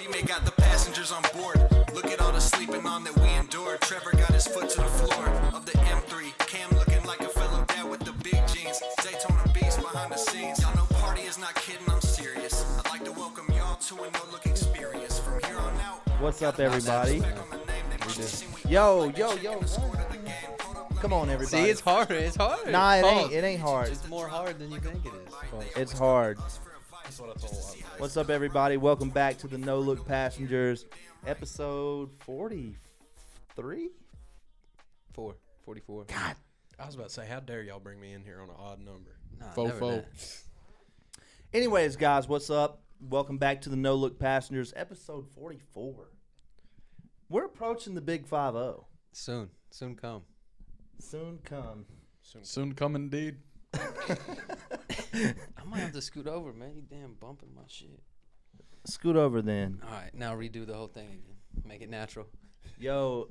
Teammate got the passengers on board. Look at all the sleeping on that we endured. Trevor got his foot to the floor of the M3. Cam looking like a fellow dad with the big jeans. Daytona beast behind the scenes. Y'all know party is not kidding, I'm serious. I'd like to welcome y'all to a no-look experience. From here on out. What's up, everybody? Yo. Come on, everybody. See, it's hard. It's hard. Nah, it ain't hard. It's more hard than you think it is. It's hard. That's what I told him. What's up, everybody? Welcome back to the No Look Passengers, episode 43? 44. God. I was about to say, how dare y'all bring me in here on an odd number? Nah, Fo. never that. Anyways, guys, what's up? Welcome back to the No Look Passengers, episode 44. We're approaching the big 5-0. Soon come. Soon come. Soon come indeed. I might have to scoot over, man. You damn bumping my shit. Scoot over then. All right, now redo the whole thing again. Make it natural. Yo.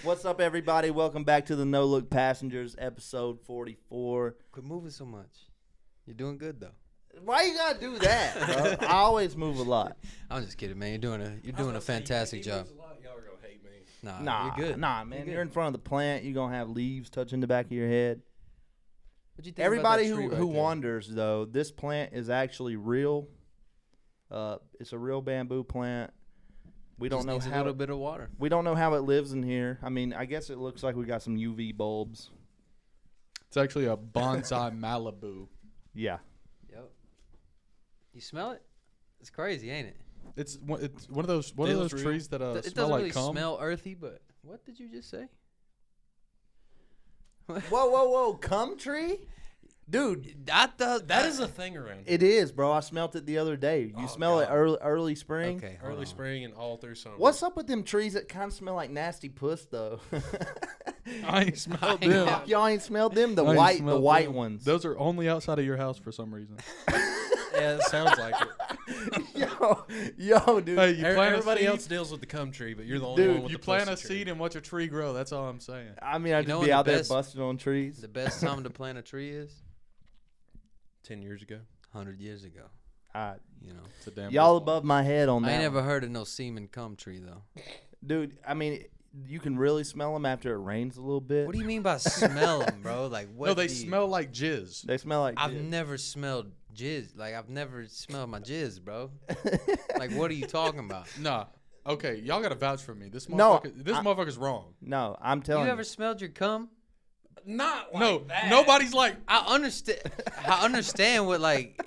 What's up, everybody? Welcome back to the No Look Passengers, episode 44. Quit moving so much. You're doing good though. Why you gotta do that, bro? I always move a lot. I'm just kidding, man. You're doing a fantastic job. Y'all are going to hate me. Nah, you're good. Nah, man. You're good. You're in front of the plant. You're gonna have leaves touching the back of your head. What'd you think Everybody about that tree who right there? wonders, though, this plant is actually real. It's a real bamboo plant. We don't Just know needs how a little bit of water. we don't know how it lives in here. I mean, I guess it looks like we got some UV bulbs. It's actually a bonsai Malibu. Yeah. Yep. You smell it? It's crazy, ain't it? It's one of those Feels real. trees that It smell doesn't like really cum. smell earthy, but what did you just say? Whoa! Cum tree, dude. I thought That is a thing around here. It is, bro. I smelt it the other day. You smell it early spring. Okay, hold Early on. spring and all through summer. What's up with them trees that kind of smell like nasty puss, though? I ain't smelled I know. them. Y'all ain't smelled them? The I ain't white smelled them. ones. Those are only outside of your house for some reason. Yeah, It sounds like it. yo, dude. Hey, you plant Everybody a seed, else deals with the cum tree, but you're the only Dude, one with you the plant a pussy tree. seed and watch a tree grow. That's all I'm saying. I mean, I'd You know just when be the out there best- busting on trees. the best time to plant a tree is 10 years ago. 100 years ago. You know, It's a damn Y'all good point. above my head on that. I ain't one. never heard of no semen cum tree though. Dude, I mean, you can really smell them after it rains a little bit. What do you mean by smell them, bro? Like what? No, they do you- smell like jizz. They smell like I've jizz. never smelled jizz. Like I've never smelled my jizz, bro. Like what are you talking about? Nah. Okay, y'all got to vouch for me. This No, motherfucker's wrong. No, I'm telling You you. ever smelled your cum? Not like No, that. nobody's like. I understand what like.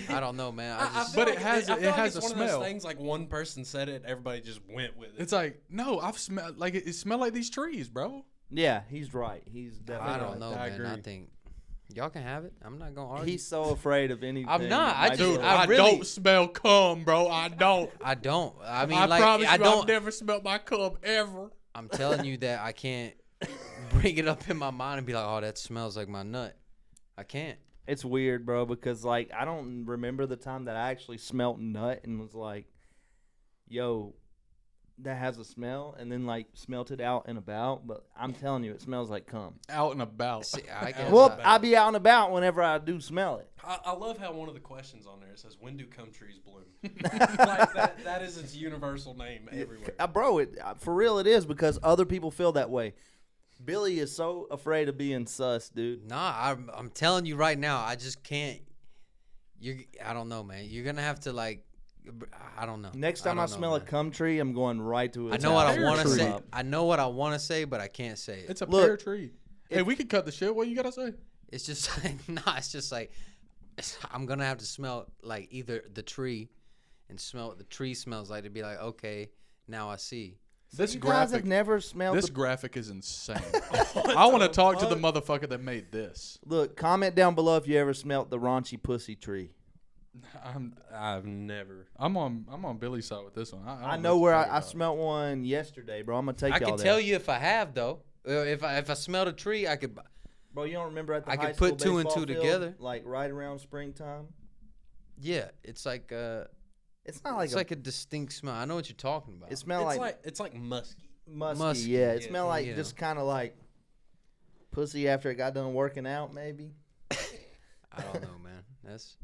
I don't know, man. I just, But it has I feel like has it's a one of smell. those things like one person said it, everybody just went with it. It's like no, I've smelled like it smelled like these trees, bro. Yeah, he's right. He's definitely I don't right. know, I man. I agree. think y'all can have it. I'm not gonna argue. He's so afraid of anything. I'm not. that might Just- be Dude, I I, really- don't smell cum, bro. I don't. I don't. I mean, I like promise I you, don't. I've never smelled my cum ever. I'm telling you that I can't bring it up in my mind and be like, oh, that smells like my nut. I can't. It's weird, bro, because like I don't remember the time that I actually smelt nut and was like, "Yo, that has a smell," and then like smelt it out and about. But I'm telling you, it smells like cum. Out and about. See, I guess Well, I- I be out and about whenever I do smell it. I love how one of the questions on there says, "When do cum trees bloom?" Like that is its universal name everywhere. Bro, for real, it is because other people feel that way. Billy is so afraid of being sus, dude. Nah, I'm telling you right now, I just can't. I don't know, man. You're gonna have to like, I don't know. Next time I, don't know, smell a man. cum tree, I'm going right to it. I know what I pear want to tree. say. I know what I want to say, but I can't say it. It's a Look, pear tree. Hey, we could cut the shit. What you gotta say? It's just like, nah. It's just like I'm gonna have to smell like either the tree, and smell what the tree smells like to be like, okay, now I see. This You guys have graphic. never smelled This the graphic is insane. I want to talk to the motherfucker that made this. Look, comment down below if you ever smelt the raunchy pussy tree. I've never. I'm on Billy's side with this one. I don't know where what you're I talking smelt one yesterday, bro. I'm gonna take I y'all can there. tell you if I have though. If I smelled a tree, I could. Bro, you don't remember at the I high could school put two and baseball two field, together. like right around springtime? Yeah, it's like It's not like it's like a distinct smell. I know what you're talking about. it smelled It's like musky. musky. musky, Yeah, it yeah, smelled like yeah. just kind of like pussy after it got done working out, maybe. I don't know, man. That's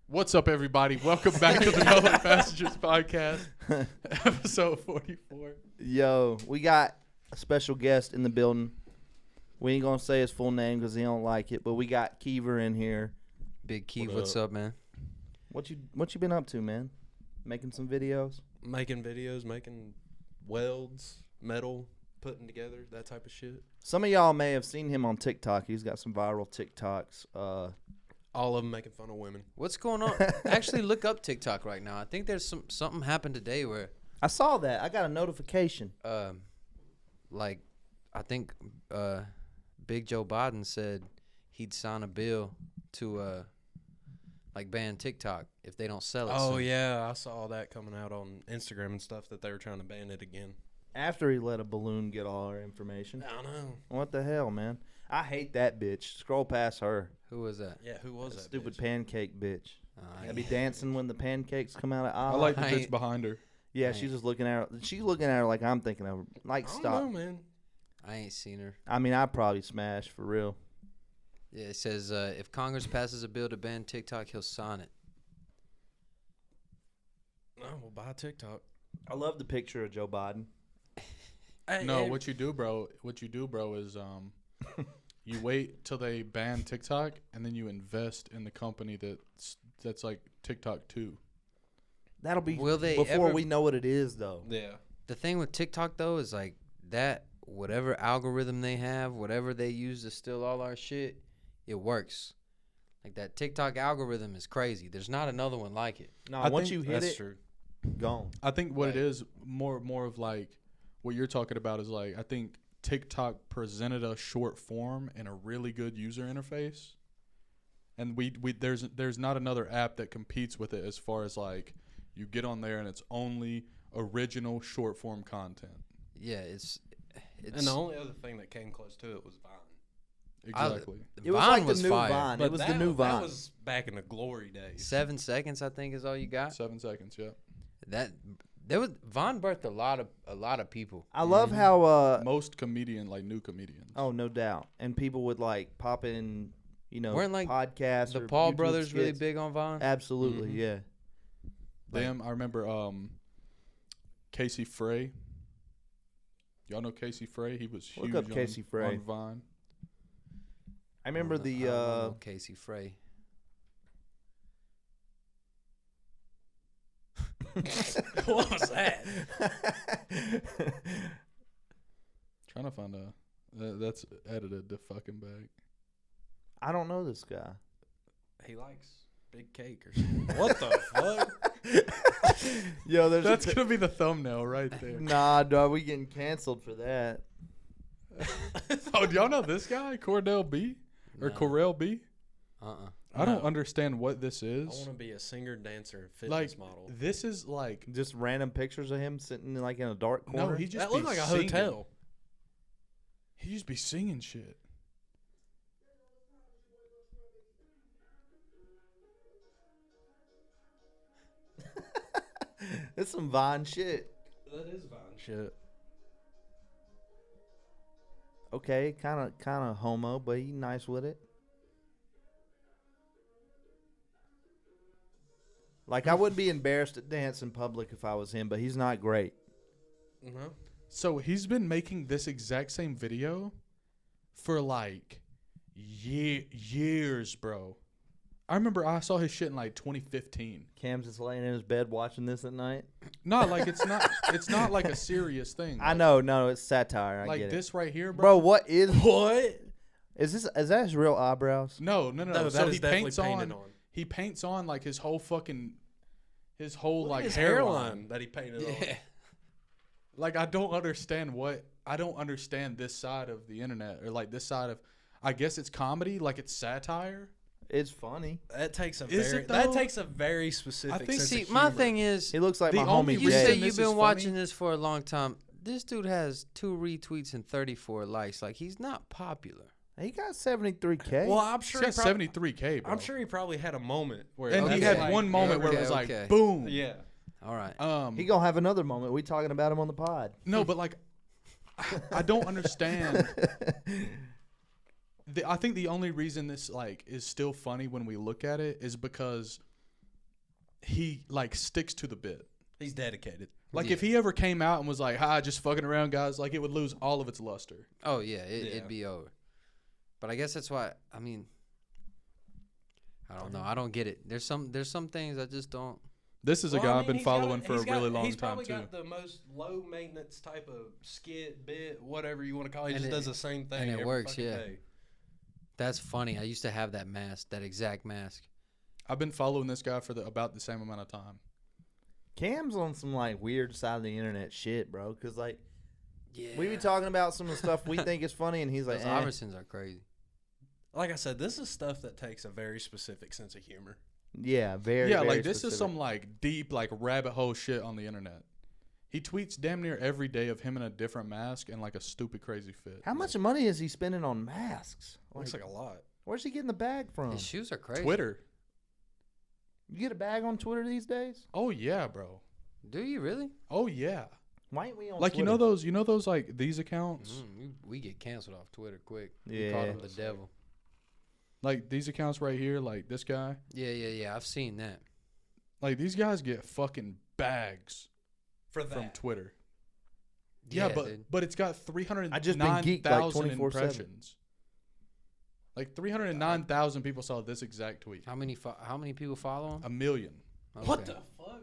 What's up, everybody? Welcome back to the Mellow Passengers Podcast, episode 44. Yo, we got a special guest in the building. We ain't gonna say his full name because he don't like it, but we got Keever in here. Big Keith, What what's up, man? What you been up to, man? Making some videos? Making videos, making welds, metal, putting together, that type of shit. Some of y'all may have seen him on TikTok. He's got some viral TikToks. All of them making fun of women. What's going on? Actually, look up TikTok right now. I think there's something happened today where, I saw that. I got a notification. like, I think Big Joe Biden said he'd sign a bill to like ban TikTok if they don't sell it. Oh, soon. yeah. I saw that coming out on Instagram and stuff that they were trying to ban it again. After he let a balloon get all our information. I don't know. What the hell, man? I hate that bitch. Scroll past her. Who was that? Yeah, who was That that? stupid bitch? pancake bitch. I I be dancing when the pancakes come out of I eye. like the I bitch ain't- behind her. Yeah, she's just looking at her. She's looking at her like I'm thinking of her. Like, I don't stop. know, man. ain't seen her. I mean, I'd probably smash for real. Yeah, it says if Congress passes a bill to ban TikTok, he'll sign it. No, we'll buy TikTok. I love the picture of Joe Biden. Hey, No, hey, what you do, bro, is you wait till they ban TikTok, and then you invest in the company that's like TikTok too. That'll be Will they before ever- we know what it is, though. Yeah. The thing with TikTok though is like that whatever algorithm they have, whatever they use to steal all our shit, it works. Like that TikTok algorithm is crazy. There's not another one like it. No, I once think you hit That's it, true. gone. I think what it Right. is more of like what you're talking about is like I think TikTok presented a short form and a really good user interface, and we there's not another app that competes with it as far as like you get on there and it's only original short form content. Yeah, it's And the only other thing that came close to it was Vine. Exactly. It was Vine like was the new fire. Vine. But It was the that- new Vine. That was back in the glory days. 7 seconds, I think, is all you got. 7 seconds, yeah. That there was Vine birthed a lot of people. I love how Most new comedians. oh, no doubt. And people would like pop in, Weren't, like, podcasts. The or Paul YouTube brothers really skits. big on Vine. Absolutely, Mhm. yeah. Them, I remember Casey Frey. Y'all know Casey Frey? He was Look huge up Casey Frey. on Vine. I remember I don't the know Casey Frey. What was that? Trying to find that's edited the fucking bag. I don't know this guy. He likes big cake or something. What the fuck? Yo, there's That's gonna be the thumbnail right there. nah, dog. We getting canceled for that. Oh, do y'all know this guy, Cordell B or No. Corell B? I don't No. understand what this I is. want to be a singer, dancer, and fitness Like model. this is like Just random pictures of him sitting like in a dark no, corner. he just That be looked like a singing. hotel. He just be singing shit. It's some Vine shit. That is Vine shit. Okay, kind of homo, but he nice with it. Like I wouldn't be embarrassed to dance in public if I was him, but he's not great. No. So he's been making this exact same video for like years, bro. I remember I saw his shit in like 2015. Cam's just laying in his bed watching this at night. No, like it's not like a serious thing. I Like- know, no, it's satire. I Like get this right here, it. bro. Bro, what is What? is that his real eyebrows? No. No, So that he is definitely paints painted on. on. He paints on like his whole Look like at his hairline. that he painted Yeah. Like I don't understand this side of the internet or like this side of. I guess it's comedy, like it's satire. It's funny. on. That takes a Is very it, that though? takes a very specific. I think- sense See, of my humor. thing is, He looks like The my only homie you reason say Jay. this you've is been funny- watching this for a long time. This dude has 2 retweets and 34 likes. Like he's not popular. He got 73K. Well, I'm He's sure got he prob- 73K, bro. I'm sure he probably had a moment where And he Okay. had like, one moment where it was Okay, like, okay. boom. Yeah. All right. he gonna have another moment. We talking about him on the pod. No, but like, I don't understand. I think the only reason this like is still funny when we look at it is because he like sticks to the bit. He's dedicated. Like if he ever came out and was like, "Hi, just fucking around, guys," like it would lose all of its luster. Oh yeah, it'd be over. But I guess that's why. I mean, I don't know. I don't get it. There's some things I just don't. This is a guy I've been following for a really long he's time probably too. got the most low maintenance type of skit, bit, whatever you want to call it. He And just it- does the same thing. and it every works, fucking yeah. day. That's funny. I used to have that mask, that exact mask. I've been following this guy for about the same amount of time. Cam's on some like weird side of the internet shit, bro. Cause like Yeah. we be talking about some of the stuff we think is funny, and he's like, Those Iversons are crazy. Like I said, this is stuff that takes a very specific sense of humor. yeah, very. Yeah, very like this specific. is some like deep like rabbit hole shit on the internet. He tweets damn near every day of him in a different mask and like a stupid crazy fit. How much money is he spending on masks? Looks like a lot. Where's he getting the bag from? His shoes are crazy. Twitter. You get a bag on Twitter these days? Oh yeah, bro. Do you really? Oh yeah. Why ain't we on Like Twitter? you know those like these accounts? We get canceled off Twitter quick. We Yeah. call him the devil. Like these accounts right here, like this guy. Yeah. I've seen that. Like these guys get fucking bags For from that. Twitter. Yeah, dude. but it's got 309,000 I just been geeked, like, 24/7. impressions. Like 309,000 people saw this exact tweet. How many people follow him? 1 million. What Okay. the fuck?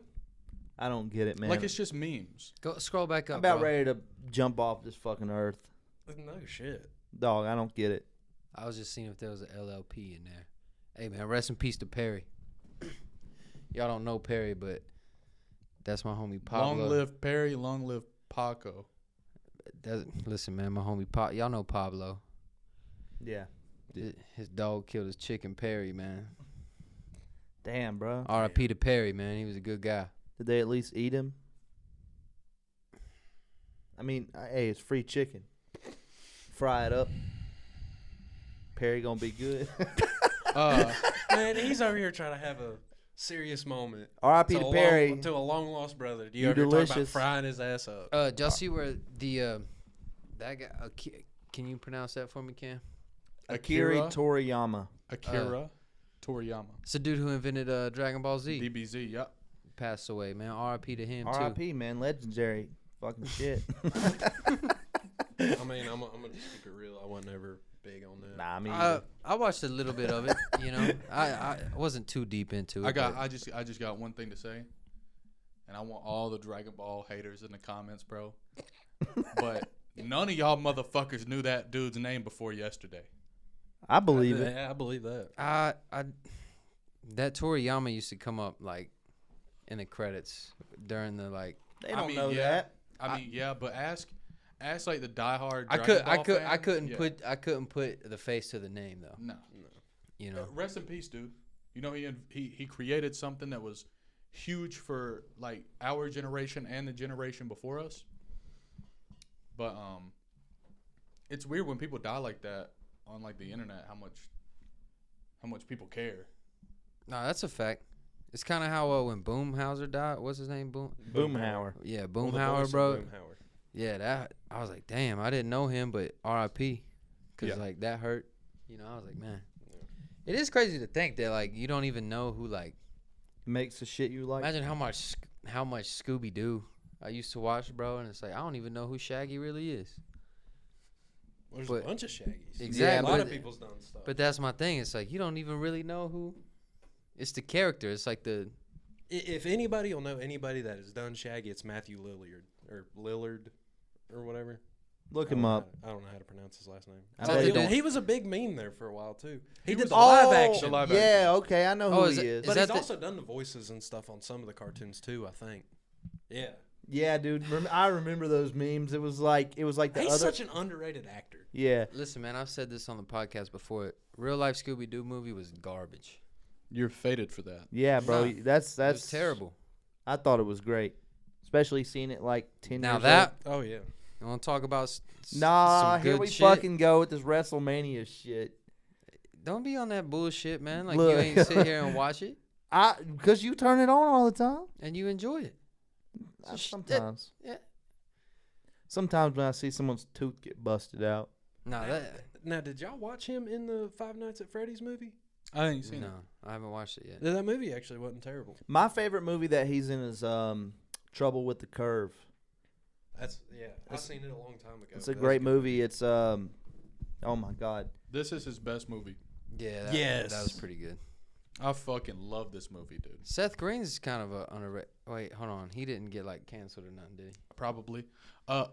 I don't get it, man. Like it's just memes. Go scroll back up. I'm about bro. ready to jump off this fucking earth, No shit. dog. I don't get it. I was just seeing if there was an LLP in there. Hey man, rest in peace to Perry. Y'all don't know Perry, but that's my homie Pablo. Long live Perry, long live Paco. Listen, man, my homie y'all know Pablo. Yeah. His dog killed his chicken, Perry, man. Damn, bro. R.I.P. to Perry, man. He was a good guy. Did they at least eat him? I mean, hey, it's free chicken. Fry it up. Perry gonna be good. Man, he's over here trying to have a serious moment. R.I.P. to Perry. To a long lost brother. Do You you ever talk about delicious. frying his ass up? Did y'all see where the that guy? Can you pronounce that for me, Cam? Akira Toriyama. Akira Toriyama. It's the dude who invented Dragon Ball Z. DBZ, yep. Passed away, man. R.I.P. to him too. R.I.P. man, legendary fucking shit. I mean, I'm gonna just keep it real. I wasn't ever big on that. Nah, I mean, I watched a little bit of it. You know, I wasn't too deep into it. but I just got one thing to say. And I want all the Dragon Ball haters in the comments, bro. But none of y'all motherfuckers knew that dude's name before yesterday. I believe it. Yeah, I believe that. That Toriyama used to come up like in the credits during the like. They don't mean, know yeah. that. I mean, yeah, but ask like the diehard. I couldn't yeah. put the face to the name though. No. You know. Rest in peace, dude. You know he created something that was huge for like our generation and the generation before us. But it's weird when people die like that on like the internet. How much people care. No, that's a fact. It's kind of how when Boomhauser died. What's his name? Boomhauer. Yeah, Well, the Boomhauer, voice of bro. Boomhauer. Yeah, that I was like, damn, I didn't know him, but R.I.P. Because Yeah. like that hurt. You know, I was like, man, it is crazy to think that like you don't even know who like. Makes the shit you like. Imagine how much Scooby Doo I used to watch, bro, and it's like I don't even know who Shaggy really is. Well, there's But- a bunch of Shaggies. Exactly. A lot but- of people's done stuff. But that's my thing. It's like you don't even really know who. It's the character. It's like the. If anybody will know anybody that has done Shaggy, it's Matthew Lillard or whatever. Look I don't him know up. I don't know how to pronounce his last name. I bet he, you did- don't- he was a big meme there for a while too. He did was the a- live Oh, action. The live yeah, okay, I know who Oh, he is it- is. But that he's the- also done the voices and stuff on some of the cartoons too, I think. Yeah. Yeah, dude, I remember those memes. It was like the He's other. such an underrated actor. Yeah, Listen, man, I've said this on the podcast before. Real life Scooby Doo movie was garbage. You're fated for that. yeah, bro. Nah, That's It was terrible. I thought it was great, especially seeing it like 10 Now years that Oh yeah. you want to talk about Nah, some here good we shit? fucking go with this WrestleMania shit. Don't be on that bullshit, man. Like Look. you ain't sit here and watch it Because you turn it on all the time. and you enjoy it. Sometimes. Yeah. Sometimes when I see someone's tooth get busted out. Nah, that Now, did y'all watch him in the Five Nights at Freddy's movie? I ain't seen it. No, I haven't watched it yet. Yeah, that movie actually wasn't terrible. My favorite movie that he's in is Trouble with the Curve. I've seen it a long time ago. It's a great movie. It's oh my god. This is his best movie. Yeah, Yes. that was pretty good. I fucking love this movie, dude. Seth Green's kind of a underrated. Wait, hold on. He didn't get like canceled or nothing, did he? Probably. I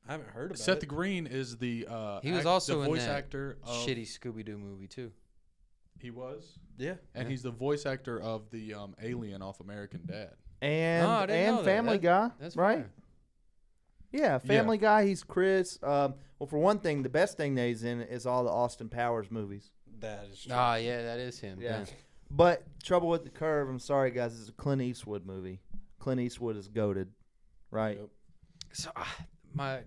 haven't heard about Seth it. Green is the He was also the in voice that actor of Shitty Scooby Doo movie too. He was, Yeah. and Yeah. he's the voice actor of the alien off American Dad. And Oh, I didn't know that. Family Guy, That's right? fair. Yeah, Family Guy. He's Chris. Well, for one thing, the best thing that he's in is all the Austin Powers movies. That is true. Ah, yeah, that is him. Yeah. Yeah. But Trouble with the Curve, I'm sorry, guys, it's a Clint Eastwood movie. Clint Eastwood is goated, right? Yep. So my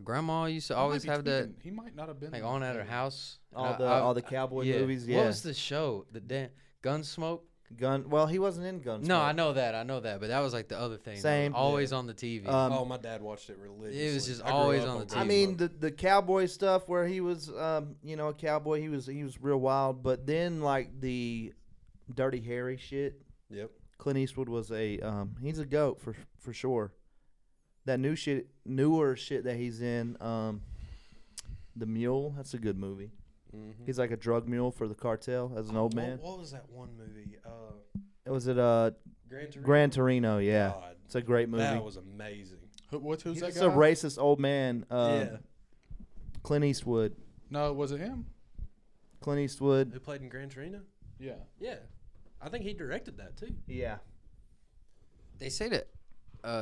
grandma used to always have that He might not have been like on at her house. All the cowboy movies. Yeah. What was the show? The Gunsmoke? Gun? Well, he wasn't in Gunsmoke. No, I know that. But that was like the other thing. that Same. was always on the TV. Oh, my dad watched it religiously. It was just I grew always up on the Gunsmoke. I mean the cowboy stuff where he was, a cowboy. He was real wild. But then like the Dirty Harry shit. Yep. Clint Eastwood was he's a goat for sure. That newer shit that he's in, The Mule. That's a good movie. Mm-hmm. He's like a drug mule for the cartel as an old man. What was that one movie? Was it Gran Torino. Gran Torino? Yeah, God, it's a great movie. that was amazing. Who's that He's guy? a racist old man. Yeah. Clint Eastwood. No, was it him? Clint Eastwood. Who played in Gran Torino? Yeah. Yeah. I think he directed that too. Yeah. They say that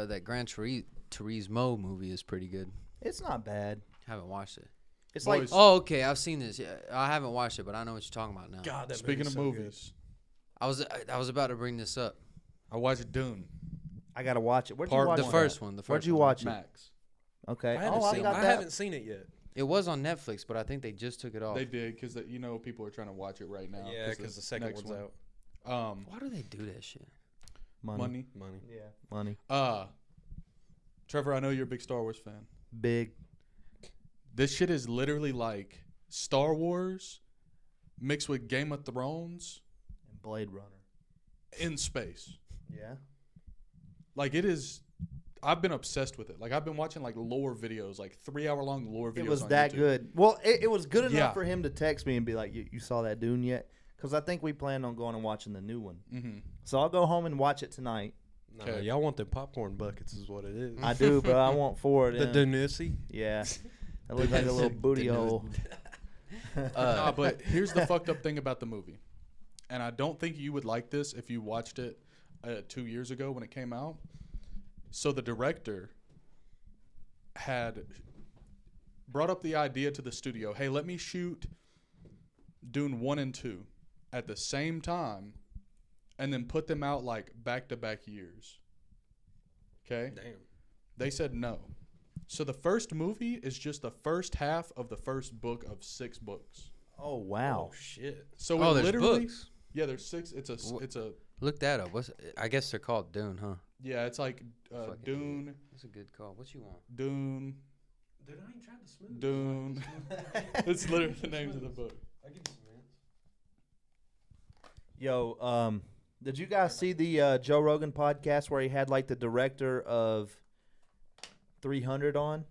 that Gran Turismo movie is pretty good. It's not bad. Haven't watched it. It's Boys. like Oh, okay. I've seen this. Yeah, I haven't watched it, but I know what you're talking about now. God, that Speaking movie's of so good. movies, I was about to bring this up. I watched Dune. I gotta watch it. Where'd you Part watch The one. first one. The first Where'd you one. watch it? Max. Okay. I haven't, I seen, got I that. haven't seen it yet. It was on Netflix, but I think they just took it off. They did because people are trying to watch it right now. Yeah, because the second next one's one. out. Why do they do that shit? Money. Money. Yeah. Money. Trevor, I know you're a big Star Wars fan. Big. This shit is literally like Star Wars mixed with Game of Thrones And Blade Runner. in space. Yeah. Like it is. I've been obsessed with it. Like I've been watching like lore videos, like 3-hour-long lore videos. It was on that YouTube. good. Well, it was good enough Yeah. for him to text me and be like, "You saw that Dune yet?" Because I think we planned on going and watching the new one. Mm-hmm. So I'll go home and watch it tonight. No, Okay. y'all want them popcorn buckets is what it is. I do, but I want four of The them. Danusi. Yeah. That looks like a little booty hole. Nah, but here's the fucked up thing about the movie, and I don't think you would like this if you watched it 2 years ago when it came out. So the director had brought up the idea to the studio, hey, let me shoot Dune 1 and 2 at the same time and then put them out like back-to-back years. Okay? Damn. They said no. So the first movie is just the first half of the first book of 6 books. Oh, wow. Oh shit. So Oh, it there's literally, books. yeah, there's 6. It's a Look that up. I guess they're called Dune, huh? yeah, it's like Fucking Dune, That's a good call. What you want? Dune, Dude, I ain't tried to smooth. Dune. It's literally the names of the book. I'll give you some minutes. Yo, did you guys see the Joe Rogan podcast where he had like the director of 300 on?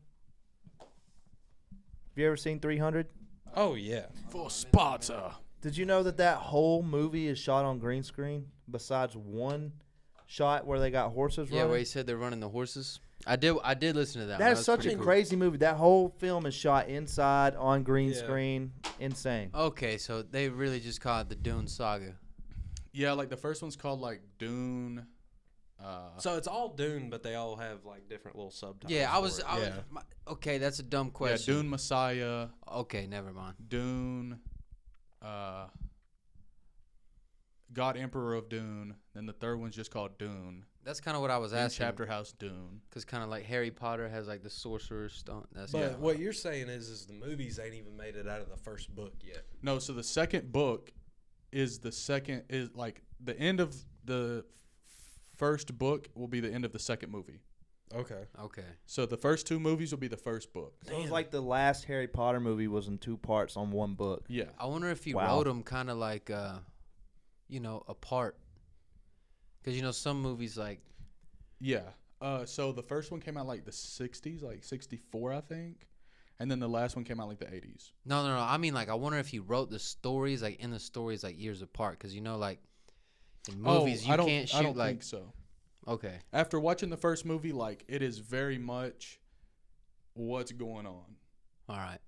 Have you ever seen 300? Oh yeah. For Sparta. Did you know that whole movie is shot on green screen besides one shot where they got horses Yeah, running? where he said they're running the horses. I did listen to that. That one. is was such a pretty cool. crazy movie. That whole film is shot inside on green Yeah. screen. Insane. Okay, so they really just call it the Dune Saga. Yeah, like the first one's called like Dune. So it's all Dune, but they all have like different little subtitles. Yeah, I for was. it. I was Yeah. okay, that's a dumb Yeah, question. Dune Messiah, Okay, never mind. Dune, God Emperor of Dune. Then the third one's just called Dune. That's kind of what I was Then asking. Chapter House Dune. Because kind of like Harry Potter has like the Sorcerer's Stone. That's But kinda- what you're saying is the movies ain't even made it out of the first book yet. No, so the second book is like the end of the first book will be the end of the second movie. Okay. Okay. So the first 2 movies will be the first book. So it was like the last Harry Potter movie was in 2 parts on 1 book. Yeah. I wonder if he Wow. wrote them kind of like, apart. Because, some movies like. Yeah. So the first one came out like the 60s, like 64, I think. And then the last one came out like the 80s. No. I mean, like, I wonder if he wrote the stories, like, in the stories, like, years apart. Because, like, in movies, you can't shoot, I don't like. think so. Okay. After watching the first movie, like, it is very much what's going on. All right.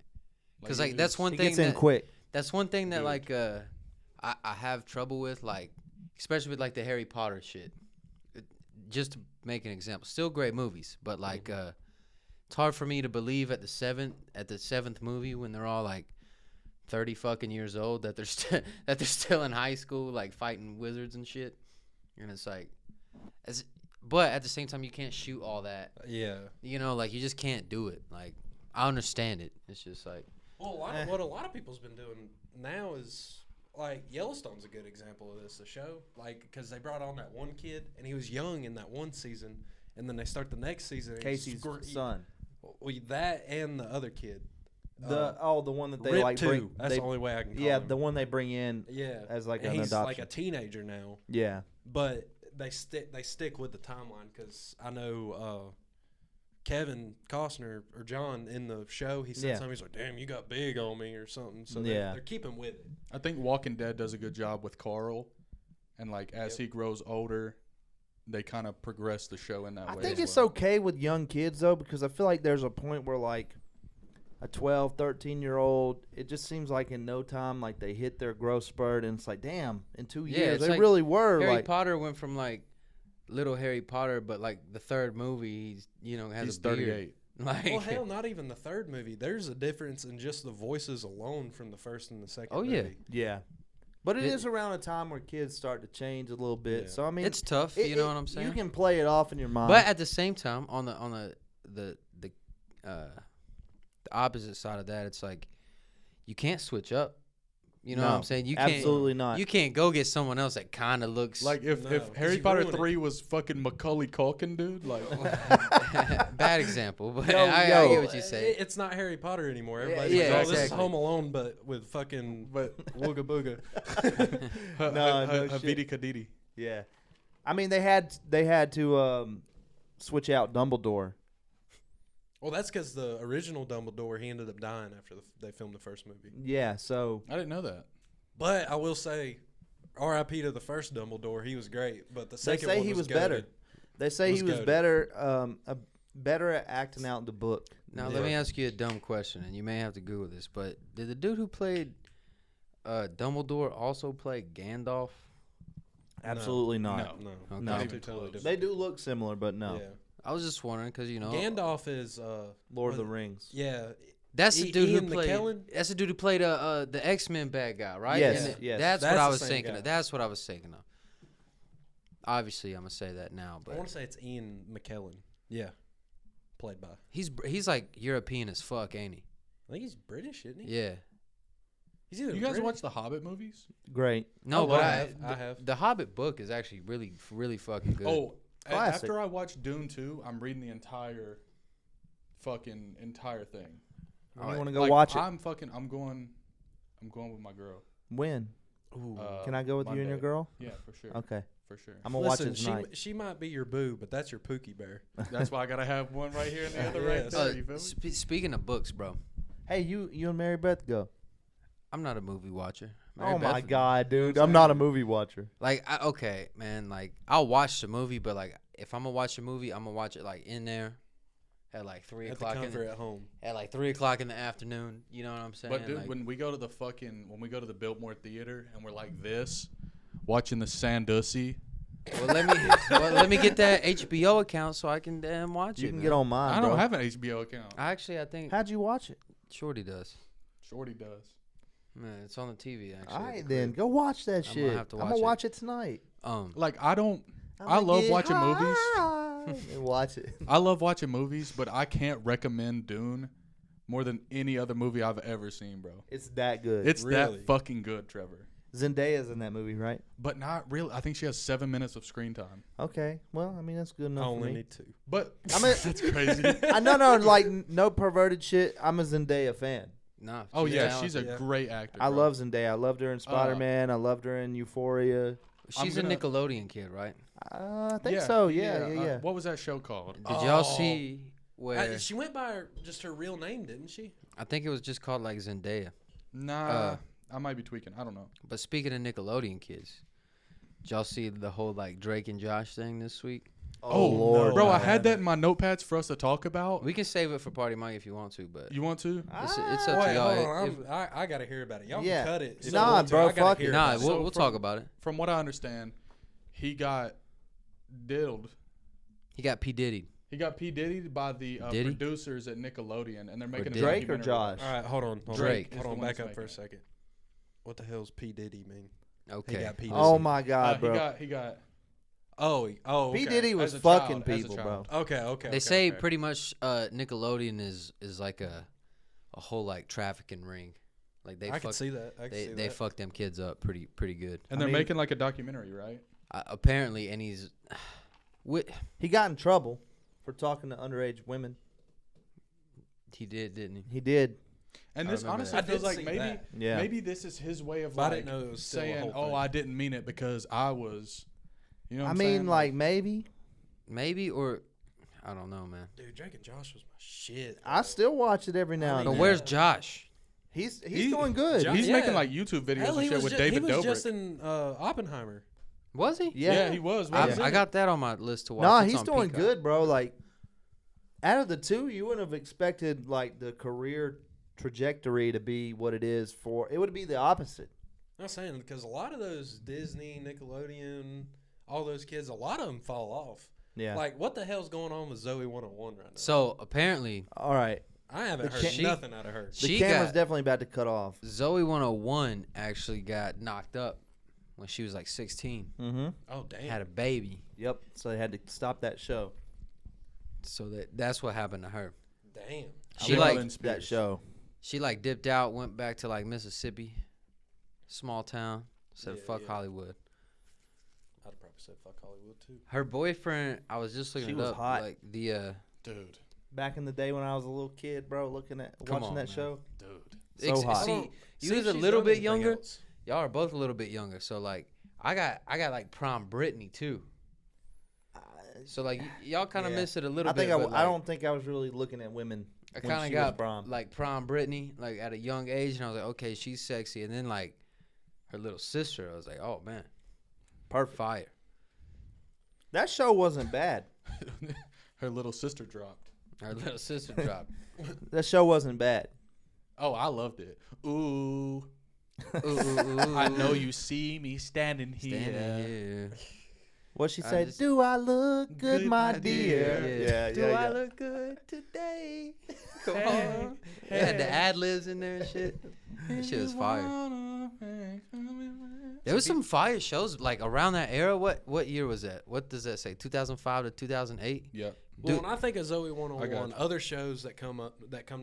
Because, it like, that's is- one It thing gets in that. quick. That's one thing that, Dude. like, I have trouble with, like, especially with, like, the Harry Potter shit. Just to make an example. Still great movies, but, like, it's hard for me to believe at the seventh movie when they're all, like, 30 fucking years old that they're still in high school, like, fighting wizards and shit. And it's like, but at the same time, you can't shoot all that. Yeah. Like, you just can't do it. Like, I understand it. It's just like, Well, what a lot of people's been doing now is like Yellowstone's a good example of this. The show, like, because they brought on that one kid and he was young in that one season, and then they start the next season. and he's Casey's gr- son. Well, that and the other kid. The one that they Rip like 2. bring. That's they, the only way I can call yeah, him. the one they bring in Yeah. as like and an he's adoption. like a teenager now, Yeah. but they stick with the timeline because I know Kevin Costner or John in the show, he said Yeah. something. He's like, "Damn, you got big on me" or something. So Yeah. they're keeping with it. I think Walking Dead does a good job with Carl. And, like, as he grows older, they kind of progress the show in that I way. think as it's well. okay with young kids, though, because I feel like there's a point where, like, a 12, 13-year-old, it just seems like in no time, like, they hit their growth spurt, and it's like, damn, in 2 Yeah, years, it's they like really were, Harry like, Potter went from like little Harry Potter, but like the third movie, has He's a beard. 38. Like, Well, hell, not even the third movie. There's a difference in just the voices alone from the first and the second Oh, yeah. movie. yeah. But it It- is around a time where kids start to change a little bit. Yeah. So, I mean, it's tough. You know what I'm saying? You can play it off in your mind. But at the same time, on the opposite side of that, it's like you can't switch up. You know what No, I'm saying? You can't. absolutely not. You can't go get someone else that kind of looks Like, if, No, if 'cause Harry you Potter ruin it. 3 was fucking Macaulay Culkin, dude, like, bad example, but Yo, I yo. get what you say. It's not Harry Potter anymore. Everybody's yeah, like, oh, this is exactly. Home Alone, but with fucking Wooga Booga. No shit. Havidi Kadidi. Yeah. I mean, they had to switch out Dumbledore. Well, that's because the original Dumbledore, he ended up dying after they filmed the first movie. Yeah, so I didn't know that. But I will say, R.I.P. to the first Dumbledore. He was great, but the they second say one he was goated. better. They say he was goated. better at acting out the book. Now than let me the- ask you a dumb question, and you may have to Google this, but did the dude who played Dumbledore also play Gandalf? Absolutely not. No, Okay. No. Two totally different. They do look similar, but no. Yeah. I was just wondering because Gandalf is Lord of the Rings. Yeah, that's the dude Ian who played. McKellen? That's the dude who played the X-Men bad guy, right? Yes, And yes. That's what That's I the was same thinking guy. of. That's what I was thinking of. Obviously, I'm gonna say that now, I but want to say it's Ian McKellen. Yeah, played by. he's like European as fuck, ain't he? I think he's British, isn't he? Yeah. He's either You guys British- watch the Hobbit movies? Great. No, Oh, but I have. The Hobbit book is actually really, really fucking good. Oh, Classic. after I watched Dune 2, I'm reading the entire thing. You Alright. want to go Like, watch it? I'm going with my girl. When? Ooh. Can I go with you and your Monday. girl? Yeah, for sure. Okay. For sure. I'm gonna watch Listen, it tonight. she might be your boo, but that's your Pookie Bear. That's why I gotta have one right here and the other right Yes. there. You feel me? Speaking of books, bro, Hey, you and Mary Beth go. I'm not a movie watcher. Mary Oh my Beth- God, dude! I'm not a movie watcher. Like, okay, man. Like, I'll watch the movie, but like, if I'm gonna watch a movie, I'm gonna watch it like in there at like 3 At the o'clock comfort at home. at like 3 o'clock in the afternoon. You know what I'm saying? But dude, like, when we go to the Biltmore Theater and we're like this, watching the Sandussy, let me get that HBO account so I can watch You it. can man. get on mine. I don't bro. have an HBO account. I think How'd you watch it? Shorty does. Shorty does. Man, it's on the TV actually. All at the right, then crib. go watch that I'm shit. gonna have to I'm gonna watch it. watch it tonight. Like I don't. I'm I gonna love get watching movies. high and watch it. I love watching movies, but I can't recommend Dune more than any other movie I've ever seen, bro. It's that good. It's Really? that fucking good, Trevor. Zendaya's in that movie, right? but not really. I think she has 7 minutes of screen time. Okay. Well, I mean that's good I enough for only me. need 2. But I mean, that's crazy. I no, like no perverted shit. I'm a Zendaya fan. Nah. Oh she's yeah, talented. she's a yeah. great actor. I bro. love Zendaya. I loved her in Spider-Man. I loved her in Euphoria. She's I'm a gonna- Nickelodeon kid, right? I think so. Yeah. What was that show called? Did y'all see where? She went by just her real name, didn't she? I think it was just called like Zendaya. Nah, I might be tweaking. I don't know. But speaking of Nickelodeon kids, did y'all see the whole like Drake and Josh thing this week? Oh, Lord, bro, no, I I had that haven't. in my notepads for us to talk about. We can save it for Party Mike if you want to, but You want to? it's up to Wait, y'all. hold on. If- I gotta hear about it. Y'all Yeah. can cut it. if you Nah, want to. bro, I gotta fuck hear it. nah, about we'll, So we'll from- talk about it. From what I understand, he got diddled. He got P Diddy. He got P Diddy'd by the Did he? producers at Nickelodeon, and they're making a did- Drake or documentary. Josh? All right, hold on. Drake Hold is on. the one Back that's up for a making it. second. What the hell's P Diddy mean? He Okay. got P Diddy. Oh my God, bro. He got. Oh. P Okay. Diddy was As a fucking child, as a people, bro. child. Okay. They say pretty much Nickelodeon is like a whole like trafficking ring. Like they I can fuck, see that. I can they see they that. fuck them kids up pretty good. And I they're mean- making like a documentary, right? Apparently, and he's He got in trouble for talking to underage women. he didn't he? He did. And I this remember honestly that. I feels did like see maybe that. Yeah. maybe this is his way of But I like didn't know it was still a saying, whole "Oh, thing. I didn't mean it because I was." You know what I I'm mean, saying? like maybe. Maybe or I don't know, man. Dude, Drake and Josh was my shit. I still watch it every now I and But mean, then. where's Josh? He's He- doing good. Jo- he's Yeah. making like YouTube videos Hell, and he shit was, with ju- David he was Dobrik. just in Oppenheimer. Was he? Yeah. he was. I, wasn't I he? got that on my list to watch. Nah, It's he's on doing Peacock. good, bro. Like, out of the two, you wouldn't have expected like the career trajectory to be what it is for. It would be the opposite. I'm saying because a lot of those Disney, Nickelodeon, all those kids, a lot of them fall off. Yeah. Like, what the hell's going on with Zoe 101 right now? So apparently, All right. I haven't the heard ca- nothing out of her. The she camera's got definitely about to cut off. Zoe 101 actually got knocked up when she was like 16. Mm-hmm. Oh damn! Had a baby, Yep. So they had to stop that show. so that's what happened to her. Damn. She Lil like and Spears. That show. she like dipped out, went back to like Mississippi, small town. Said Yeah, fuck yeah. Hollywood. I'd probably say fuck Hollywood too. Her boyfriend, I was just looking She it was up. hot. Like the Dude, Back in the day when I was a little kid, bro, watching Come that on, man. show. dude. So hot. see, you See was if a she's little done bit anything younger. else. Y'all are both a little bit younger. So like, I got like prom Brittany too. So like, y'all kind of Yeah. miss it a little I think bit. I, but, I like, don't think I was really looking at women. I when kind of she was got prom. like prom Brittany like at a young age, and I was like, okay, she's sexy. And then like her little sister, I was like, oh man, Perfect. fire. That show wasn't bad. Her little sister dropped. Her little sister dropped. That show wasn't bad. Oh, I loved it. Ooh, Ooh, ooh, ooh, I know you see me standing here. standing here. What she I said? just- Do I look good, my dear? Yeah. Do yeah, I yeah. look good today? Come Hey, on. They had the ad libs in there and shit. That shit was fire. There was some fire shows like around that era. What year was that? What does that say? 2005 to 2008. Yeah. Well, Dude. when I think of Zoe I 101, got other shows that come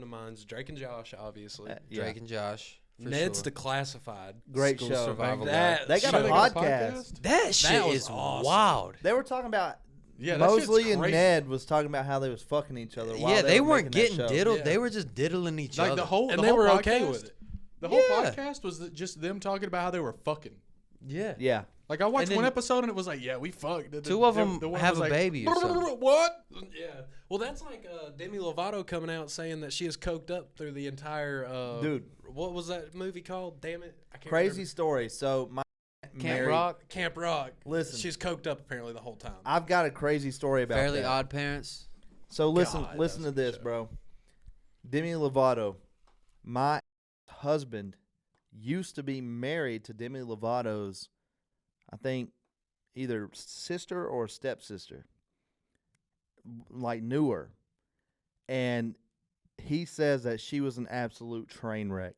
to mind is Drake and Josh, obviously. Yeah. Drake and Josh. for Ned's sure. Declassified. Great School show. survival That- They got Should a they podcast. That shit was is awesome. wild. They were talking about Yeah, that shit's Mosley and crazy. Ned was talking about how they was fucking each other. While Yeah, they were weren't making getting that show. diddled. Yeah. They were just diddling each Like other. the whole, And the they whole were podcast, okay with it. The whole Yeah. podcast was just them talking about how they were fucking. Yeah. Yeah. Like I watched And then- one episode and it was like, yeah, we fucked. Two of them one have was a like, baby or something. What? Yeah. Well, that's like Demi Lovato coming out saying that she is coked up through the entire. Dude. What was that movie called? Damn it. I can't Crazy remember. story. So my Camp Rock. Camp Rock. Listen. She's coked up apparently the whole time. I've got a crazy story about Fairly that. Odd Parents. So listen, God, listen that to was a this, show. bro. Demi Lovato, my husband, used to be married to Demi Lovato's, I think, either sister or stepsister. Like knew her, and he says that she was an absolute train wreck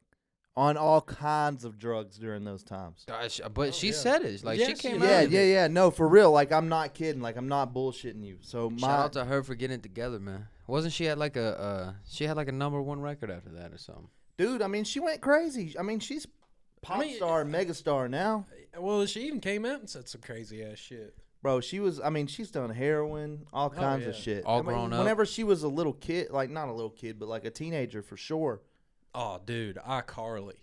on all kinds of drugs during those times. Gosh, but she yeah. said it. Like Yeah, she she came did. out. Yeah, with yeah, it. yeah. No, for real. Like I'm not kidding. Like I'm not bullshitting you. So Shout my out to her for getting it together, man. Wasn't she at like a she had like a #1 record after that or something? dude, I mean, she went crazy. I mean, she's pop mean, star, megastar now. Well, she even came out and said some crazy ass shit. Bro, she was. I mean, she's done heroin, all kinds of yeah. shit. All I mean, grown up. Whenever she was a little kid, like not a little kid, but like a teenager for sure. Oh, dude, iCarly.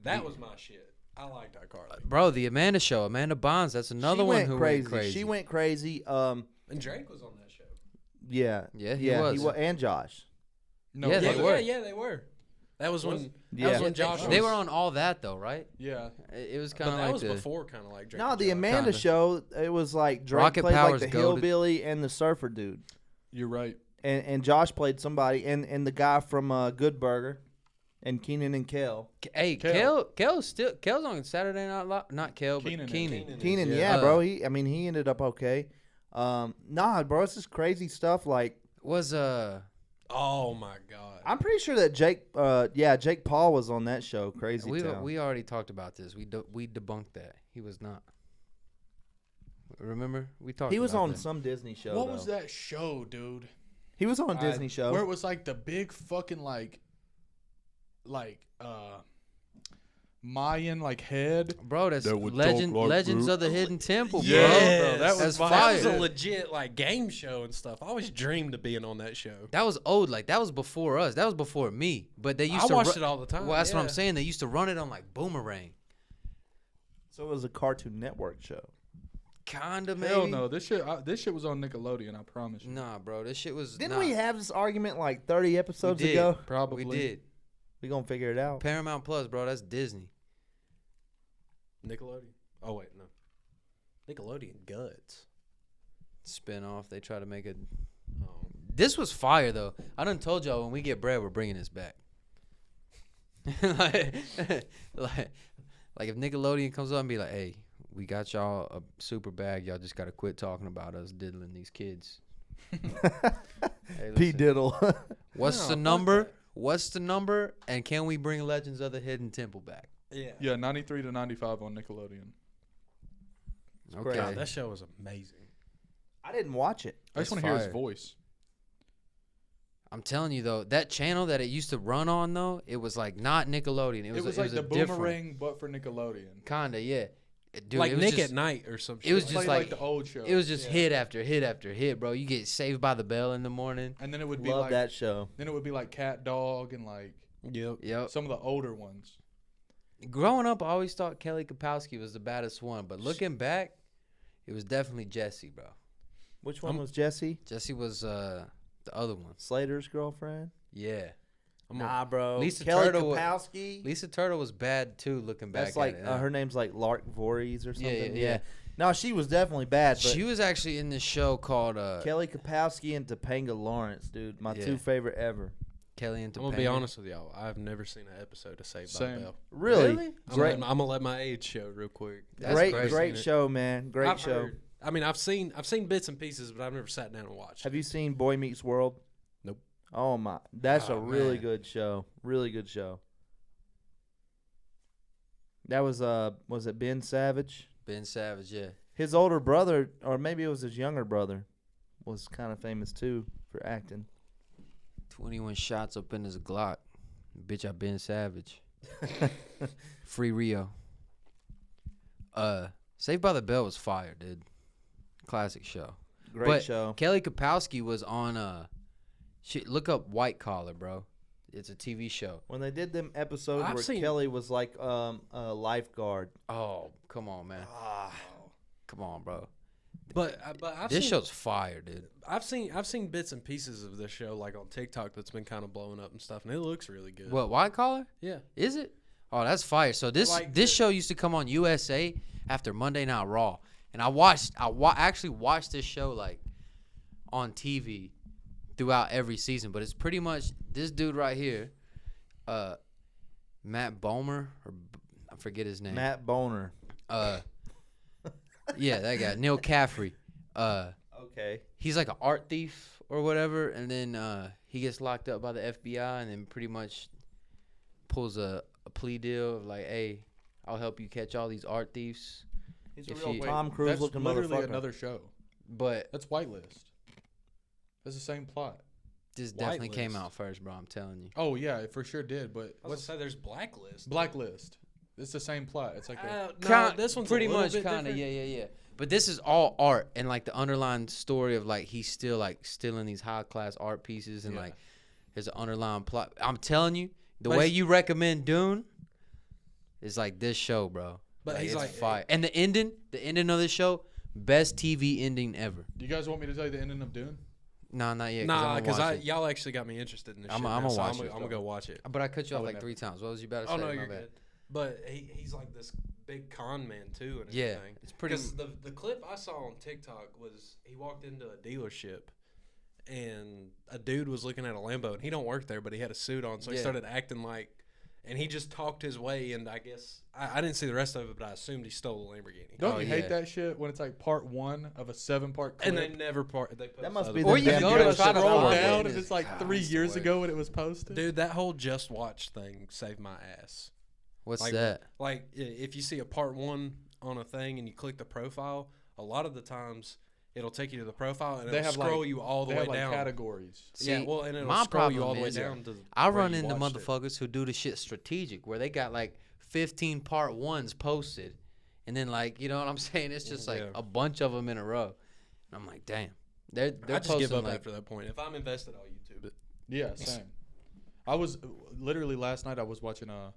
That was my shit. I liked iCarly. Bro, the Amanda Show, Amanda Bonds. That's another She one went who crazy. went crazy. She went crazy. And Drake was on that show. Yeah, Yeah, he was. and Josh. No, Yeah, they were. Yeah, they were. That was when. Yeah. That was when Josh. They was- were on all that though, right? Yeah. It was But kind of that like was the, before, kind of like Drake. No, and the Josh. Amanda Kinda. Show. It was like Drake Rocket played Power's like the goated. hillbilly and the surfer dude, You're right. and Josh played somebody, and the guy from Good Burger, and Keenan and Kel. Hey, Kel. Kel's on Saturday Night Live. Not Kel, but Keenan is. Keenan. Keenan, Yeah. yeah, bro. He ended up okay. Nah, bro, it's just crazy stuff. Like, Was Oh my god. I'm pretty sure that Jake Paul was on that show. Crazy Town. we already talked about this. We debunked that. He was not. Remember? We talked He was about on that. some Disney show. What though. was that show, dude? He was on a Disney show. Where it was like the big fucking like Mayan like head. Bro, that's That would Legends talk like of the that. Hidden Temple, bro. Yes. That was That's fire. fire. That was a legit like game show and stuff. I always dreamed of being on that show. That was old. Like that was before us. That was before me. But they used I to watched ru- it all the time. Well, that's what I'm yeah. saying. They used to run it on like Boomerang. So it was a Cartoon Network show. Kinda maybe. Hell no, this shit was on Nickelodeon. I promise you. Nah, bro. This shit was. Didn't nah. we have this argument like 30 episodes We did. ago? Probably. We did. We gonna figure it out. Paramount Plus, bro. That's Disney. Nickelodeon. Oh wait, no. Nickelodeon Guts. Spin off. They try to make it. Oh. This was fire though. I done told y'all when we get bread, we're bringing this back. like, like if Nickelodeon comes up and be like, "Hey, we got y'all a super bag. Y'all just gotta quit talking about us diddling these kids." Hey, P listen, Diddle. what's No, the fuck number? that. What's the number? And can we bring Legends of the Hidden Temple back? Yeah. Yeah, 93 to 95 on Nickelodeon. Okay. God, that show was amazing. I didn't watch it. I just That's want to hear his fire. voice. I'm telling you though, that channel that it used to run on though, it was like not Nickelodeon. It was like a the different- Boomerang, but for Nickelodeon. Kinda, yeah. Dude, like it was Nick just, at Night or some shit. it was Played just like like the old show. it was just Yeah. hit after hit after hit, bro. You get Saved by the Bell in the morning. And then it would be Love like that show. Then it would be like Cat Dog and like Yep. Yep. some of the older ones. Growing up, I always thought Kelly Kapowski was the baddest one, but looking back, it was definitely Jesse, bro. Which one was Jesse? Jesse was the other one. Slater's girlfriend? Yeah. Nah, bro. Lisa Kelly Turtle wa- Kapowski. Lisa Turtle was bad too, looking back That's like at it. her name's like Lark Voorhees or Yeah, something. yeah. No, she was definitely bad. But She was actually in this show called Kelly Kapowski and Topanga Lawrence, dude, my Yeah. two favorite ever. Kelly and I'm gonna be Topanga. honest with y'all. I've never seen an episode of Saved by Same. the Bell. Really? I'm gonna let my age show real quick. That's great, crazy. great show, man. Great I've show. heard- I mean, I've seen bits and pieces, but I've never sat down and watched. Have you seen Boy Meets World? Nope. Oh my, that's a Oh, really man. good show. Really good show. That was it Ben Savage? Ben Savage, yeah. His older brother, or maybe it was his younger brother, was kind of famous too for acting. 21 shots up in his Glock. Bitch, I Ben Savage. Free Rio. Saved by the Bell was fire, dude. Classic show. Great But show. Kelly Kapowski was on shit, look up White Collar, bro. It's a TV show. When they did them episodes I've where seen- Kelly was like a lifeguard. Oh, come on, man. Come on, bro. But I've This seen, show's fire, dude. I've seen bits and pieces of this show like on TikTok that's been kind of blowing up and stuff, and it looks really good. What, White Collar? Yeah. Is it? Oh, that's fire. So this Like this the- show used to come on USA after Monday Night Raw, and I actually watched this show like on TV throughout every season. But it's pretty much this dude right here, Matt Bomer, or I forget his name. Matt Boner. Yeah, that guy, Neil Caffrey. Okay. He's like an art thief or whatever, and then he gets locked up by the FBI, and then pretty much pulls a plea deal of like, hey, I'll help you catch all these art thieves. He's a If real you- Tom Cruise That's looking literally motherfucker. another show. But That's Whitelist. That's the same plot. this definitely came Whitelist. out first, bro. I'm telling you. Oh yeah, it for sure did. But I was gonna say there's Blacklist. Blacklist? It's the same plot. It's like no, this one's pretty a little much bit kind of different. yeah. But this is all art and like the underlying story of like he's still like stealing these high class art pieces and like there's an underlying plot. I'm telling you, the way you recommend Dune is like this show, bro. But he's it's like fire. And the ending of this show, best TV ending ever. Do you guys want me to tell you the ending of Dune? No, not yet. Nah, because y'all actually got me interested in this. I'm shit gonna now, so watch it. I'm gonna go watch it. But I cut you off like never. 3 times. What was you about to say? Oh no, My you're bad. good. But he's like this big con man too, and Yeah, everything. it's pretty. Because the clip I saw on TikTok was he walked into a dealership, and a dude was looking at a Lambo, and he don't work there, but he had a suit on, so he Yeah. started acting like, and he just talked his way, and I guess I didn't see the rest of it, but I assumed he stole the Lamborghini. Don't Oh, you yeah. hate that shit when it's like part 1 of a 7-part clip? And they never they put That must other be Or the you damn go to dealership try to scroll find down it. and it's like God, 3 that's the years way. ago when it was posted. Dude, that whole Just Watch thing saved my ass. What's Like, that? Like, if you see a part 1 on a thing and you click the profile, a lot of the times it'll take you to the profile and They it'll have, scroll like- you all the they way have like down. categories. Yeah, See, well, and it'll my scroll you all problem the way is, down to I where run you into watched it. motherfuckers who do the shit strategic, where they got like 15 part 1s posted, and then like you know what I'm saying? It's just like Yeah. a bunch of them in a row. And I'm like, damn, they're I just posting give up like after that point. If I'm invested, I'll YouTube it. Yeah, same. I was literally last night I was watching a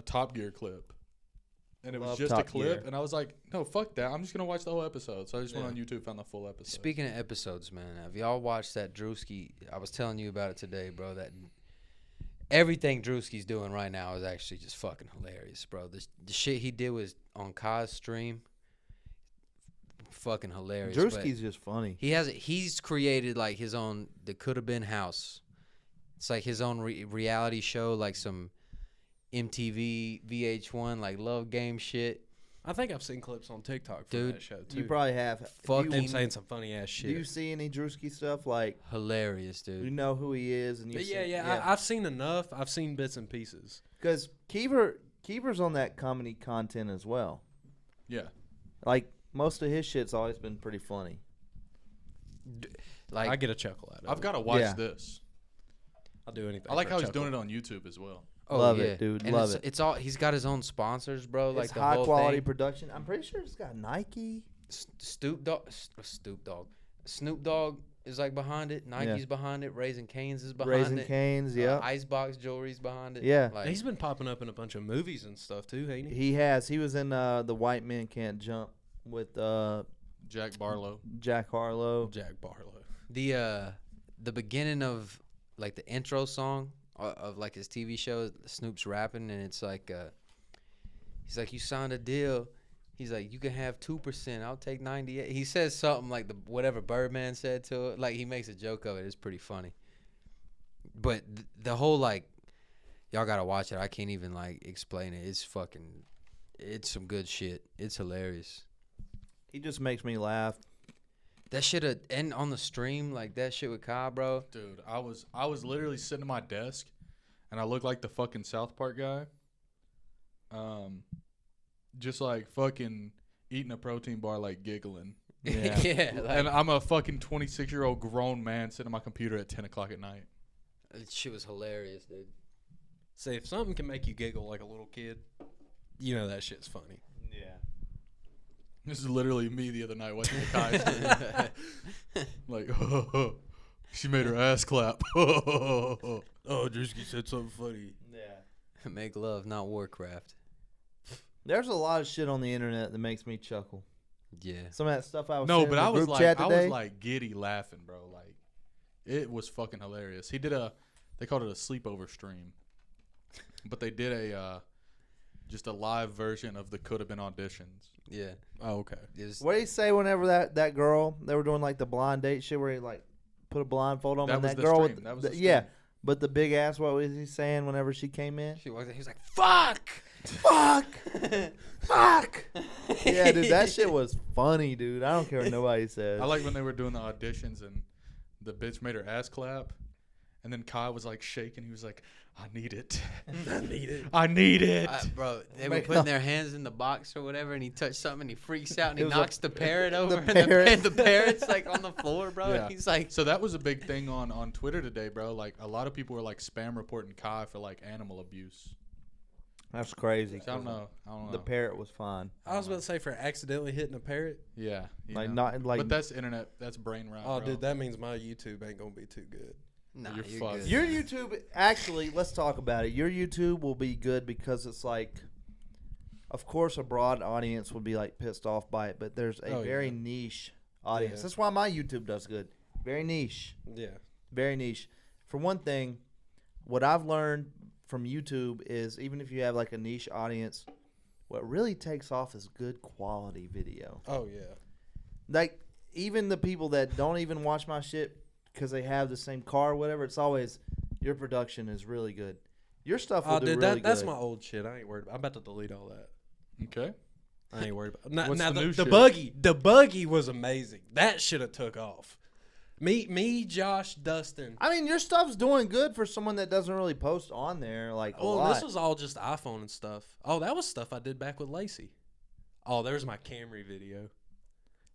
Top Gear clip. And it was Love just a Top clip, Gear. and I was like, "No, fuck that! I'm just gonna watch the whole episode." So I just went Yeah. on YouTube, found the full episode. Speaking of episodes, man, have y'all watched that Drewski? I was telling you about it today, bro. That everything Drewski's doing right now is actually just fucking hilarious, bro. The shit he did was on Kai's stream, fucking hilarious. but Drewski's just funny. he's created like his own the could have been house. It's like his own reality show, like some MTV VH1 like love game shit. I think I've seen clips on TikTok from Dude, that show too. You probably have. Fucking Them saying some funny ass Do you shit. see any Drewski stuff? Like, Hilarious, you dude. know who he is, and you. But yeah. I've seen enough. I've seen bits and pieces. Because Keever's on that comedy content as well. Yeah, Like most of his shit's always been pretty funny. Like I get a chuckle out of it. I've got to watch Yeah. this. I'll do anything. I like for a how he's chuckle. doing it on YouTube as well. oh, Love yeah. it, dude. And Love it's, it. It's all he's got his own sponsors, bro. Like It's the high whole quality thing. production. I'm pretty sure it's got Nike. Snoop Dogg is like behind it. Nike's behind it. Raising Cane's is behind Raising it. Cane's, yeah. Icebox Jewelry's behind it. Yeah. Like, He's been popping up in a bunch of movies and stuff too, ain't he? He has. He was in The White Men Can't Jump with Jack Barlow. Jack Harlow. Jack Barlow. the beginning of like the intro song of like his TV show, Snoop's rapping, and it's like he's like, you signed a deal. He's like, you can have 2%. I'll take 98. He says something like whatever Birdman said to it. Like he makes a joke of it. It's pretty funny. But the whole like, y'all gotta watch it. I can't even like explain it. It's some good shit. It's hilarious. He just makes me laugh. That shit end on the stream like that shit with Kai, bro. Dude, I was literally sitting at my desk, and I looked like the fucking South Park guy. Just like fucking eating a protein bar, like giggling. Yeah. Yeah, like, And I'm a fucking 26-year-old grown man sitting at my computer at 10 o'clock at night. that shit was hilarious, dude. See, if something can make you giggle like a little kid, you know that shit's funny. Yeah. This is literally me the other night watching the Kai stream. Like, she made her ass clap. Oh, Drewski said something funny. Yeah. Make love, not Warcraft. There's a lot of shit on the internet that makes me chuckle. Yeah. Some of that stuff I was No, saying but in the I was group like, chat I today. was like giddy laughing, bro. Like, it was fucking hilarious. He did they called it a sleepover stream, but they did just a live version of the could have been auditions. Yeah. Oh, okay. What did he say whenever that girl, they were doing like the blind date shit where he like put a blindfold on That and was that the girl stream. with That was the, the yeah, stream. but the big ass, what was he saying whenever she came in? She walked in, he was like, fuck! Fuck! Fuck! Yeah, dude, that shit was funny, dude. I don't care what nobody says. I like when they were doing the auditions and the bitch made her ass clap, and then Kai was like shaking. He was like, "I need it. I need it. I need it." Bro, they were Make putting up. their hands in the box or whatever, and he touched something, and he freaks out, and It he was knocks the parrot over, and parrot. the parrot's like on the floor, bro. Yeah. And he's like, So that was a big thing on Twitter today, bro. Like a lot of people were like spam reporting Kai for like animal abuse. That's crazy. I don't know. I don't know. The parrot was fine. I was about to say for accidentally hitting a parrot. Yeah. you Like know. not like But that's internet. That's brain rot. Oh, bro. dude, that means my YouTube ain't gonna be too good. Nah, You're you're fucked. good. your YouTube. Actually, let's talk about it. Your YouTube will be good because it's like, of course, a broad audience will be like pissed off by it, but there's a Oh, very yeah. niche audience. Yeah. That's why my YouTube does good. Very niche. Yeah. Very niche. For one thing, what I've learned from YouTube is even if you have like a niche audience, what really takes off is good quality video. Oh yeah. Like even the people that don't even watch my shit because they have the same car or whatever, it's always your production is really good. Your stuff will Oh, do dude, really that's good. my old shit. I ain't worried about. I'm about to delete all that. Okay. I ain't worried about. Now, What's now the new the shit? the buggy was amazing. That should have took off. Me, Josh, Dustin. I mean, your stuff's doing good for someone that doesn't really post on there like a Well, lot. this was all just iPhone and stuff. Oh, that was stuff I did back with Lacey. Oh, there's my Camry video.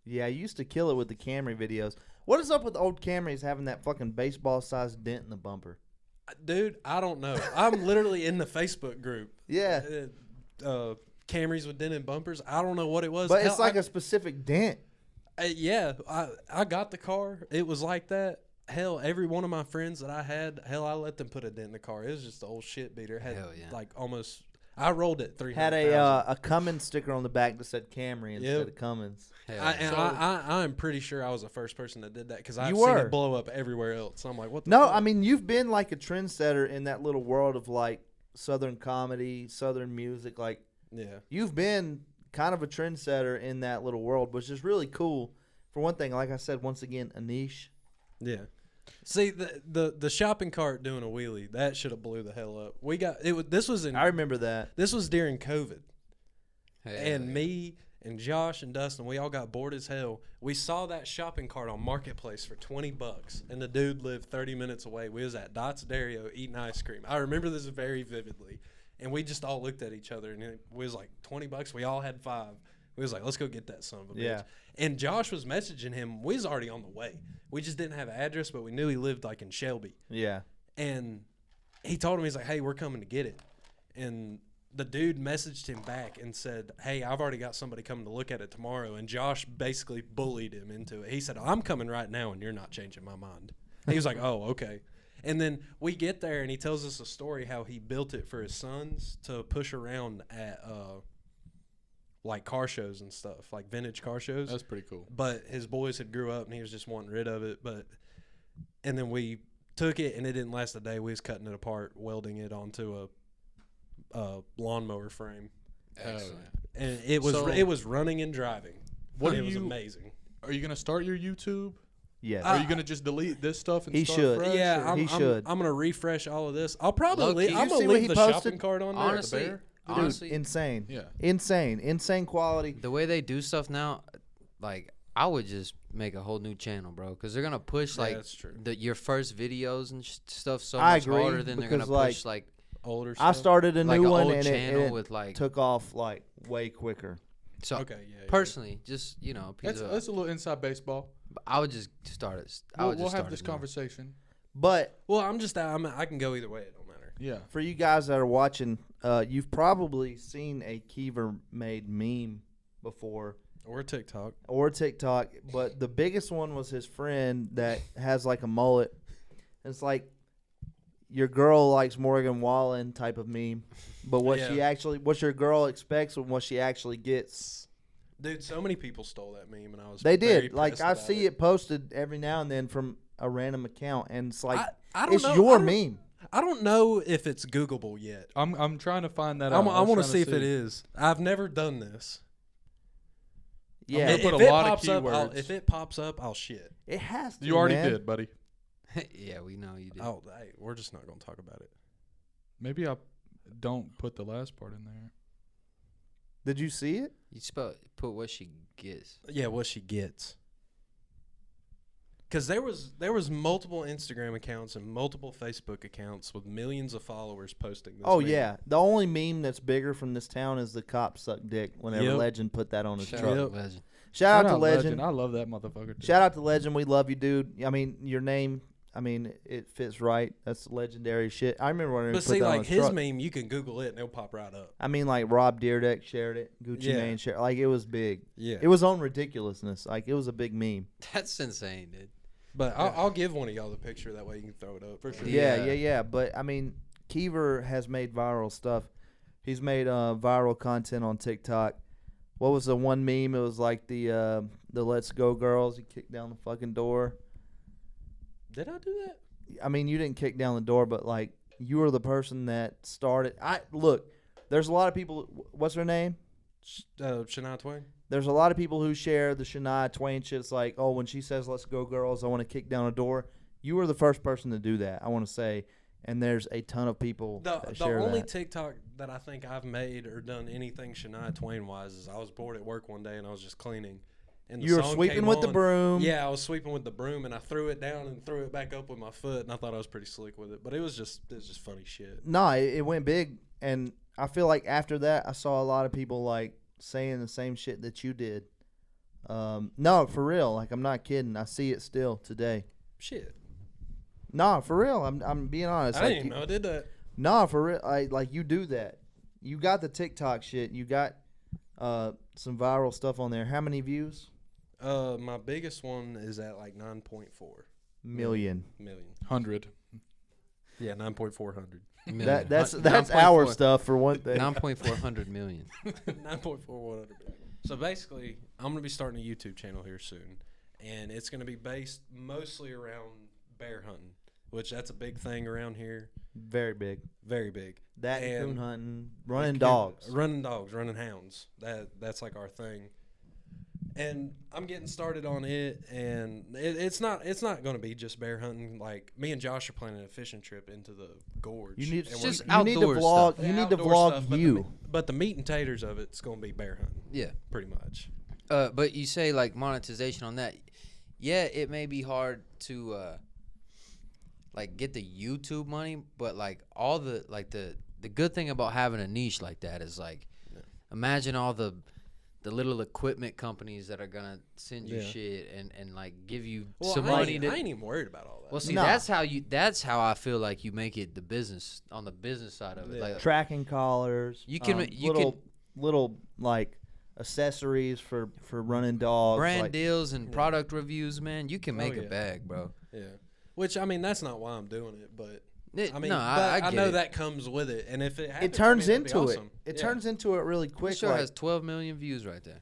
Yeah, I used to kill it with the Camry videos. What is up with old Camrys having that fucking baseball-sized dent in the bumper? Dude, I don't know. I'm literally in the Facebook group. Yeah, Camrys with dented bumpers. I don't know what it was. but Hell, it's like a specific dent. yeah, I got the car. It was like that. Hell, every one of my friends that I had, hell, I let them put a dent in the car. It was just the old shit beater. Had Hell yeah. like almost. I rolled it 300. Had a Cummins sticker on the back that said Camry instead Yep. of Cummins. Hell I, yeah. and I'm pretty sure I was the first person that did that because I've You seen were. it blow up everywhere else. So I'm like, what the No, fuck? I mean you've been like a trendsetter in that little world of like Southern comedy, Southern music. Like Yeah. you've been kind of a trendsetter in that little world, which is really cool. For one thing, like I said, once again, a niche. Yeah. See the shopping cart doing a wheelie that should have blew the hell up. We got it. This was in I remember that. this was during COVID, Hell and yeah. me and Josh and Dustin, we all got bored as hell. We saw that shopping cart on Marketplace for $20, and the dude lived 30 minutes away. We was at Dots Dario eating ice cream. I remember this very vividly, and we just all looked at each other, and it was like $20. We all had 5. We was like, let's go get that son of a bitch. Yeah. And Josh was messaging him. We was already on the way. We just didn't have an address, but we knew he lived like in Shelby. Yeah. And he told him, he's like, hey, we're coming to get it. And the dude messaged him back and said, hey, I've already got somebody coming to look at it tomorrow. And Josh basically bullied him into it. He said, I'm coming right now and you're not changing my mind. He was like, oh, okay. And then we get there and he tells us a story how he built it for his sons to push around at like car shows and stuff, like vintage car shows. That's pretty cool. But his boys had grew up and he was just wanting rid of it. And then we took it and it didn't last a day. We was cutting it apart, welding it onto a lawnmower frame, Excellent. and So- it was running and driving. What it do was you- amazing. Are you gonna start your YouTube? Yes. Are you gonna just delete this stuff and He start should. fresh? Yeah, or- I'm, He should. I'm gonna refresh all of this. I'll probably Low-key. I'm Did you see gonna what leave he the posted? shopping cart on there. Honestly, bear? Dude, honestly, insane. Yeah. Insane quality. the way they do stuff now, like I would just make a whole new channel, bro, because they're gonna push Yeah, like that's true. your first videos and stuff so I much agree, harder than they're gonna because, push like Older I stuff. started a like new an one old and channel it with like. took off like way quicker. So Okay, yeah. personally, just a piece That's a little inside baseball. I would just start it. I We'll, would just we'll have start this it now. conversation. But Well, I can go either way. It don't matter. Yeah. for you guys that are watching, you've probably seen a Keever made meme before Or TikTok. or TikTok, but the biggest one was his friend that has like a mullet. It's like your girl likes Morgan Wallen type of meme, but what your girl expects and what she actually gets. Dude, so many people stole that meme, and I was. They very did. Like pissed I about see it posted every now and then from a random account, and it's like I don't it's know. your I don't- meme. I don't know if it's Googleable yet. I'm trying to find that I out. want to see if it is. I've never done this. Yeah, gonna If put it a lot of pops up, keywords. if it pops up, I'll shit. it has to. You already man. did, buddy. Yeah, we know you did. Oh, hey, we're just not gonna talk about it. Maybe I don't put the last part in there. Did you see it? You put what she gets. Yeah, what she gets. Because there was multiple Instagram accounts and multiple Facebook accounts with millions of followers posting this. Oh meme. yeah, the only meme that's bigger from this town is the cop suck dick. Whenever Yep. Legend put that on his Shout truck. out to Legend. Shout out to Legend. I love that motherfucker. Too. Shout out to Legend. We love you, dude. I mean, your name I mean, it fits right. That's legendary shit. I remember when we But put see, that on like his his truck. meme, you can Google it and it'll pop right up. I mean, like Rob Dyrdek shared it. Gucci Yeah. Mane shared. Like it was big. Yeah. It was on ridiculousness. Like it was a big meme. That's insane, dude. But I'll give one of y'all the picture. That way you can throw it up. For sure. Yeah. But I mean, Keever has made viral stuff. He's made viral content on TikTok. What was the one meme? It was like the Let's Go girls. He kicked down the fucking door. Did I do that? I mean, you didn't kick down the door, but like you were the person that started. Look. There's a lot of people. What's her name? Shania Twain. There's a lot of people who share the Shania Twain shit. It's like, oh, when she says "Let's go, girls," I want to kick down a door. You were the first person to do that. I want to say, and there's a ton of people that The share only that. TikTok that I think I've made or done anything Shania Twain wise is I was bored at work one day and I was just cleaning. And the You were song sweeping came with the on. broom. Yeah, I was sweeping with the broom and I threw it down and threw it back up with my foot and I thought I was pretty slick with it. But it was just funny shit. No, it went big, and I feel like after that, I saw a lot of people like saying the same shit that you did. No, for real. Like I'm not kidding. I see it still today. Shit. No, for real. I'm being honest. I Like, didn't even know I did that. No, for real. Like you do that. You got the TikTok shit. You got some viral stuff on there. How many views? My biggest one is at like 9.4 Million. million. 100. Yeah, 9.400. Million. That's 9.4 our stuff for one thing. 9.400 million. 9.4100. So basically, I'm going to be starting a YouTube channel here soon, and it's going to be based mostly around bear hunting, which that's a big thing around here. Very big. Very big. That and And coon hunting, running dogs. Running dogs, running hounds. That's like our thing. And I'm getting started on it, and it's not going to be just bear hunting. Like me and Josh are planning a fishing trip into the gorge. You need and just we're- you need to outdoor vlog. stuff. You need to outdoor vlog stuff, but you. but the meat and taters of it's going to be bear hunting, Yeah. pretty much. But you say like monetization on that. Yeah, it may be hard to like get the YouTube money, but like all the like the good thing about having a niche like that is like imagine all the little equipment companies that are gonna send you Yeah. shit and like give you Well, some I money ain't, to I ain't even worried about all that. well see Nah. that's how I feel like you make it the business on the business side of it. Yeah. Like Tracking collars. You can- you little like accessories for running dogs. brand like, deals and Yeah. product reviews, man, you can make yeah. a bag, bro. Yeah. Which, I mean, that's not why I'm doing it, but I mean, no, but I I get know it. that comes with it. And if it happens, it turns I mean, that'd be into it. awesome. It Yeah. turns into it really quick. This show like, has 12 million views right there.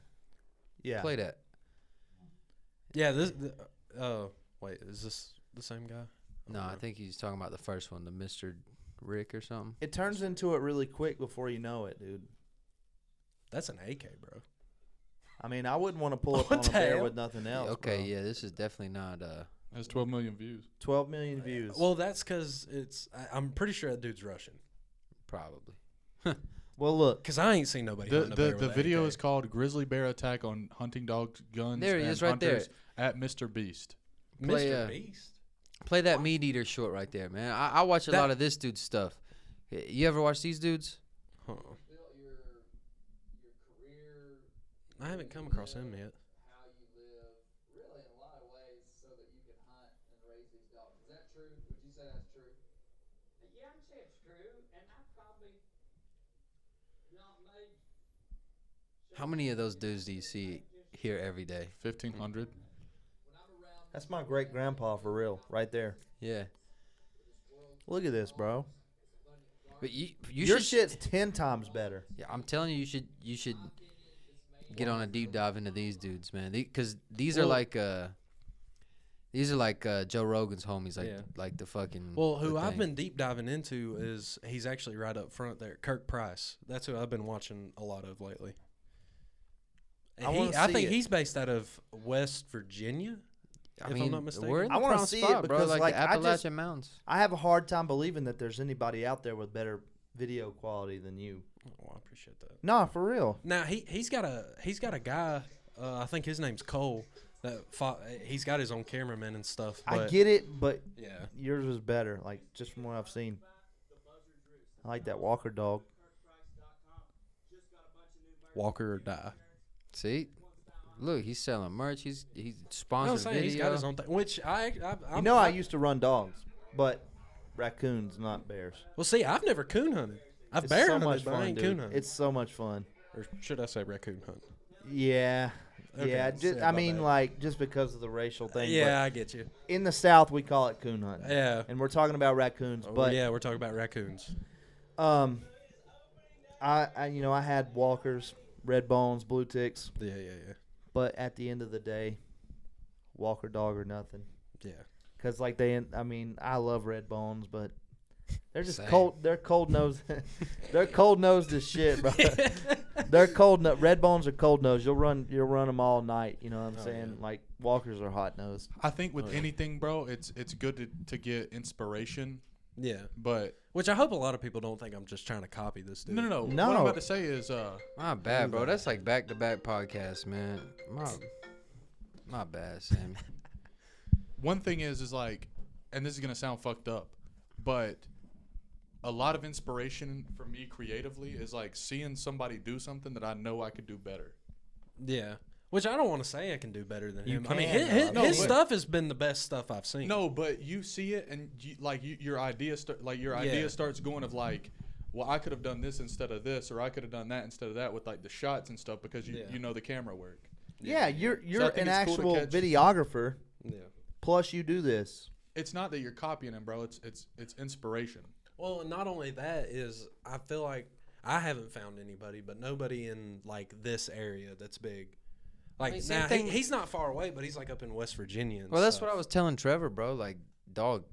yeah. Play that. Yeah, wait, is this the same guy? No, I think he's talking about the first one, the Mr. Rick or something. It turns into it really quick before you know it, dude. That's an AK, bro. I mean, I wouldn't want to pull up What on the a bear hell? with nothing else. Okay, bro. yeah, this is definitely not. That's 12 million views. 12 million views. Well, that's because I'm pretty sure that dude's Russian. Probably. well, look. Because I ain't seen nobody hunting a bear The with video AK. is called "Grizzly Bear Attack on Hunting Dogs, Guns, There he and is right there. Hunters" at Mr. Beast. Play, Mr. Beast. Play that Meat Eater short right there, man. I watch a That- lot of this dude's stuff. You ever watch these dudes? Huh. I haven't come across him yet. how you live, really in a lot of ways, so that you can hunt and raise these dogs. Is that true? Would you say that's true? Yeah, I'd say it's true, and I probably not made. How many of those dudes do you see here every day? 1,500. That's my great grandpa for real, right there. Yeah. Look at this, bro. But you Your should. shit's 10 times better. Yeah, I'm telling you, you should get on a deep dive into these dudes, man. Because these are Well- like Joe Rogan's homies, like Yeah. like the fucking. Well, who the I've thing. been deep diving into is he's actually right up front there, Kirk Price. That's who I've been watching a lot of lately. And I wanna I see think it. he's based out of West Virginia. I if mean, I'm not mistaken. we're in the I wanna prime see spot, it bro. because, Like, like, the I Appalachian just- Mountains. I have a hard time believing that there's anybody out there with better video quality than you. Oh, I appreciate that. Nah, for real. Now he's got a guy. I think his name's Cole. He's got his own cameraman and stuff. I but- get it, but Yeah. yours is better. Like just from what I've seen. I like that Walker dog. Walker or die. See, Look, he's selling merch. He's I was sponsored saying video. he's got his own thing, which I I used to run dogs, but raccoons, not bears. well, see, I've never coon hunted. I've It's bear so hunted, much but I fun, ain't dude. coon hunted. It's so much fun. Or should I say raccoon hunt? Yeah. Okay, Yeah, see, I my mean, bad. like, just because of the racial thing. Yeah, I get you. But in the South, we call it coon hunting. Yeah. And we're talking about raccoons. Oh, But yeah, we're talking about raccoons. I had walkers, red bones, blue ticks. Yeah. But at the end of the day, walker dog or nothing. Yeah. Because, like, I love red bones, but they're just Same. cold. They're cold nosed. They're cold nosed as shit, bro. They're cold. Red bones are cold nosed. You'll run them all night. You know what I'm saying? yeah. Like, walkers are hot nosed. I think with anything, bro, it's good to get inspiration, Yeah. but Which I hope a lot of people don't think I'm just trying to copy this dude. no. No. What I'm about to say is, My bad, bro. That's like back-to-back podcasts, man. My bad, Sam. one thing is like, and this is gonna sound fucked up, but a lot of inspiration for me creatively is like seeing somebody do something that I know I could do better. Yeah. Which I don't want to say I can do better than You him. I mean, can, his, though. his No, stuff has been the best stuff I've seen. No, but you see it and your idea Yeah. starts going of like, well, I could have done this instead of this, or I could have done that instead of that with like the shots and stuff because Yeah. you know the camera work. Yeah, you're So I think an it's cool to actual catch- videographer. Yeah. Plus, you do this. It's not that you're copying him, bro. It's inspiration. Well, and not only that is I feel like I haven't found anybody, but nobody in like this area that's big. Like I mean, same now thing- he's not far away, but he's like up in West Virginia. And Well, that's stuff. what I was telling Trevor, bro. Like, dog,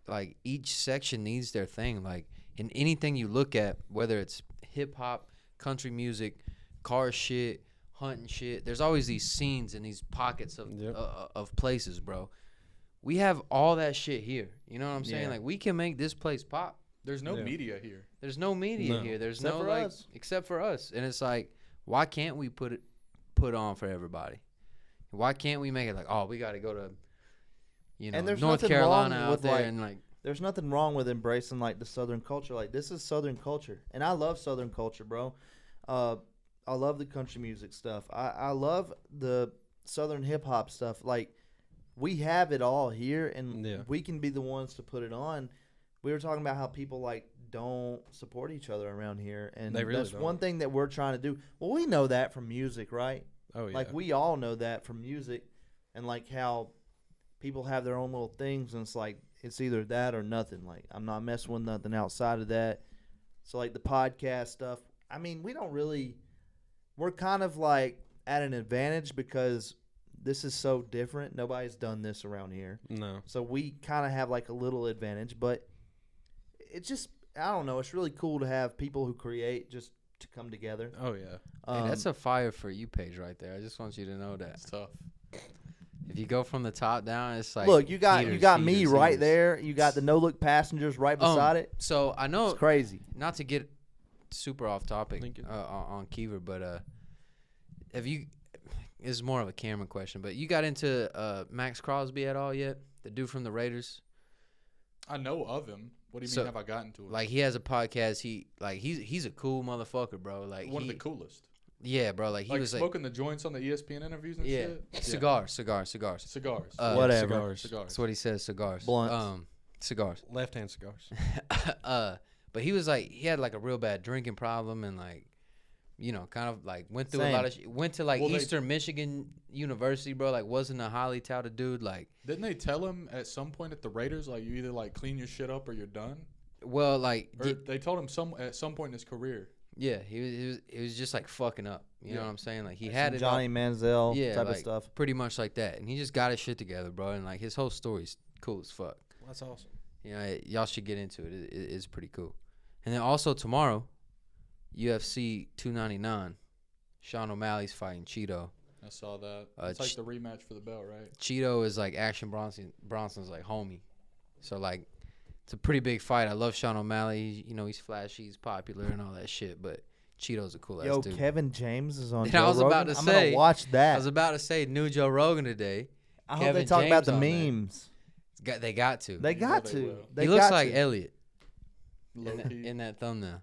like each section needs their thing. Like, in anything you look at, whether it's hip hop, country music, car shit, hunting shit, there's always these scenes and these pockets of Yep. of places, bro. We have all that shit here. You know what I'm saying? Yeah. Like, we can make this place pop. There's no Yeah. media here. There's no media No. here. There's Except no for like us. except for us. And it's like, why can't we put on for everybody? Why can't we make it like, oh, we got to go to, And there's North nothing Carolina wrong out with, there like, and like, There's nothing wrong with embracing like the Southern culture. Like, this is Southern culture, and I love Southern culture, bro. I love the country music stuff. I love the Southern hip hop stuff. Like, we have it all here, and Yeah. we can be the ones to put it on. We were talking about how people like don't support each other around here, and They really that's don't. one thing that we're trying to do. Well, we know that from music, right? Oh yeah. Like, we all know that from music, and like how people have their own little things, and it's like it's either that or nothing. Like, I'm not messing with nothing outside of that. So like the podcast stuff, I mean, we're kind of like at an advantage because this is so different. Nobody's done this around here, No. so we kind of have like a little advantage. But it's just, I don't know, it's really cool to have people who create just to come together. Oh yeah. hey, that's a fire for you page right there. I just want you to know that. It's tough. If you go from the top down, it's like, Look, you got heaters, me heaters, right heaters. there. You got the no look passengers right beside it. So I know, It's crazy. not to get super off topic Thank you. on Kiever, but have you? This is more of a camera question, but you got into Max Crosby at all yet? The dude from the Raiders. I know of him. What do you So, mean? Have I gotten to it? Like, he has a podcast. He's a cool motherfucker, bro. Like, one of the coolest. Yeah, bro. Like, he Like was like, smoking the joints on the ESPN interviews and yeah, shit. cigars. Cigars. Whatever. Cigars. Cigars. That's what he says. Cigars. Blunts. Cigars. Left hand cigars. But he was like, he had like a real bad drinking problem and like, kind of like went through a Same. lot of went to like Well, Eastern Michigan University, bro. Like, wasn't a highly touted dude. Like, Didn't they tell him at some point at the Raiders, like, you either like clean your shit up or you're done? well, like, Or they told him at some point in his career. yeah, he was just like fucking up. You know Yeah. what I'm saying? Like, he Like had some it Johnny Manziel yeah, type like, of stuff. pretty much like that, and he just got his shit together, bro. And like, his whole story's cool as fuck. That's awesome. Y'all should get into it. It's pretty cool. And then also tomorrow, UFC 299, Sean O'Malley's fighting Cheeto. I saw that. Uh, It's like the rematch for the belt, right? Cheeto is like Action Bronson's like homie. So like, it's a pretty big fight. I love Sean O'Malley. He's flashy, he's popular, and all that shit. But Cheeto's a cool ass Yo, dude. Kevin James is on. Dude, Joe I was about Rogan. to I'm say- gonna watch I that. was about to say new Joe Rogan today. I hope Kevin they talk about James the on there. memes. They got to. They got they to. will. They He looks got like to. Elliot Low key. in that thumbnail.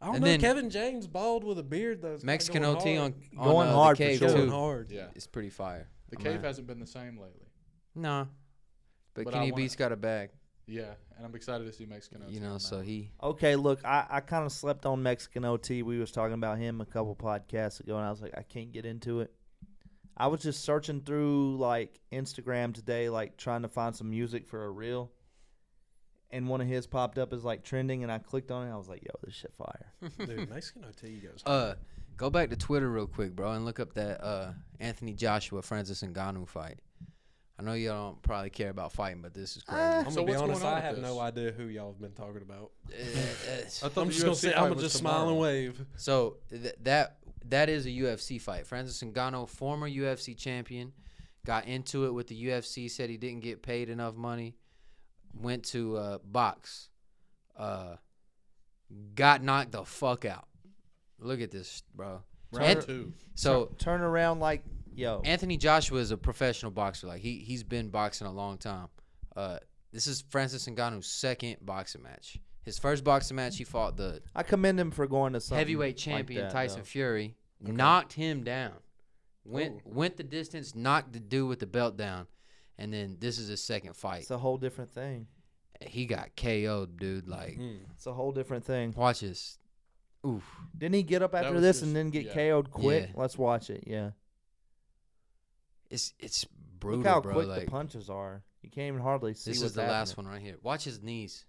I don't And know. then- Kevin James bald with a beard though. Mexican OT on Going the hard for cave sure. going too. hard. Yeah. It's pretty fire. The I'm cave mad. hasn't been the same lately. Nah, but But I Kenny wanna- Beats got a bag. Yeah, and I'm excited to see Mexican OT. You know, on so that. he. Okay, look, I kind of slept on Mexican OT. We was talking about him a couple podcasts ago, and I was like, I can't get into it. I was just searching through like Instagram today, like trying to find some music for a reel, and one of his popped up as like trending, and I clicked on it. And I was like, yo, this shit fire. Dude, Mexican OT goes hard. Go back to Twitter real quick, bro, and look up that Anthony Joshua Francis Ngannou fight. I know y'all don't probably care about fighting, but this is crazy. I'm So gonna be what's honest. going on I with have this? no idea who y'all have been talking about. I thought I'm the just gonna UFC say. fight I'm gonna was just smile and tomorrow. wave. So that is a UFC fight. Francis Ngannou, former UFC champion, got into it with the UFC. Said he didn't get paid enough money. Went to box. Got knocked the fuck out. Look at this, bro. Round And- 2. So Turn around like, yo. Anthony Joshua is a professional boxer. Like he's been boxing a long time. This is Francis Ngannou's second boxing match. His first boxing match, he fought the I commend him for going to something heavyweight like champion that, Tyson though. Fury, knocked him down. Went the distance, knocked the dude with the belt down, and then this is his second fight. It's a whole different thing. He got KO'd, dude. Like, It's a whole different thing. watch this. Oof. Didn't he get up That after was this just- and then get yeah. KO'd quick? Yeah. Let's watch it. Yeah. It's brutal, Look how bro. quick Like, the punches are. You can't even hardly see this what's is the happening. last one right here. Watch his knees.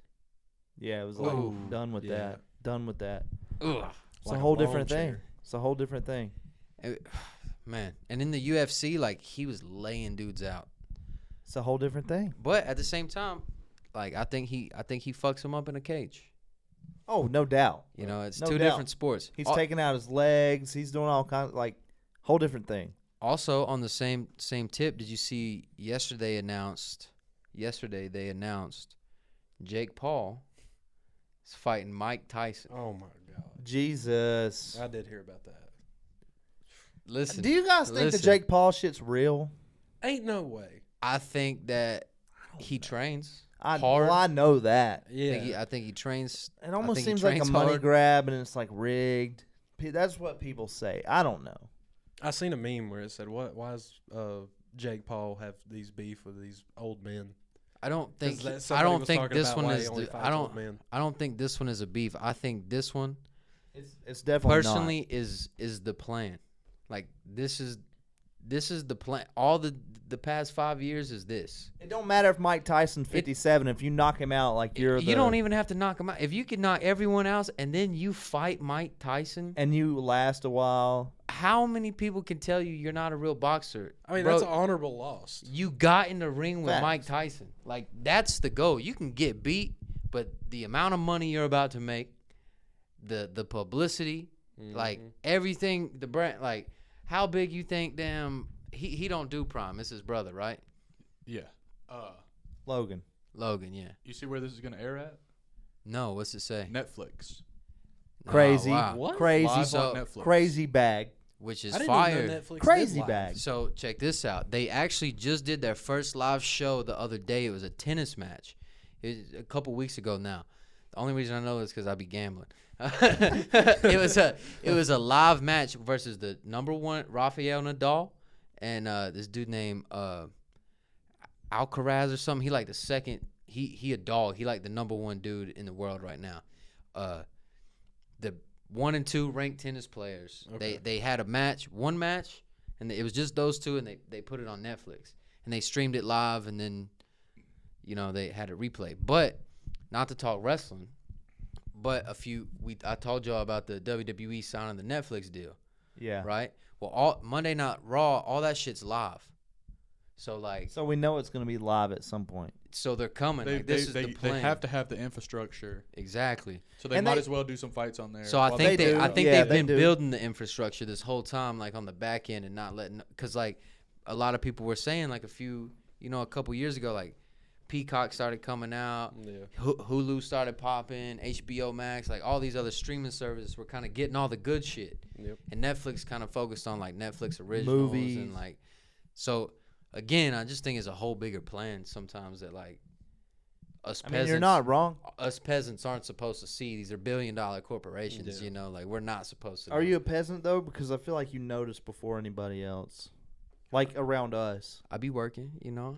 Yeah, it was like Ooh. done with Yeah. that. Done with that. Ugh. It's Like a a whole lawn different thing. chair. It's a whole different thing. Man, and in the UFC, like he was laying dudes out. It's a whole different thing. But at the same time, like I think he fucks him up in a cage. Oh, no doubt. You know, it's No two doubt. different sports. He's Al- taking out his legs. He's doing all kinds like whole different thing. Also, on the same tip, did you see yesterday they announced Jake Paul is fighting Mike Tyson. Oh my god. Jesus. I did hear about that. Listen, Do you guys think the listen. Jake Paul shit's real? Ain't no way. I think that he trains I hard. well, I know that. Yeah. I think he trains. It almost think he seems like a trains money hard. grab and it's like rigged. That's what people say. I don't know. I seen a meme where it said, "What? Why does Jake Paul have these beef with these old men?" I don't think. 'Cause that- I somebody don't was think talking this about one why he is. only The, fights I old don't. men. I don't think this one is a beef. I think this one It's definitely personally is the plan. Like this is the plan. All the past 5 years is this. not. It don't matter if Mike Tyson's 57. If you knock him out, like you're You don't even have to knock him out. If you can knock everyone else and then you fight Mike Tyson, and you last a while. how many people can tell you you're not a real boxer? I mean, Bro, that's an honorable loss. you got in the ring with Facts. Mike Tyson. Like that's the goal. You can get beat, but the amount of money you're about to make, the publicity, like everything, the brand, like how big you think? Damn, he don't do Prime. It's his brother, right? Yeah. Logan. Logan, yeah. You see where this is going to air at? No, what's it say? Netflix. Crazy. Oh, wow. What? Crazy. Live So- on Netflix. Crazy bag. Which is I didn't fire. even know Netflix Crazy did live. bag. So check this out. They actually just did their first live show the other day. It was a tennis match. It was a couple weeks ago now. The only reason I know this because I be gambling. It was a live match versus the number one Rafael Nadal and this dude named Alcaraz or something. He like the second. He a dog. He like the number one dude in the world right now. The 1 and 2 ranked tennis players. Okay. They had one match, and it was just those two, and they put it on Netflix, and they streamed it live, and then, they had it replay. But not to talk wrestling, but I told y'all about the WWE signing the Netflix deal, Yeah. right? Well, all Monday Night Raw, all that shit's live. So like, So we know it's going to be live at some point. so they're coming. They, Like, this they, is they, the plan. they have to have the infrastructure. Exactly. So they And might they- as well do some fights on there. So I while think they they, do. I think Yeah, they've they been do. building the infrastructure this whole time, like on the back end, and not letting, because like a lot of people were saying, like a couple years ago, like Peacock started coming out, Yeah. Hulu started popping, HBO Max, like all these other streaming services were kind of getting all the good shit, Yep. and Netflix kind of focused on like Netflix originals Movies. and like, so again, I just think it's a whole bigger plan sometimes that like us I peasants. mean, you're not wrong. Us peasants aren't supposed to see. These are billion-dollar corporations. Yeah. You know, like we're not supposed to. Are know. you a peasant though? Because I feel like you notice before anybody else, like around us. I be working. You know,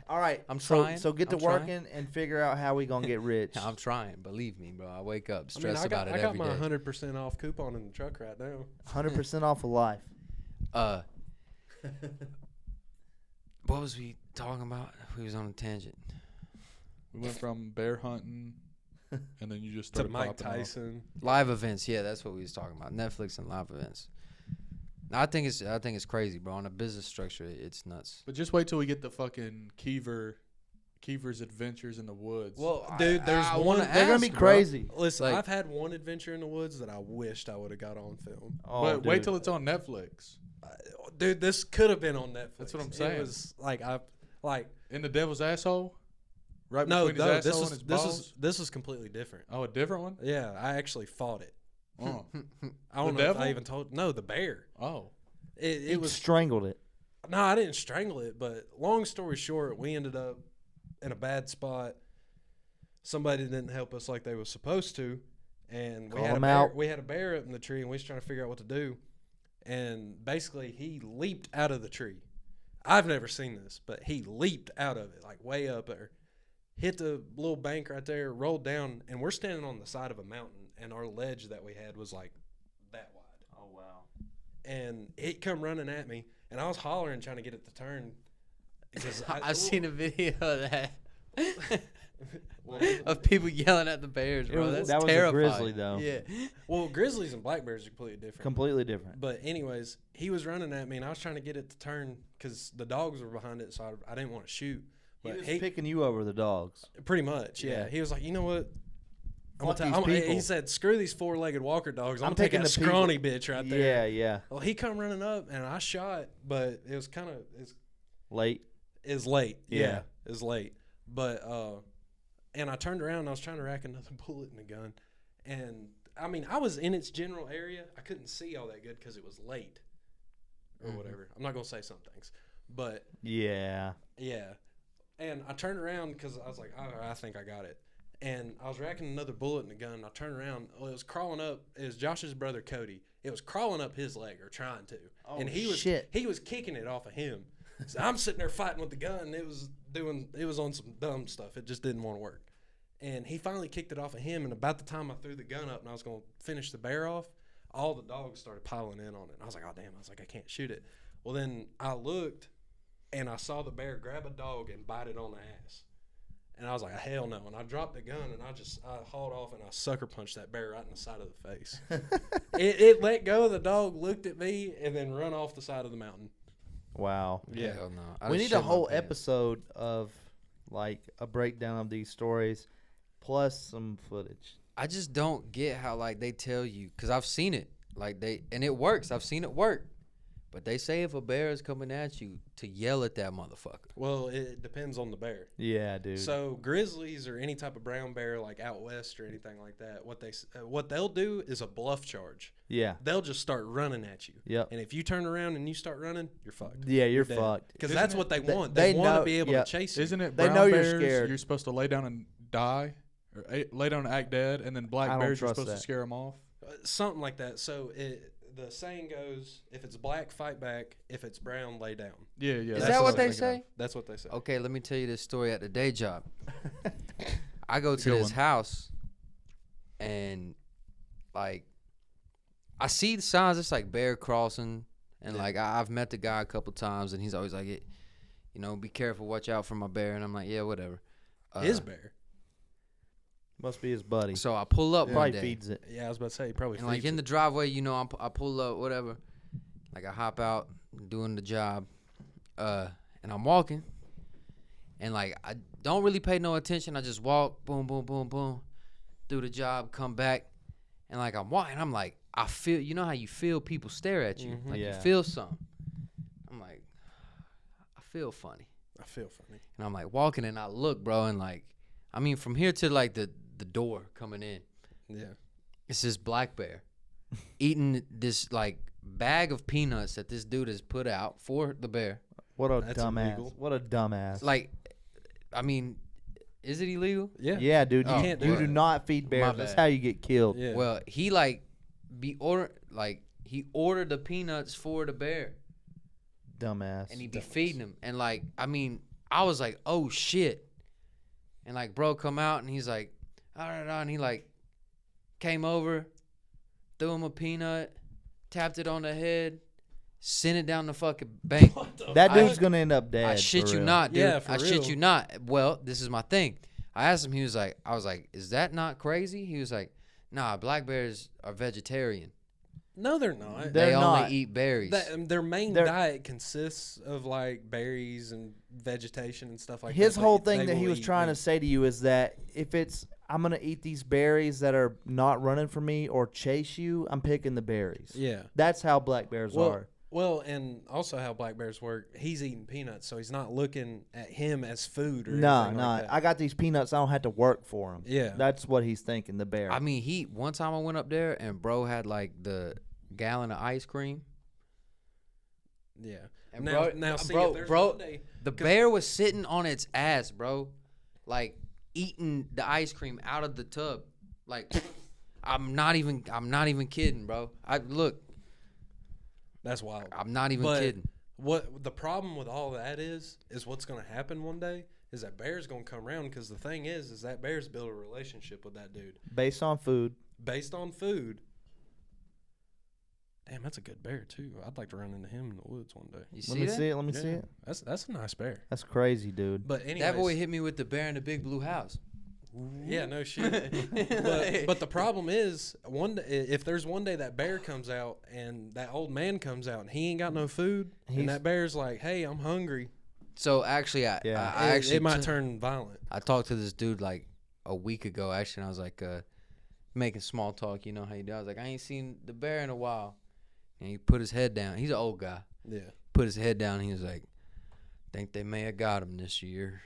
All right, I'm so, trying. So get to I'm trying. working and figure out how we gonna get rich. I'm trying. Believe me, bro. I wake up I mean, stressed I got, about it I got every my day. 100% off coupon in the truck right now. 100% off of life. What was we talking about? We was on a tangent. We went from bear hunting, and then you just To started Mike popping off. Tyson. Live events, yeah, that's what we was talking about. Netflix and live events. I think it's crazy, bro. On a business structure, it's nuts. But just wait till we get the fucking Keever's Adventures in the Woods. Well, Dude, there's I one- wanna They're gonna be ask, bro. crazy. Listen, Like- I've had one adventure in the woods that I wished I would have got on film. Oh, but wait dude. till it's on Netflix. Dude, this could have been on Netflix. That's what I'm saying. It was like In the devil's asshole? Right no, between no. his This asshole is and his this balls? is this is completely different. Oh, a different one? Yeah, I actually fought it. Oh. I don't The know if devil? I even told. No, the bear. Oh. It He was strangled it. no, I didn't strangle it. But long story short, we ended up in a bad spot. Somebody didn't help us like they was supposed to, and Call we had a him bear. out. We had a bear up in the tree, and we was trying to figure out what to do. And basically, he leaped out of the tree. I've never seen this, but he leaped out of it, like way up there, hit the little bank right there, rolled down, and we're standing on the side of a mountain, and our ledge that we had was like that wide. Oh wow. And it come running at me, and I was hollering trying to get it to turn. Because I've seen a video of that. Of people yelling at the bears, bro. That's that was terrifying. a grizzly though. Yeah. Well, grizzlies and black bears are completely different. Completely different. But anyways, he was running at me, and I was trying to get it to turn because the dogs were behind it, so I didn't want to shoot. He But was picking you over the dogs. pretty much, yeah. Yeah. He was like, you know what? Fuck these He people. said, screw these four-legged walker dogs. I'm I'm gonna take taking that the people- scrawny bitch right there. Yeah, yeah. Well, he come running up, and I shot, but it was kind of Late. is late. Yeah. Yeah, is late. But and I turned around and I was trying to rack another bullet in the gun. And I mean, I was in its general area. I couldn't see all that good because it was late or whatever. I'm not going to say some things. But Yeah. yeah. And I turned around because I was like, I think I got it. And I was racking another bullet in the gun. I turned around. Well, it was crawling up. It was Josh's brother, Cody. It was crawling up his leg or trying to. Oh, and he was kicking it off of him. So I'm sitting there fighting with the gun. It was on some dumb stuff. It just didn't want to work. And he finally kicked it off of him. And about the time I threw the gun up and I was going to finish the bear off, all the dogs started piling in on it. And I was like, oh, damn. I was like, I can't shoot it. Well, then I looked and I saw the bear grab a dog and bite it on the ass. And I was like, hell no. And I dropped the gun and I hauled off and I sucker punched that bear right in the side of the face. it let go of the dog, looked at me, and then run off the side of the mountain. Wow. Yeah. Hell no. We need a whole episode of like a breakdown of these stories plus some footage. I just don't get how like they tell you, because I've seen it, like and it works. I've seen it work, but they say if a bear is coming at you to yell at that motherfucker. Well, it depends on the bear. Yeah, dude. So grizzlies or any type of brown bear like out west or anything like that, what they'll do is a bluff charge. yeah. They'll just start running at you. Yep. And if you turn around and you start running, you're fucked. Yeah, you're dead. fucked. Because Isn't that's it- what they they- want. they They want know- to be able yeah. to chase you. Isn't it They brown know you're bears, scared. you're supposed to lay down and die? Or lay down and act dead, and then I black don't bears, you're trust supposed that. to scare them off? Something like that. So the saying goes, if it's black, fight back. If it's brown, lay down. Yeah, yeah. Is that's that I what was they thinking of. say? That's what they say. Okay, let me tell you this story at the day job. I go to Good this one. house, and like, I see the signs. It's like bear crossing, and Yeah. like I've met the guy a couple times, and he's always like, be careful, watch out for my bear. And I'm like, yeah, whatever. His bear. Must be his buddy. So I pull up one Probably day, feeds it. Yeah, I was about to say he probably. and like feeds in it. the driveway, I pull up, whatever. Like I hop out, doing the job, and I'm walking, and like I don't really pay no attention. I just walk, boom, boom, boom, boom, do the job, come back, and like I'm walking, I'm like, I feel, you know how you feel people stare at you, like Yeah. you feel something. I'm like, I feel funny, I feel funny. and I'm like walking, and I look, bro, and like, I mean, from here to like the door coming in, Yeah. it's this black bear eating this like bag of peanuts that this dude has put out for the bear. What a That's dumbass. illegal. What a dumbass. Like, I mean, Is it illegal? Yeah, dude. Oh, You well, do not feed my bears. That's bad. how you get killed. Yeah. Well, he he ordered the peanuts for the bear, Dumbass. and he be feeding him. And like, I mean, I was like, oh shit. And like, bro, come out, and he's like, and he like came over, threw him a peanut, tapped it on the head, sent it down the fucking bank. That dude's gonna end up dead. I shit for you real. not, dude. Yeah, for I shit real. you not. Well, this is my thing. I asked him. I was like, is that not crazy? He was like, nah, black bears are vegetarian. No, they're not. They're They only not. eat berries. Their main They're- diet consists of like berries and vegetation and stuff like His that. whole They thing that he will was eat trying to meat. say to you is that if it's I'm gonna eat these berries that are not running from me or chase you, I'm picking the berries. Yeah. That's how black bears are. Well, and also how black bears work. He's eating peanuts, so he's not looking at him as food or Nah, anything nah. like that. I got these peanuts. I don't have to work for them. Yeah. That's what he's thinking. The bear. I mean, one time I went up there and bro had like the gallon of ice cream. Yeah. And Now, see, if there's bro, one day, the bear was sitting on its ass, bro, like eating the ice cream out of the tub. Like, I'm not even kidding, bro. that's wild. I'm not even But kidding. What the problem with all that is what's going to happen one day is that bear's going to come around because the thing is that bear's built a relationship with that dude Based on food. based on food. Damn, that's a good bear too. I'd like to run into him in the woods one day. You Let see me that? see it. Let me Yeah, see it. That's a nice bear. That's crazy, dude. But anyways, That boy hit me with the bear in the big blue house. yeah, no shit. but the problem is one day, if there's one day that bear comes out and that old man comes out and he ain't got no food, He's- and that bear's like, "Hey, I'm hungry." So actually, Yeah. I actually it might turn violent. I talked to this dude like a week ago, actually, and I was like, making small talk, you know how you do. I was like, I ain't seen the bear in a while. And he put his head down. He's an old guy. Yeah. Put his head down, and he was like, think they may have got him this year.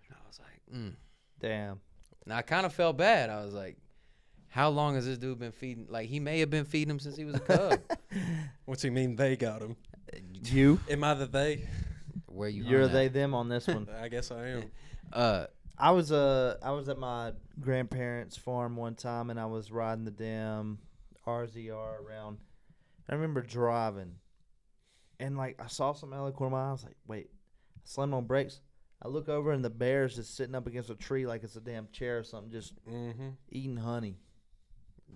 And I was like, Damn. And I kind of felt bad. I was like, how long has this dude been feeding? Like, he may have been feeding him since he was a cub. What's he mean? They got him. You? Am I the they? Where you You're hung they at? them on this one. I guess I am. I was at my grandparents' farm one time and I was riding the damn RZR around. I remember driving and like I saw something out of the corner of my eye. I was like, wait, I slammed on brakes. I look over and the bear's just sitting up against a tree like it's a damn chair or something, just Mm-hmm. eating honey.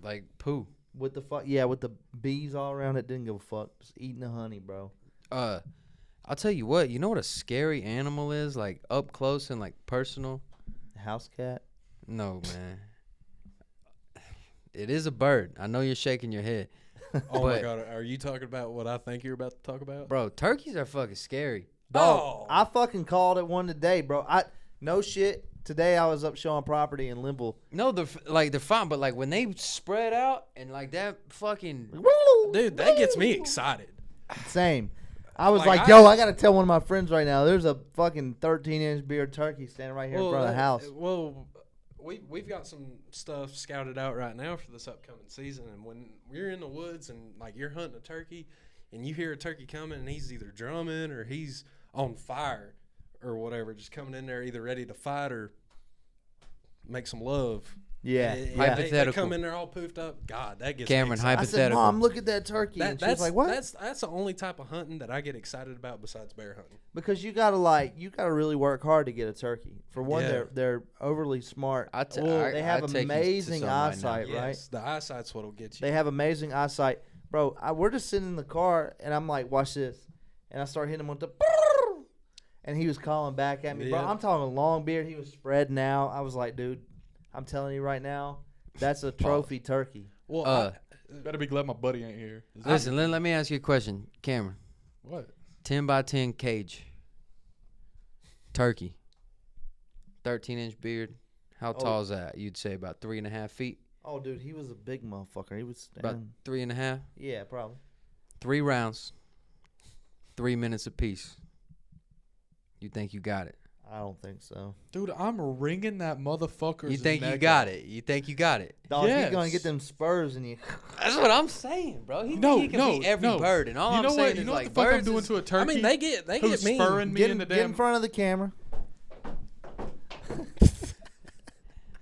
Like, poo. With the fuck, yeah, with the bees all around it, didn't give a fuck. Just eating the honey, bro. I'll tell you what. You know what a scary animal is? Like, up close and, like, personal? House cat. No, man. It is a bird. I know you're shaking your head. Oh my But- god, are you talking about what I think you're about to talk about? Bro, turkeys are fucking scary. Oh, I fucking called it one today, bro. No shit. Today I was up showing property in Linville. No, they're fine, but like when they spread out and like that fucking dude, that gets me excited. Same. I was Like, like, yo, I gotta tell one of my friends right now. There's a fucking 13-inch beard turkey standing right here in front of the house. Well, we've got some stuff scouted out right now for this upcoming season, and when we're in the woods and like you're hunting a turkey, and you hear a turkey coming, and he's either drumming or he's on fire or whatever, just coming in there either ready to fight or make some love. Yeah, They- yeah. They Hypothetical. come in there all poofed up. God, that gets Cameron, me excited. I said, hypothetical. Mom, look at that turkey. And she was That's like, what? That's the only type of hunting that I get excited about besides bear hunting. Because you gotta really work hard to get a turkey. For one, Yeah. they're overly smart. They have take you to amazing something right now. eyesight. Right. Yes, the eyesight's what'll get you. They have amazing eyesight, bro. We're just sitting in the car, and I'm like, watch this, and I start hitting him with the, and he was calling back at me, bro. Yeah. I'm talking long beard. He was spreading out. I was like, dude, I'm telling you right now, that's a trophy turkey. Well, Better be glad my buddy ain't here. Listen, let me ask you a question, Cameron. What? 10 by 10 cage. Turkey. 13-inch beard. How tall is that? You'd say about 3.5 feet. Oh, dude, he was a big motherfucker. He was About standing. 3.5. Yeah, probably. 3 rounds. 3 minutes apiece. You think you got it? I don't think so. Dude, I'm ringing that motherfucker's You think you neck got out. it? You think you got it? Dog, Yes. he's gonna get them spurs and you. That's what I'm saying, bro. He No, think he can no, beat every no. bird, and all You I'm know saying what? is You know like what the fuck I'm birds doing is- to a turkey? I mean, they get who's mean. spurring me Get in the in damn. front of the camera.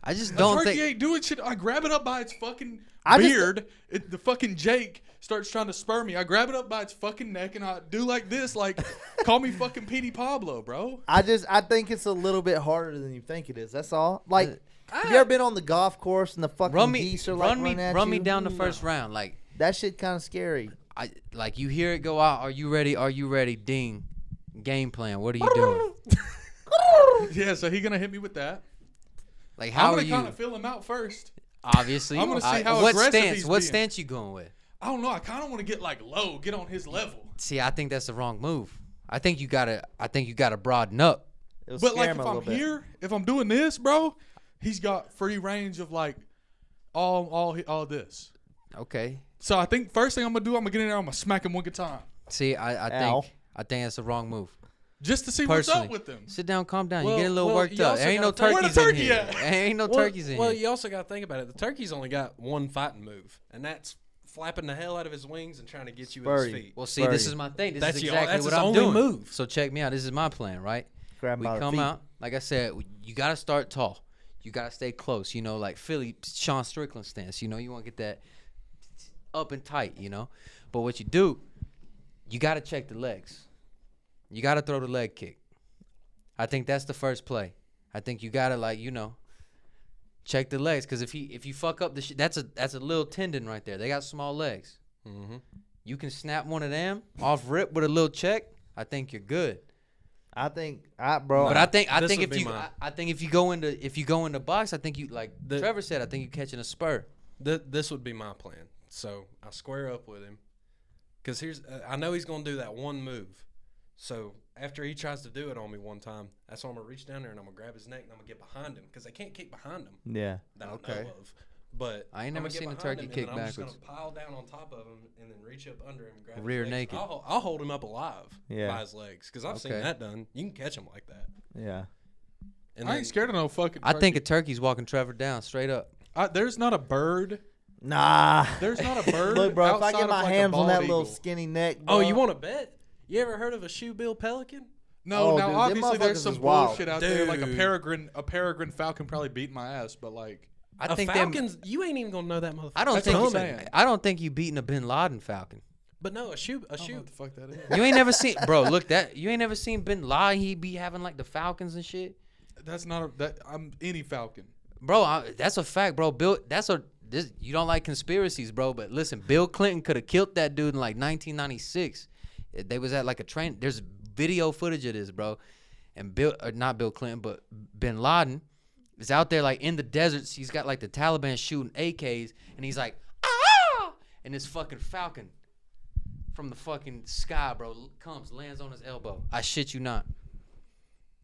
I just A don't turkey think. ain't doing shit. I grab it up by its fucking I just- beard. The fucking Jake starts trying to spur me. I grab it up by its fucking neck and I do like this, like call me fucking Petey Pablo, bro. I think it's a little bit harder than you think it is. That's all. Like, have you ever been on the golf course and the fucking Run me, geese are like running at run you? me down the first round. Like That shit kind of scary. I like you hear it go out. Are you ready? Are you ready? Ding. Game plan. What are you doing? Yeah, so he gonna hit me with that. Like I'm how are gonna you? kind of feel him out first. Obviously, I'm gonna see how what aggressive stance? he's What being. stance you going with? I don't know. I kind of want to get like low, get on his level. See, I think that's the wrong move. I think you gotta broaden up. It'll But scare like him if a I'm little bit. here, if I'm doing this, bro, he's got free range of like all this. Okay. So I think first thing I'm gonna do, I'm gonna get in there, I'm gonna smack him one good time, See, I Ow. think that's the wrong move. just to see Personally, what's up with him. sit down, calm down. Well- you get a little well, worked you up. also There ain't no gotta think- turkeys Where the in turkey here. at? There ain't no Well, turkeys in well, here. you also got to think about it. The turkey's only got one fighting move, and that's flapping the hell out of his wings and trying to get you with his Spurry. feet. Well, see, this Spurry. is my thing. This That's is your- exactly that's what his I'm only doing. move. So check me out. This is my plan, right? Grab him We by the come feet. out, like I said, you gotta start tall. You gotta stay close. You know, like Philly, Sean Strickland stance. You know, you want to get that up and tight. You know, but what you do, you gotta check the legs. You gotta throw the leg kick. I think that's the first play. I think you gotta check the legs, because if you fuck up the that's a little tendon right there. They got small legs. Mm-hmm. You can snap one of them off rip with a little check. I think you're good. I think, bro. But I think This if would be you mine. I think if you go into box, I think you The- Trevor said. I think you catching a spur. This would be my plan. So I square up with him, because I know he's gonna do that one move. So after he tries to do it on me one time, that's when I'm gonna reach down there and I'm gonna grab his neck and I'm gonna get behind him, because they can't kick behind him Yeah. that I Okay. know of. But I ain't I'm never gonna get seen a behind turkey him, kick and then I'm just backwards. gonna pile down on top of him and then reach up under him and grab Rear his legs. naked. I'll hold him up alive Yeah. by his legs, because I've seen Okay. that done. You can catch him like that. Yeah. And I then, ain't scared of no fucking. I think a turkey. turkey's walking Trevor down straight up. There's not a bird. Nah. There's not a bird. Look, bro, if I outside get of, my like, a hands on bald that little eagle. skinny neck, oh, bro, you want to bet? You ever heard of a shoe-bill pelican? No, Oh, now dude, them obviously there's motherfuckers some is wild. bullshit out there, like a Dude. peregrine falcon probably beat my ass, but like I think Falcons, you ain't even gonna know that motherfucker. I don't That's think what I'm saying. I don't think you beating a Bin Laden falcon. But no, a I shoe. don't know what the fuck that is. You ain't never seen, bro. Look, you ain't never seen Bin Laden. He be having like the falcons and shit. That's not I'm any falcon. Bro, that's a fact, bro. You don't like conspiracies, bro, but listen, Bill Clinton could have killed that dude in like 1996. They was at like a train. There's video footage of this, bro. And not Bill Clinton, but Bin Laden is out there like in the deserts. He's got like the Taliban shooting AKs, and he's like, ah! And this fucking falcon from the fucking sky, bro, lands on his elbow. I shit you not.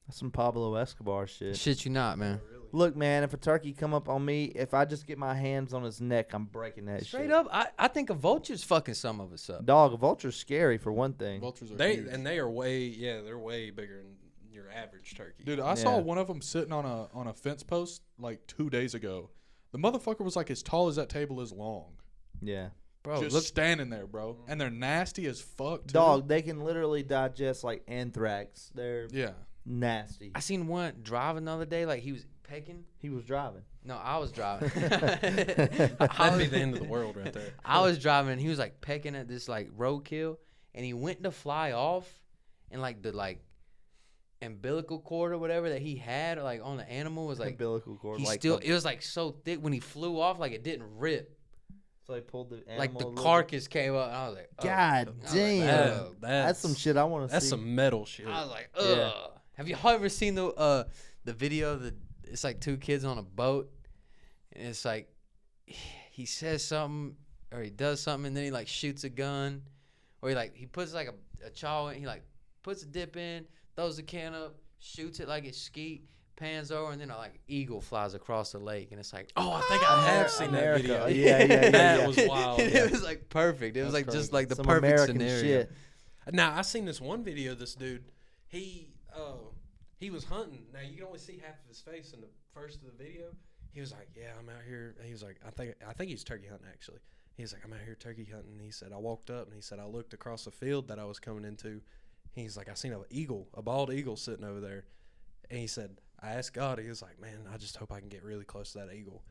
That's some Pablo Escobar shit. Shit you not, man. Look, man, if a turkey come up on me, if I just get my hands on his neck, I'm breaking that Straight shit. up, I think a vulture's fucking some of us up. Dog, a vulture's scary for one thing. Vultures are They huge. and they are they're way bigger than your average turkey. Dude, I saw Yeah. one of them sitting on a fence post like 2 days ago. The motherfucker was like as tall as that table is long. Yeah. Bro, just look, standing there, bro. And they're nasty as fuck, too. Dog, they can literally digest like anthrax. They're Yeah. nasty. I seen one driving the other day, like he was pecking. He was driving. No, I was driving. That'd be the end of the world right there. I was driving, and he was like pecking at this like roadkill, and he went to fly off, and like the umbilical cord or whatever that he had like on the animal was like Umbilical cord. he like still the- it was like so thick when he flew off, like it didn't rip, so they pulled the animal like the a little carcass came up, and I was like, oh. God I was like, damn. oh. That's some shit I want to see. That's some metal shit. I was like, Yeah. ugh. Have you ever seen the video that it's like two kids on a boat, and it's like he says something or he does something, and then he like shoots a gun, or he puts like a chow in, he like puts a dip in, throws the can up, shoots it like it's skeet, pans over, and then a like eagle flies across the lake, and it's like, Oh, I think I have seen America. that video. Yeah. That was wild. and it was like perfect. It was That's like just crazy. like the Some perfect American scenario. shit. Now I seen this one video. Of this dude, he was hunting. Now you can only see half of his face in the first of the video. He was like, "Yeah, I'm out here." He was like, "I think he's turkey hunting actually." He was like, "I'm out here turkey hunting." He said, "I walked up and he said I looked across the field that I was coming into. He's like, I seen a bald eagle sitting over there." And he said, I asked God, he was like, man, I just hope I can get really close to that eagle.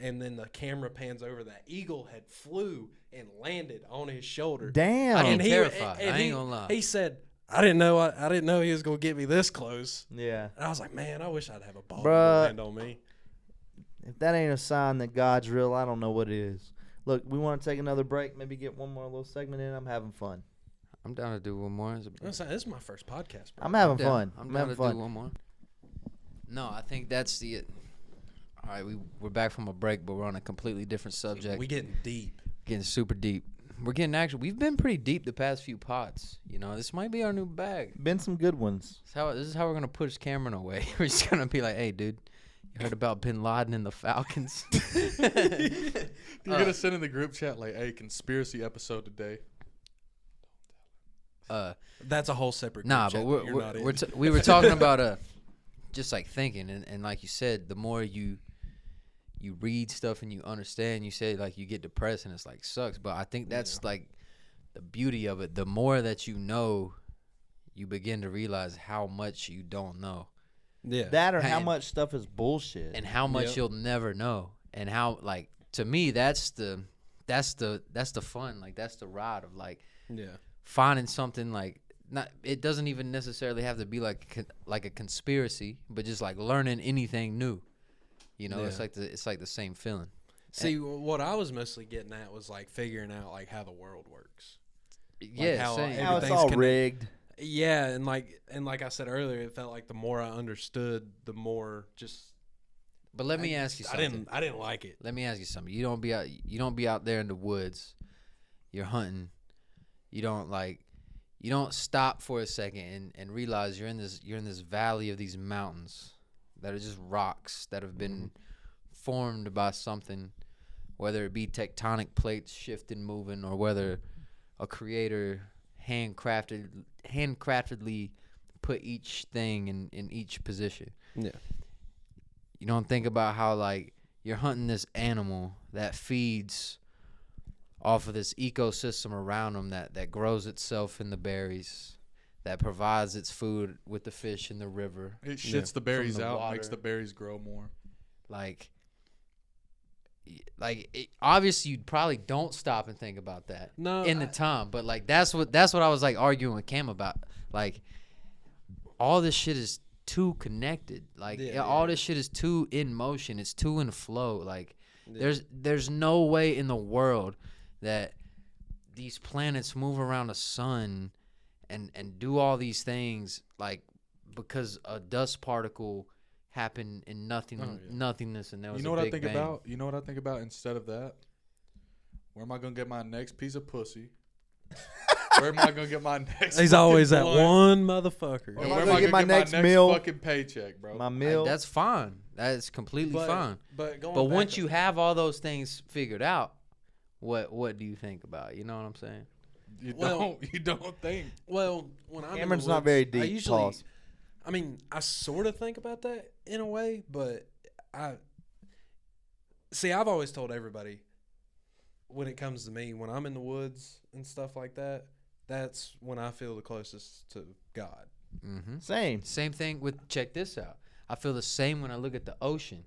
And then the camera pans over. That eagle had flew and landed on his shoulder. Damn. I'd And be he- terrified. and I he- ain't gonna lie. He said, I didn't know he was gonna get me this close. Yeah. And I was like, man, I wish I'd have a ball Bruh. land on me. If that ain't a sign that God's real, I don't know what is. Look, we want to take another break, maybe get one more little segment in. I'm having fun. I'm down to do one more. I was like, this is my first podcast, bro. I'm having down. fun. I'm I'm down having to do fun. one more. No, I think that's the. All right, we're back from a break, but we're on a completely different subject. We getting deep. Getting super deep. We're getting we've been pretty deep the past few pods. You know, this might be our new bag. Been some good ones. This is how we're gonna push Cameron away. We're just gonna be like, hey, dude, you heard about Bin Laden and the Falcons? You're gonna send in the group chat like, "Hey, conspiracy episode today." That's a whole separate group Nah, chat but that you're not in. we were talking about just like thinking, and like you said, the more you read stuff and you understand, you say like you get depressed and it's like sucks. But I think that's like the beauty of it. The more that you know, you begin to realize how much you don't know, Yeah. That or how And- much stuff is bullshit. and how much Yep. you'll never know, and how like to me that's the fun. Like that's the ride of like Yeah. finding something like not. It doesn't even necessarily have to be like a conspiracy, but just like learning anything new. You know, it's Yeah. like the same feeling. See, what I was mostly getting at was like figuring out like how the world works. Yeah, how same. How it's everything's all connected. rigged. Yeah, and like I said earlier, it felt like the more I understood, the more just. But let me ask you something. I didn't like it. Let me ask you something. You don't be out there in the woods. You're hunting. You don't stop for a second and realize you're in this valley of these mountains that are just rocks that have been formed by something, whether it be tectonic plates shifting, moving, or whether a creator handcraftedly put each thing in each position. Yeah. You don't think about how like you're hunting this animal that feeds off of this ecosystem around them that grows itself in the berries, that provides its food with the fish in the river. It shits the berries the out, makes water. the berries grow more. Like obviously you probably don't stop and think about that No, in the time, but like that's what I was like arguing with Cam about. Like all this shit is too connected. Like all this shit is too in motion. It's too in flow. Like there's no way in the world that these planets move around the sun and do all these things like because a dust particle happened in nothingness and there was You know a what I big think bang. about? You know what I think about instead of that? Where am I gonna get my next piece of pussy? Where am I gonna get my next? He's fucking always that blunt? one motherfucker. Or Am I where am gonna I get gonna my get next my next meal? fucking paycheck, bro? My meal. That's fine. That's completely fine. But going But back once to- you have all those things figured out, what do you think about it? You know what I'm saying? You Well- don't think. Well, when I'm in the Cameron's not woods, very I deep. usually, Pause. I mean, I sort of think about that in a way, but I've always told everybody when it comes to me, when I'm in the woods and stuff like that, that's when I feel the closest to God. Mm-hmm. Same. Same thing with, check this out. I feel the same when I look at the ocean.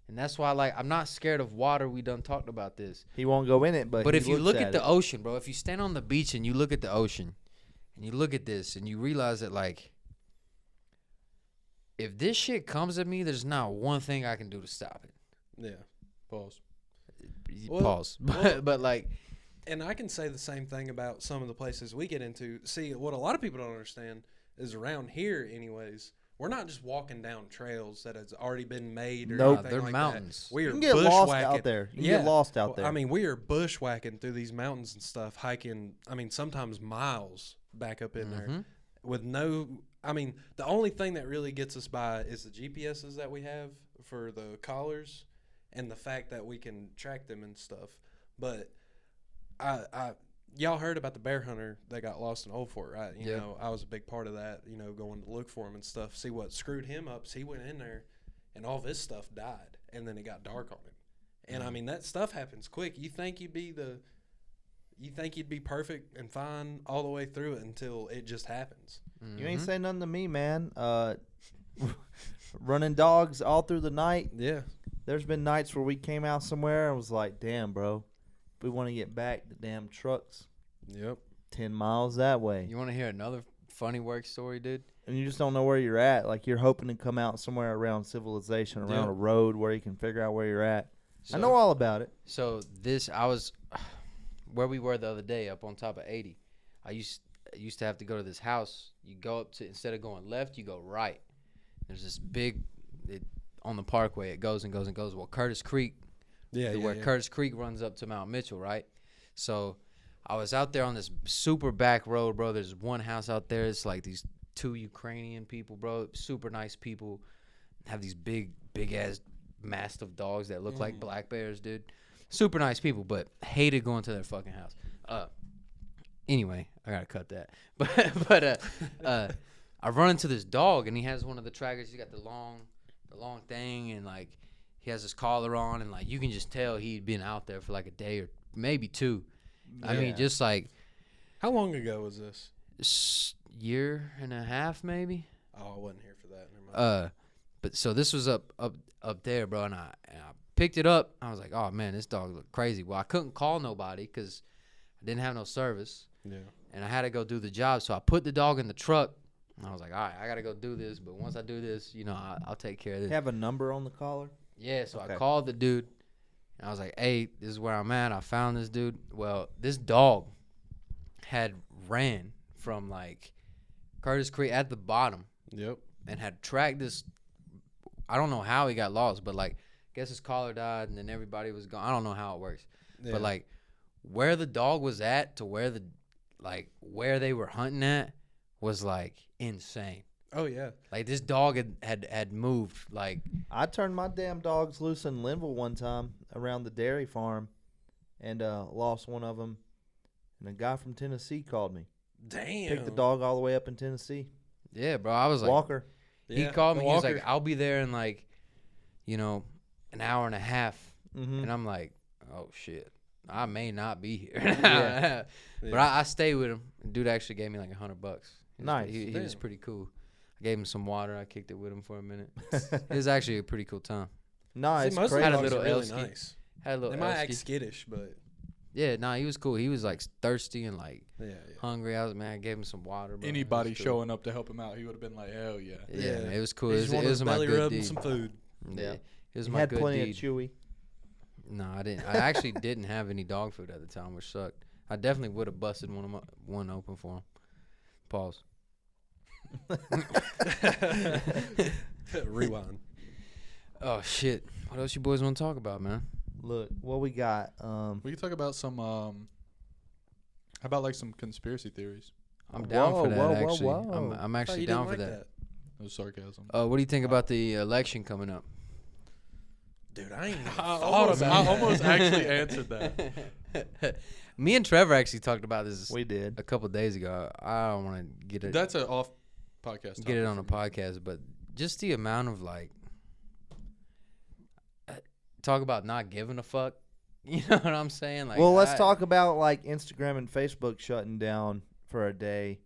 And that's why, like, I'm not scared of water. We done talked about this. He won't go in it, but But he if you looks look at the it. ocean, bro, if you stand on the beach and you look at the ocean and you look at this and you realize that, like, if this shit comes at me, there's not one thing I can do to stop it. Yeah. Pause. Well- Pause. well- But like, And I can say the same thing about some of the places we get into. See, what a lot of people don't understand is around here, anyways, we're not just walking down trails that has already been made or Nope. anything They're like mountains. That. We You are can get lost bushwhacking. out there. You can get lost out there. I mean, we are bushwhacking through these mountains and stuff, hiking, I mean, sometimes miles back up in there with no, I mean, the only thing that really gets us by is the GPSs that we have for the collars and the fact that we can track them and stuff. But y'all heard about the bear hunter that got lost in Old Fort, right? You Yeah. know, I was a big part of that, you know, going to look for him and stuff. See, what screwed him up is he went in there and all of his stuff died, and then it got dark on him. And I mean, that stuff happens quick. You think you'd be perfect and fine all the way through it until it just happens. You ain't saying nothing to me, man. running dogs all through the night. Yeah. There's been nights where we came out somewhere and was like, damn, bro, if we want to get back, the damn truck's Yep. 10 miles that way. You want to hear another funny work story, dude? And you just don't know where you're at. Like, you're hoping to come out somewhere around civilization, around Yeah. a road where you can figure out where you're at. So, I know all about it. So I was where we were the other day, up on top of 80. I used to have to go to this house. You go up to, instead of going left, you go right. There's this big, on the parkway. It goes and goes and goes. Well, Curtis Creek, where Curtis Creek runs up to Mount Mitchell, right? So I was out there on this super back road, bro. There's one house out there. It's like these 2 Ukrainian people, bro. Super nice people. Have these big ass mastiff dogs that look like black bears, dude. Super nice people, but hated going to their fucking house. Anyway, I gotta cut that. But I run into this dog, and he has one of the trackers. He got the long thing, and like he has his collar on, and like you can just tell he'd been out there for like a day or maybe 2. I mean, just like How long ago was this? year and a half, maybe. Oh, I wasn't here for that. Never mind. But so this was up there, bro, and I picked it up. I was like, oh man, this dog looked crazy. Well, I couldn't call nobody because I didn't have no service, Yeah. and I had to go do the job. So I put the dog in the truck. And I was like, all right, I gotta go do this. But once I do this, I'll take care of this. Have a number on the collar? Yeah. So Okay. I called the dude, and I was like, hey, this is where I'm at. I found this dude. Well, this dog had ran from like Curtis Creek at the bottom Yep. and had tracked this. I don't know how he got lost, but like, guess his collar died, and then everybody was gone. I don't know how it works, Yeah. but like, where the dog was at to where where they were hunting at was like insane. Oh yeah. Like this dog had moved. Like I turned my damn dogs loose in Linville one time around the dairy farm and lost one of them. And a guy from Tennessee called me. Damn. Picked the dog all the way up in Tennessee. yeah, bro. I was like, Walker. he Yeah, called me. He was Walker. like, I'll be there in like, an hour and a half. Mm-hmm. And I'm like, oh shit, I may not be here. Yeah. But I stayed with him. Dude actually gave me like $100. Nice. He was Damn. pretty cool. I gave him some water. I kicked it with him for a minute. It was actually a pretty cool time. No, See, it's most crazy. of the Had a dogs little are really Elskie. nice. Had a little They might act Elskie. skittish, but Yeah, nah, he was cool. He was like thirsty and like yeah. hungry. I gave him some water. Bro. It Anybody was cool. showing up to help him out, he would have been like, hell yeah. Yeah, Yeah. man, it was cool. He It just was, wanted it was to my belly good rub and deed. some food. Yeah, Yeah. it was He my had good plenty deed. of chewy. No, I didn't. I actually didn't have any dog food at the time, which sucked. I definitely would have busted one open for him. Pause. Rewind. Oh shit! What else you boys want to talk about, man? Look, what we got. We can talk about some, how about like some conspiracy theories? I'm down for that. Whoa, whoa, actually, whoa. I'm Thought actually you down didn't for like that. That was sarcasm. What do you think about the election coming up? Dude, I ain't even I thought almost, about I almost actually answered that. Me and Trevor actually talked about this We did. a couple days ago. I don't want to get it That's an off podcast. get it topic on a for me. podcast, but just the amount of like talk about not giving a fuck. You know what I'm saying? Like, Well, let's talk about like Instagram and Facebook shutting down for a day.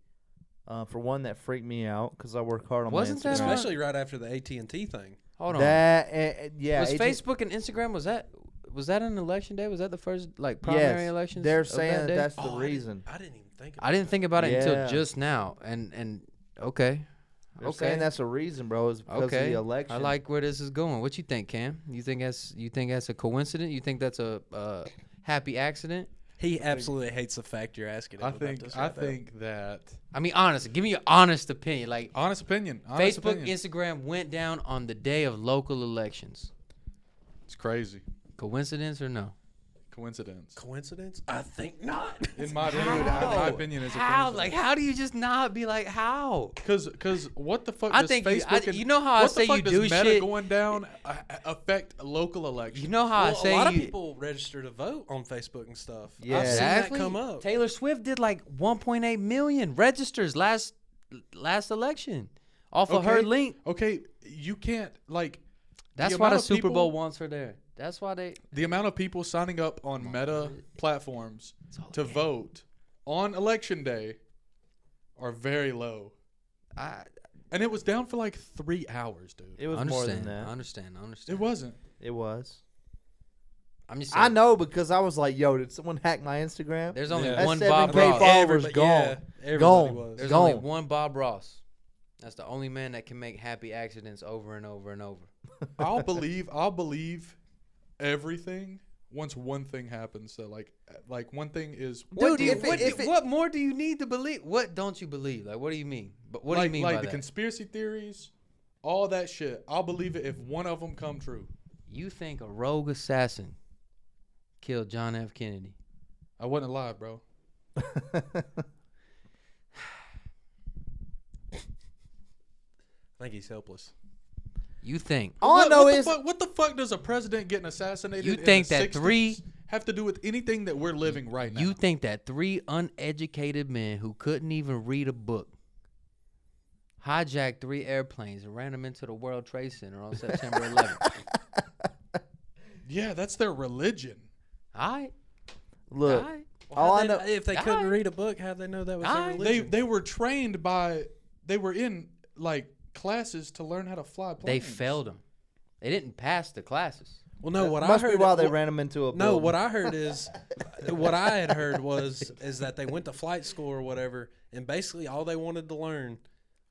For one, that freaked me out because I work hard on Wasn't my that Instagram. on- Especially right after the AT&T thing. Hold on. That yeah, was AT Facebook and Instagram was that an election day? Was that the first like primary Yes, elections? they're of saying that that day? that's the Oh, reason. I didn't even think about I didn't think about it Yeah. until just now. And okay. They're Okay. saying that's the reason, bro. Is because of Okay. the election. I like where this is going. What you think, Cam? You think that's a coincidence? You think that's a happy accident? He absolutely hates the fact you're asking him I about think this I right now. think that I mean, honestly, give me your honest opinion. Like honest opinion. Honest Facebook, opinion. Instagram went down on the day of local elections. It's crazy. Coincidence or no? Coincidence. Coincidence? I think not. In my opinion, is a How? coincidence. Like, how do you just not be like, how? Cause what the fuck I does think Facebook and you know how I what the say fuck you does do Meta shit. going down affect local elections? You know how I Well, say a lot you. of people register to vote on Facebook and stuff. Yeah. I've seen Exactly. that come up. Taylor Swift did like 1.8 million registers last election off of her Okay. link. Okay, you can't like. That's the why amount the of Super people- Bowl wants her there. That's why they. The amount of people signing up on Meta platforms It's all to game. vote on election day are very low. And it was down for like 3 hours, dude. It was more than that. I understand. It wasn't. It was. I'm just saying. I know because I was like, "Yo, did someone hack my Instagram?" There's only Yeah. one That's Bob 7K Ross. followers Everybody- gone. yeah, everybody Gone. was. There's Gone. only one Bob Ross. That's the only man that can make happy accidents over and over and over. I'll believe everything once one thing happens. So like one thing is What more do you need to believe? What don't you believe? Like, what do you mean? But what do you mean like by the that? conspiracy theories, all that shit. I'll believe it if one of them come true. You think a rogue assassin killed John F. Kennedy? I wasn't alive, bro. I think he's helpless. You think All I know what is what the fuck does a president getting assassinated? You in think the that 60s have to do with anything that we're living right now? you think that 3 uneducated men who couldn't even read a book hijacked 3 airplanes and ran them into the World Trade Center on September 11th? Yeah, that's their religion. All right. look. All right. All I know, If they couldn't read a book, how'd they know that was their Alright. religion? They were trained by. They were in like classes to learn how to fly planes. They failed them. They didn't pass the classes. Well, no, what I must heard be why they what- ran him into a No, building. what I heard is, what I had heard is that they went to flight school or whatever, and basically all they wanted to learn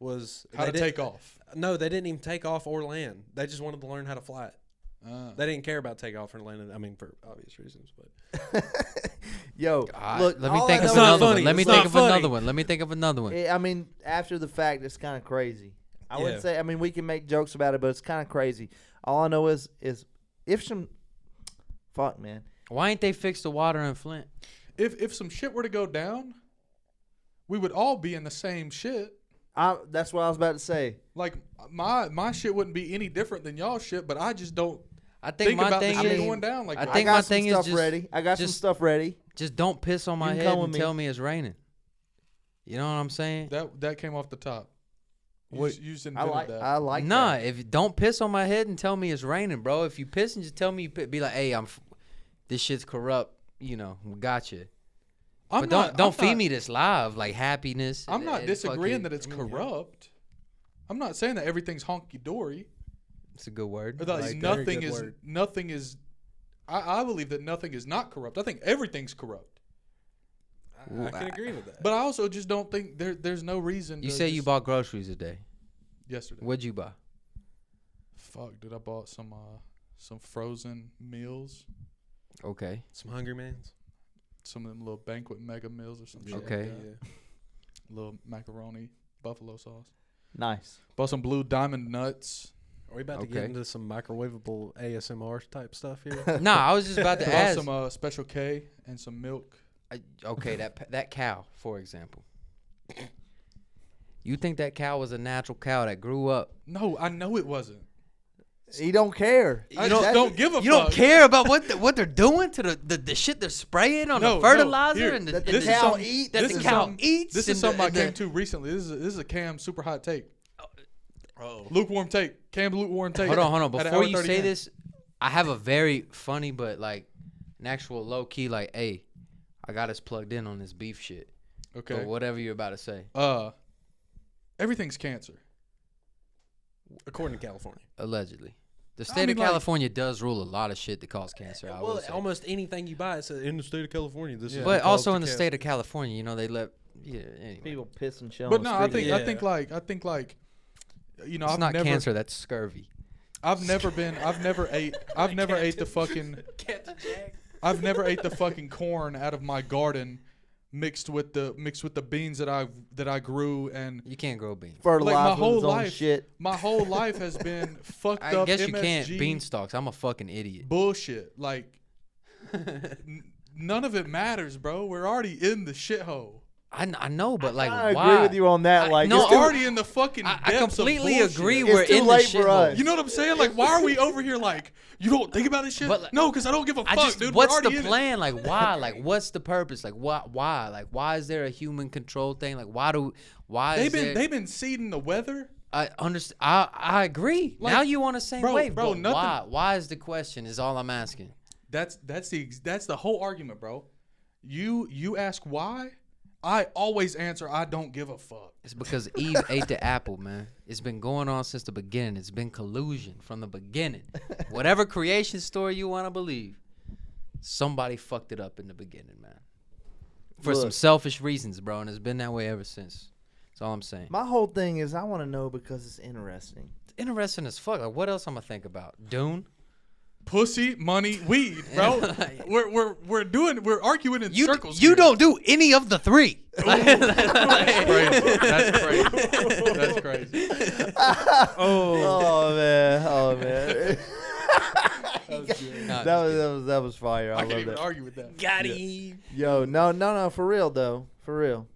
was How to they didn't- take off. No, they didn't even take off or land. They just wanted to learn how to fly it. Uh, They didn't care about takeoff or landing. I mean, for obvious reasons, but Yo, Let look. me all think I of know not another funny. one. Let me It's think not of funny. another one. Let me think of another one. I mean, after the fact, it's kind of crazy. I wouldn't Yeah. say. I mean, we can make jokes about it, but it's kind of crazy. All I know is if some, fuck, man. Why ain't they fixed the water in Flint? if some shit were to go down, we would all be in the same shit. That's what I was about to say. Like my shit wouldn't be any different than y'all shit, but I just don't I think think my about the thing shit is going down like I that. think I got my some thing is stuff just- ready. I got some just- stuff ready. just don't piss on my You can head come and with me. tell me it's raining. You know what I'm saying? that came off the top. You What- just, you just I invented like. that. I like. Nah, that. if don't piss on my head and tell me it's raining, bro. If you piss and just tell me, be like, hey, this shit's corrupt. You know, we got you. I'm But not, don't I'm feed not- me this live like happiness. I'm not and disagreeing fucking- that it's corrupt. I'm not saying that everything's honky dory. It's a good word. Like, Like, very nothing good is word. nothing is. I believe that nothing is not corrupt. I think everything's corrupt. I can agree with that. But I also just don't think there's no reason. You to say you just- bought groceries today. yesterday. What'd you buy? Fuck, dude! I bought some frozen meals, Okay. Some Hungry Man's. some of them little banquet mega meals or some shit. Okay. Like that. Little macaroni, buffalo sauce. Nice. Bought some blue diamond nuts. Are we about to Okay. get into some microwavable ASMR type stuff here? Nah, I was just about to Bought ask. some Special K and some milk. Okay, that cow, for example. You think that cow was a natural cow that grew up? No, I know it wasn't. He don't care. I just don't give a fuck. You don't care about what they're doing to the shit they're spraying on No, the fertilizer here, and the, That and the the cow some- eat. that this the is cow something- eats. This is and the- something I and came the- to recently. This is a Cam super hot take. Oh. Lukewarm take. Cam lukewarm take. Hold on. At an Before hour you 30 say in. this, I have a very funny but like an actual low key like, hey, I got us plugged in on this beef shit. Okay. Or whatever you're about to say. Everything's cancer. According to California. Allegedly. The I state mean, of like- California does rule a lot of shit that cause cancer. I will Well, say. almost anything you buy, it's in the state of California. This is But what also caused in the ca- state of California, you know, they let anyway. People piss and shit. But on no, the I street. think I think like you know, It's I've not never cancer, that's scurvy. I've never ate the fucking corn out of my garden mixed with the beans that I grew, and You can't grow beans. fertilizer like my with whole his own life shit. my whole life has been fucked I up guess you MSG can't beanstalks. I'm a fucking idiot. bullshit. Like none of it matters, bro. We're already in the shithole. I know, but like, I why? agree with you on that. Like, no, it's We're too- already in the fucking I depths of completely bullshit. agree. It's We're too in the late shit for us. You know what I'm saying? Like, why are we over here like, you don't think about this shit? But, like, no, because I don't give a fuck, dude. What's We're the already in it. plan? Like, why? Like, what's the purpose? Like, why? Like, why is there a human control thing? Like, why is there? They've been seeding the weather. I understand. I agree. Like, now you on the same bro, wave, bro, but nothing- why? Why is the question? Is all I'm asking. That's the whole argument, bro. You ask why, I always answer, I don't give a fuck. It's because Eve ate the apple, man. It's been going on since the beginning. It's been collusion from the beginning. Whatever creation story you want to believe, somebody fucked it up in the beginning, man. For some Look. selfish reasons, bro, and it's been that way ever since. That's all I'm saying. My whole thing is I want to know because it's interesting. It's interesting as fuck. Like, what else I'm gonna think about? Dune? Pussy, money, weed, bro. we're arguing in circles. You here. don't do any of the three. That's crazy. That's crazy. That's crazy. Oh man. That was good. Nah, that was fire. I I can't love even that. argue with that. Got him. Yo, no, for real though, for real.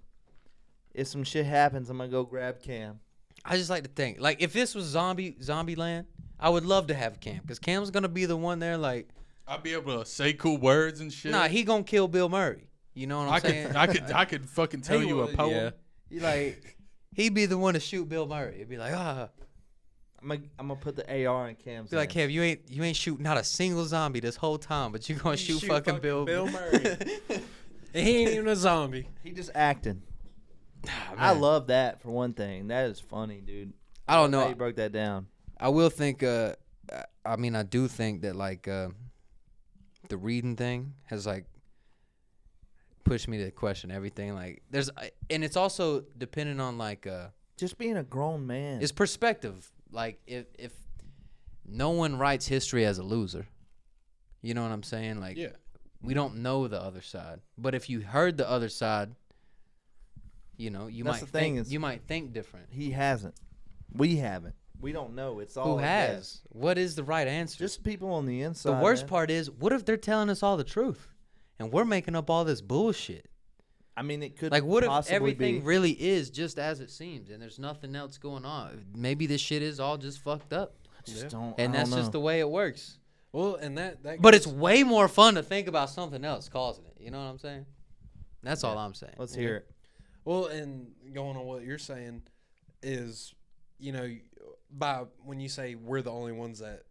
If some shit happens, I'm gonna go grab Cam. I just like to think, like, if this was Zombie Land, I would love to have Cam, because Cam's gonna be the one there, like, I'd be able to say cool words and shit. nah, he gonna kill Bill Murray. You know what I'm saying? I could fucking tell He you a would, poem. yeah. He like, he'd be the one to shoot Bill Murray. It'd be like, I'm gonna put the AR in Cam's. be like, hands. Cam, you ain't shoot not a single zombie this whole time, but you gonna shoot fucking Bill Murray. And he ain't even a zombie. He just acting. Ah, I man. love that for one thing. That is funny, dude. I don't How know. you broke that down. I will think. I mean, I do think that like the reading thing has like pushed me to question everything. Like, and it's also dependent on like Just being a grown man. it's perspective. Like, if no one writes history as a loser, you know what I'm saying? Like, Yeah. we don't know the other side. But if you heard the other side, you know, That's the thing is- you might think different. He hasn't. We haven't. We don't know. It's all Who a has? guess. What is the right answer? Just people on the inside. the worst man. part is, what if they're telling us all the truth, and we're making up all this bullshit? I mean, it could Like, what if possibly everything be. really is just as it seems, and there's nothing else going on? Maybe this shit is all just fucked up, Just don't. and I that's don't just know. the way it works. Well, and that But goes- it's way more fun to think about something else causing it. You know what I'm saying? That's all Yeah. I'm saying. Let's hear it. Well, and going on what you're saying is, you know, by when you say we're the only ones that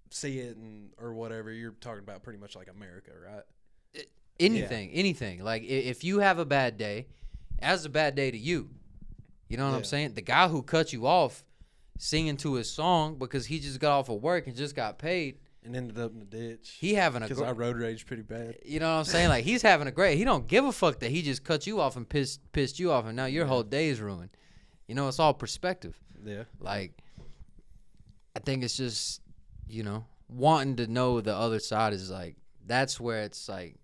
see it and or whatever, you're talking about pretty much like America, right? Anything. Like, if you have a bad day, as a bad day to you. You know what I'm Yeah. saying? The guy who cut you off singing to his song because he just got off of work and just got paid, And ended up in the ditch. he having a Because I road rage pretty bad. you know what I'm saying? Like, he's having a great. He don't give a fuck that he just cut you off and pissed you off, and now your whole day is ruined. You know, it's all perspective. Yeah. Like, I think it's just, you know, wanting to know the other side is like, that's where it's like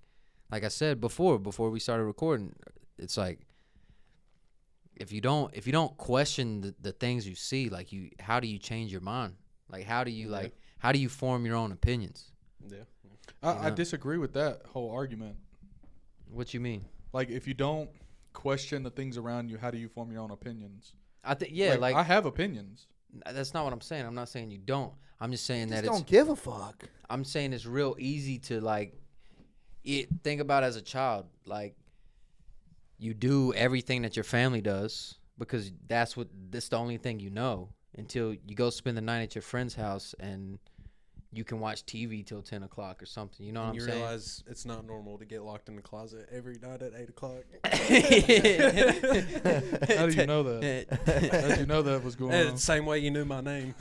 I said before we started recording, it's like, if you don't question the things you see, like, how do you change your mind? Like, how do you form your own opinions? Yeah. I know? disagree with that whole argument. What you mean? Like, if you don't question the things around you, how do you form your own opinions? I think, yeah, like I have opinions. that's not what I'm saying. I'm not saying you don't. I'm just saying Just that don't give a fuck. I'm saying it's real easy to like think about as a child. Like, you do everything that your family does because that's the only thing you know until you go spend the night at your friend's house and you can watch TV till 10 o'clock or something. You know what And I'm you saying? realize it's not normal to get locked in the closet every night at 8 o'clock. How do you know that? How do you know that was going on? Same way you knew my name.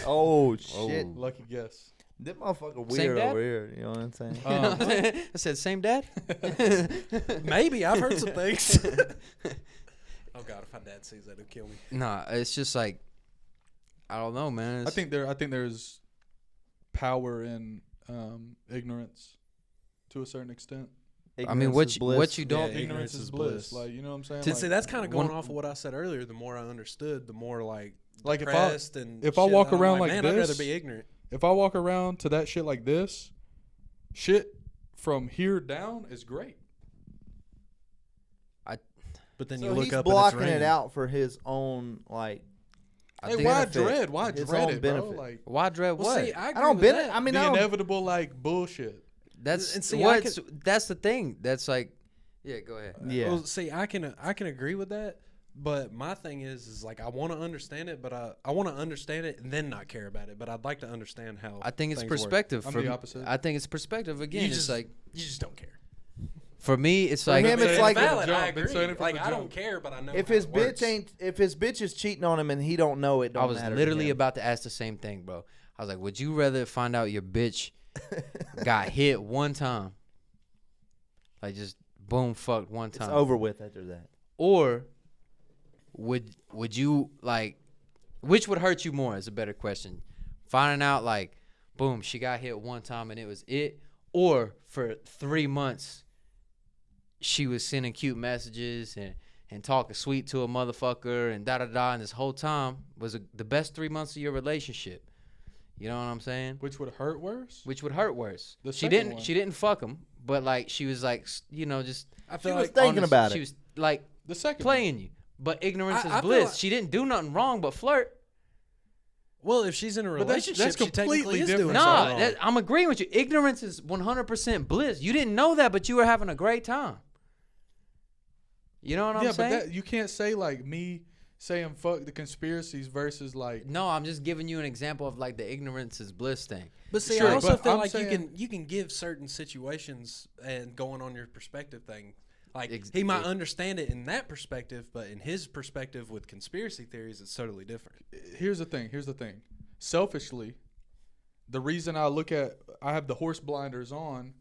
Oh shit! Lucky guess. That motherfucker Same weird dad? over here. You know what I'm saying? I said, same dad? Maybe. I've heard some things. Oh, God. If my dad sees that, he'll kill me. Nah, it's just like, I don't know, man. I think there's power in ignorance to a certain extent. I mean, Ignorance is bliss. what you don't. Yeah, Ignorance is bliss. Like, you know what I'm saying? See, that's kind of going one- off of what I said earlier. The more I understood, the more like Like, if I- depressed and if I shit, walk I'm around like man, I'd rather this- be ignorant. if I walk around to that shit like this, shit from here down is great. But then So you look he's up blocking and it's it raining. out for his own like. I Hey, think why benefit. dread? Why His dread own it, bro? benefit. Like why dread Well, what? see, I, I agree don't with been. that. I mean, the I don't. inevitable like bullshit. That's And see, I that's the thing. That's like, yeah, go ahead. Yeah. Well, see, I can agree with that, but my thing is like I want to understand it, but I want to understand it and then not care about it. But I'd like to understand how. I think it's things work. perspective. I'm for the me. opposite. I think it's perspective again. You It's just like you just don't care. For me, it's For like him, it's It's like valid. I jump. Been agree. saying it from Like the I don't jump. care, but I know if how his it bitch works. ain't, if his bitch is cheating on him and he don't know it, don't I was matter to literally him. about to ask the same thing, bro. I was like, would you rather find out your bitch got hit one time, like just boom fucked one It's time, over with after that. or would you like, which would hurt you more? Is a better question. Finding out like, boom, she got hit one time and it was it, or for 3 months she was sending cute messages and talking sweet to a motherfucker and da da da, and this whole time was the best 3 months of your relationship. You know what I'm saying? Which would hurt worse? Which would hurt worse. The She second didn't. one. She didn't fuck him, but like she was like, just I She feel was like thinking honest- about She it. was like The second playing you. But ignorance I is feel bliss. like- She didn't do nothing wrong but flirt. well, if she's in a But that's relationship, she technically completely is different. doing something Nah, wrong. I'm agreeing with you. Ignorance is 100% bliss. You didn't know that, but you were having a great time. You know what I'm yeah, saying? but that you can't say like me saying fuck the conspiracies versus like No, I'm just giving you an example of like the ignorance is bliss thing. But see, Sure, I also but feel I'm like saying- you can give certain situations and going on your perspective thing. Like Ex- he might ex- understand it in that perspective, but in his perspective with conspiracy theories, it's totally different. Here's the thing. Selfishly, the reason I have the horse blinders on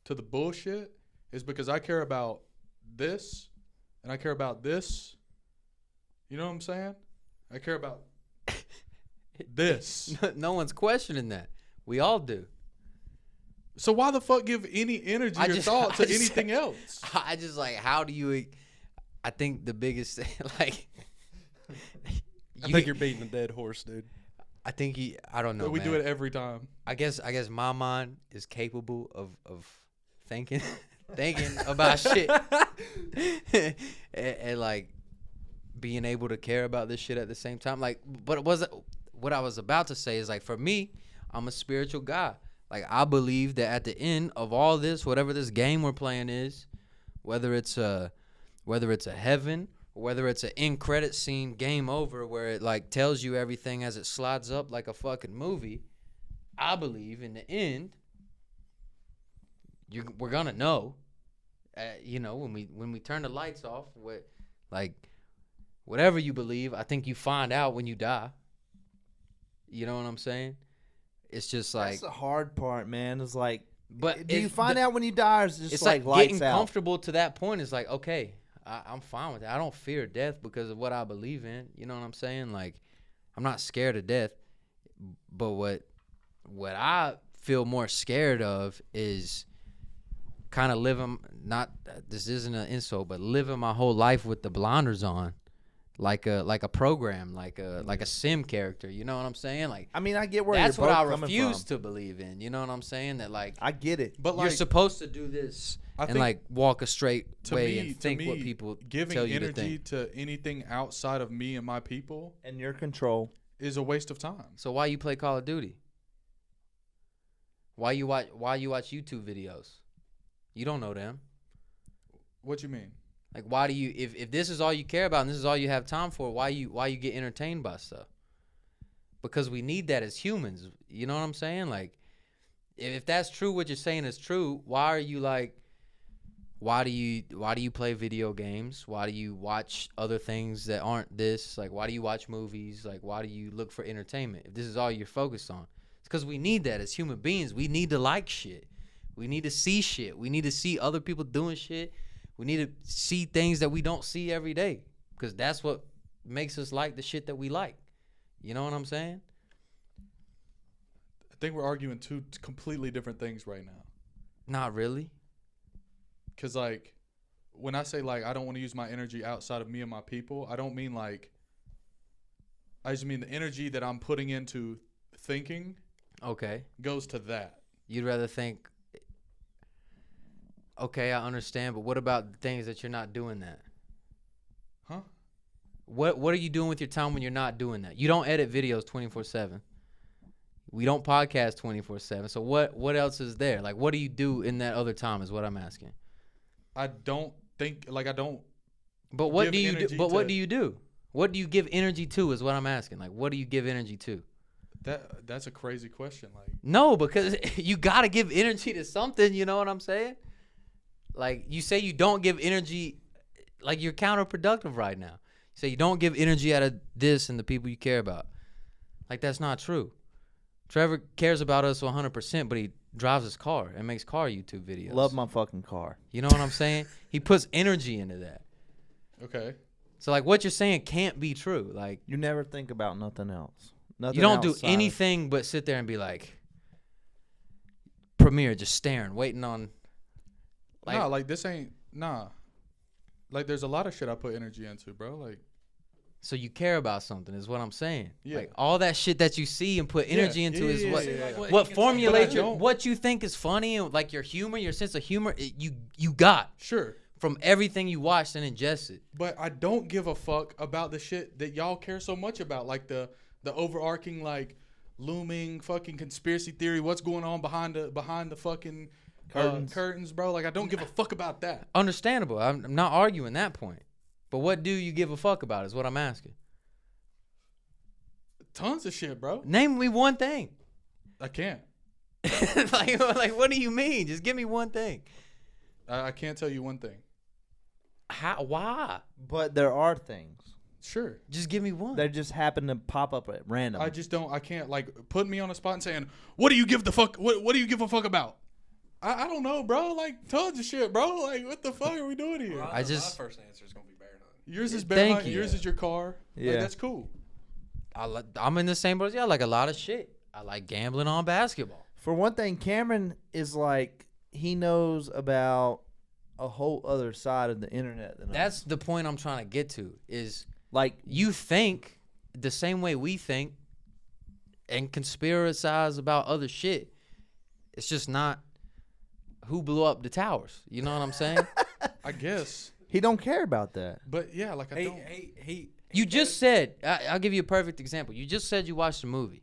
to the bullshit is because I care about this and I care about this. You know what I'm saying? I care about this. No one's questioning that. We all do. So why the fuck give any energy or thought to anything else? I just like, how do you? I think the biggest thing, like, I think you're beating a dead horse, dude. I think I don't know. But we do man. it every time. I guess my mind is capable of thinking about shit and like being able to care about this shit at the same time. Like, but what I was about to say is like, for me, I'm a spiritual guy. Like, I believe that at the end of all this, whatever this game we're playing is, whether it's a heaven, or whether it's an end credit scene, game over, where it like tells you everything as it slides up like a fucking movie, I believe in the end, we're gonna know. You know, when we turn the lights off, whatever you believe, I think you find out when you die. You know what I'm saying? It's just like, That's the hard part, man. It's like, but do you find out when you die, or is it just it's like like lights getting out? comfortable to that point. Is like, okay, I'm fine with it. I don't fear death because of what I believe in. You know what I'm saying? Like, I'm not scared of death. But what I feel more scared of is kind of living, not, this isn't an insult, but living my whole life with the blinders on, like a program, like a sim character. You know what I'm saying? Like, I mean, I get where that's you're what I both coming refuse from. to believe in. You know what I'm saying? That like, I get it. But you're like supposed to do this I and think like walk a straight to way me, and to think me, what people giving tell you to energy think. to anything outside of me and my people And your control. is a waste of time. So why you play Call of Duty? Why you watch YouTube videos? You don't know them. What you mean? Like, why do you, if this is all you care about and this is all you have time for, why you get entertained by stuff? Because we need that as humans. You know what I'm saying? Like, if that's true, what you're saying is true, why are you like, why do you play video games? Why do you watch other things that aren't this? Like, why do you watch movies? Like, why do you look for entertainment? If this is all you're focused on, it's because we need that as human beings. We need to like shit. We need to see shit. We need to see other people doing shit. We need to see things that we don't see every day, because that's what makes us like the shit that we like. You know what I'm saying? I think we're arguing two completely different things right now. Not really. Cause like, when I say like I don't want to use my energy outside of me and my people, I don't mean like. I just mean the energy that I'm putting into thinking Okay. goes to that. You'd rather think, okay, I understand, but what about the things that you're not doing that? Huh? What are you doing with your time when you're not doing that? You don't edit videos 24/7. We don't podcast 24/7. So what else is there? Like, what do you do in that other time is what I'm asking. I don't think like I don't. But what Give do you do? energy But what to- do you do? What do you give energy to is what I'm asking. Like, what do you give energy to? That's a crazy question. Like No, because you got to give energy to something, you know what I'm saying? Like, you say you don't give energy, like, you're counterproductive right now. You say you don't give energy out of this and the people you care about. Like, that's not true. Trevor cares about us 100%, but he drives his car and makes car YouTube videos. Love my fucking car. You know what I'm saying? He puts energy into that. Okay. So, like, what you're saying can't be true. Like, You never think about nothing else. Nothing you don't do outside of- anything but sit there and be like, Premiere, just staring, waiting on. Nah, like this ain't Like there's a lot of shit I put energy into, bro. Like So you care about something is what I'm saying. Yeah. Like all that shit that you see and put energy into is what What what he can say formulates about your, don't. what you think is funny and like your humor, your sense of humor. You got sure. from everything you watched and ingested. But I don't give a fuck about the shit that y'all care so much about, like the overarching, like, looming fucking conspiracy theory. What's going on behind the fucking curtains, bro? Like, I don't give a fuck about that. Understandable. I'm not arguing that point. But what do you give a fuck about is what I'm asking. Tons of shit, bro. Name me one thing. I can't. like what do you mean? Just give me one thing. I can't tell you one thing. How? Why? But there are things. Sure. Just give me one. They just happen to pop up at random. I just don't. I can't, like, put me on a spot and saying, "What do you give the fuck? What do you give a fuck about?" I don't know, bro. Like, tons of shit, bro. Like, what the fuck are we doing here? Well, I just- my first answer is gonna be bear hunting. Yours is Thank bear hunting. you. Yours is your car. Yeah. Like, that's cool. I'm in the same boat as you. I like a lot of shit. I like gambling on basketball. For one thing, Cameron is like, he knows about a whole other side of the internet than That's us. the point I'm trying to get to is Like, you think the same way we think and conspiracize about other shit. It's just not who blew up the towers. You know what I'm saying? I guess. he don't care about that. But yeah, like, I don't. You just said, I'll give you a perfect example. You just said you watched a movie,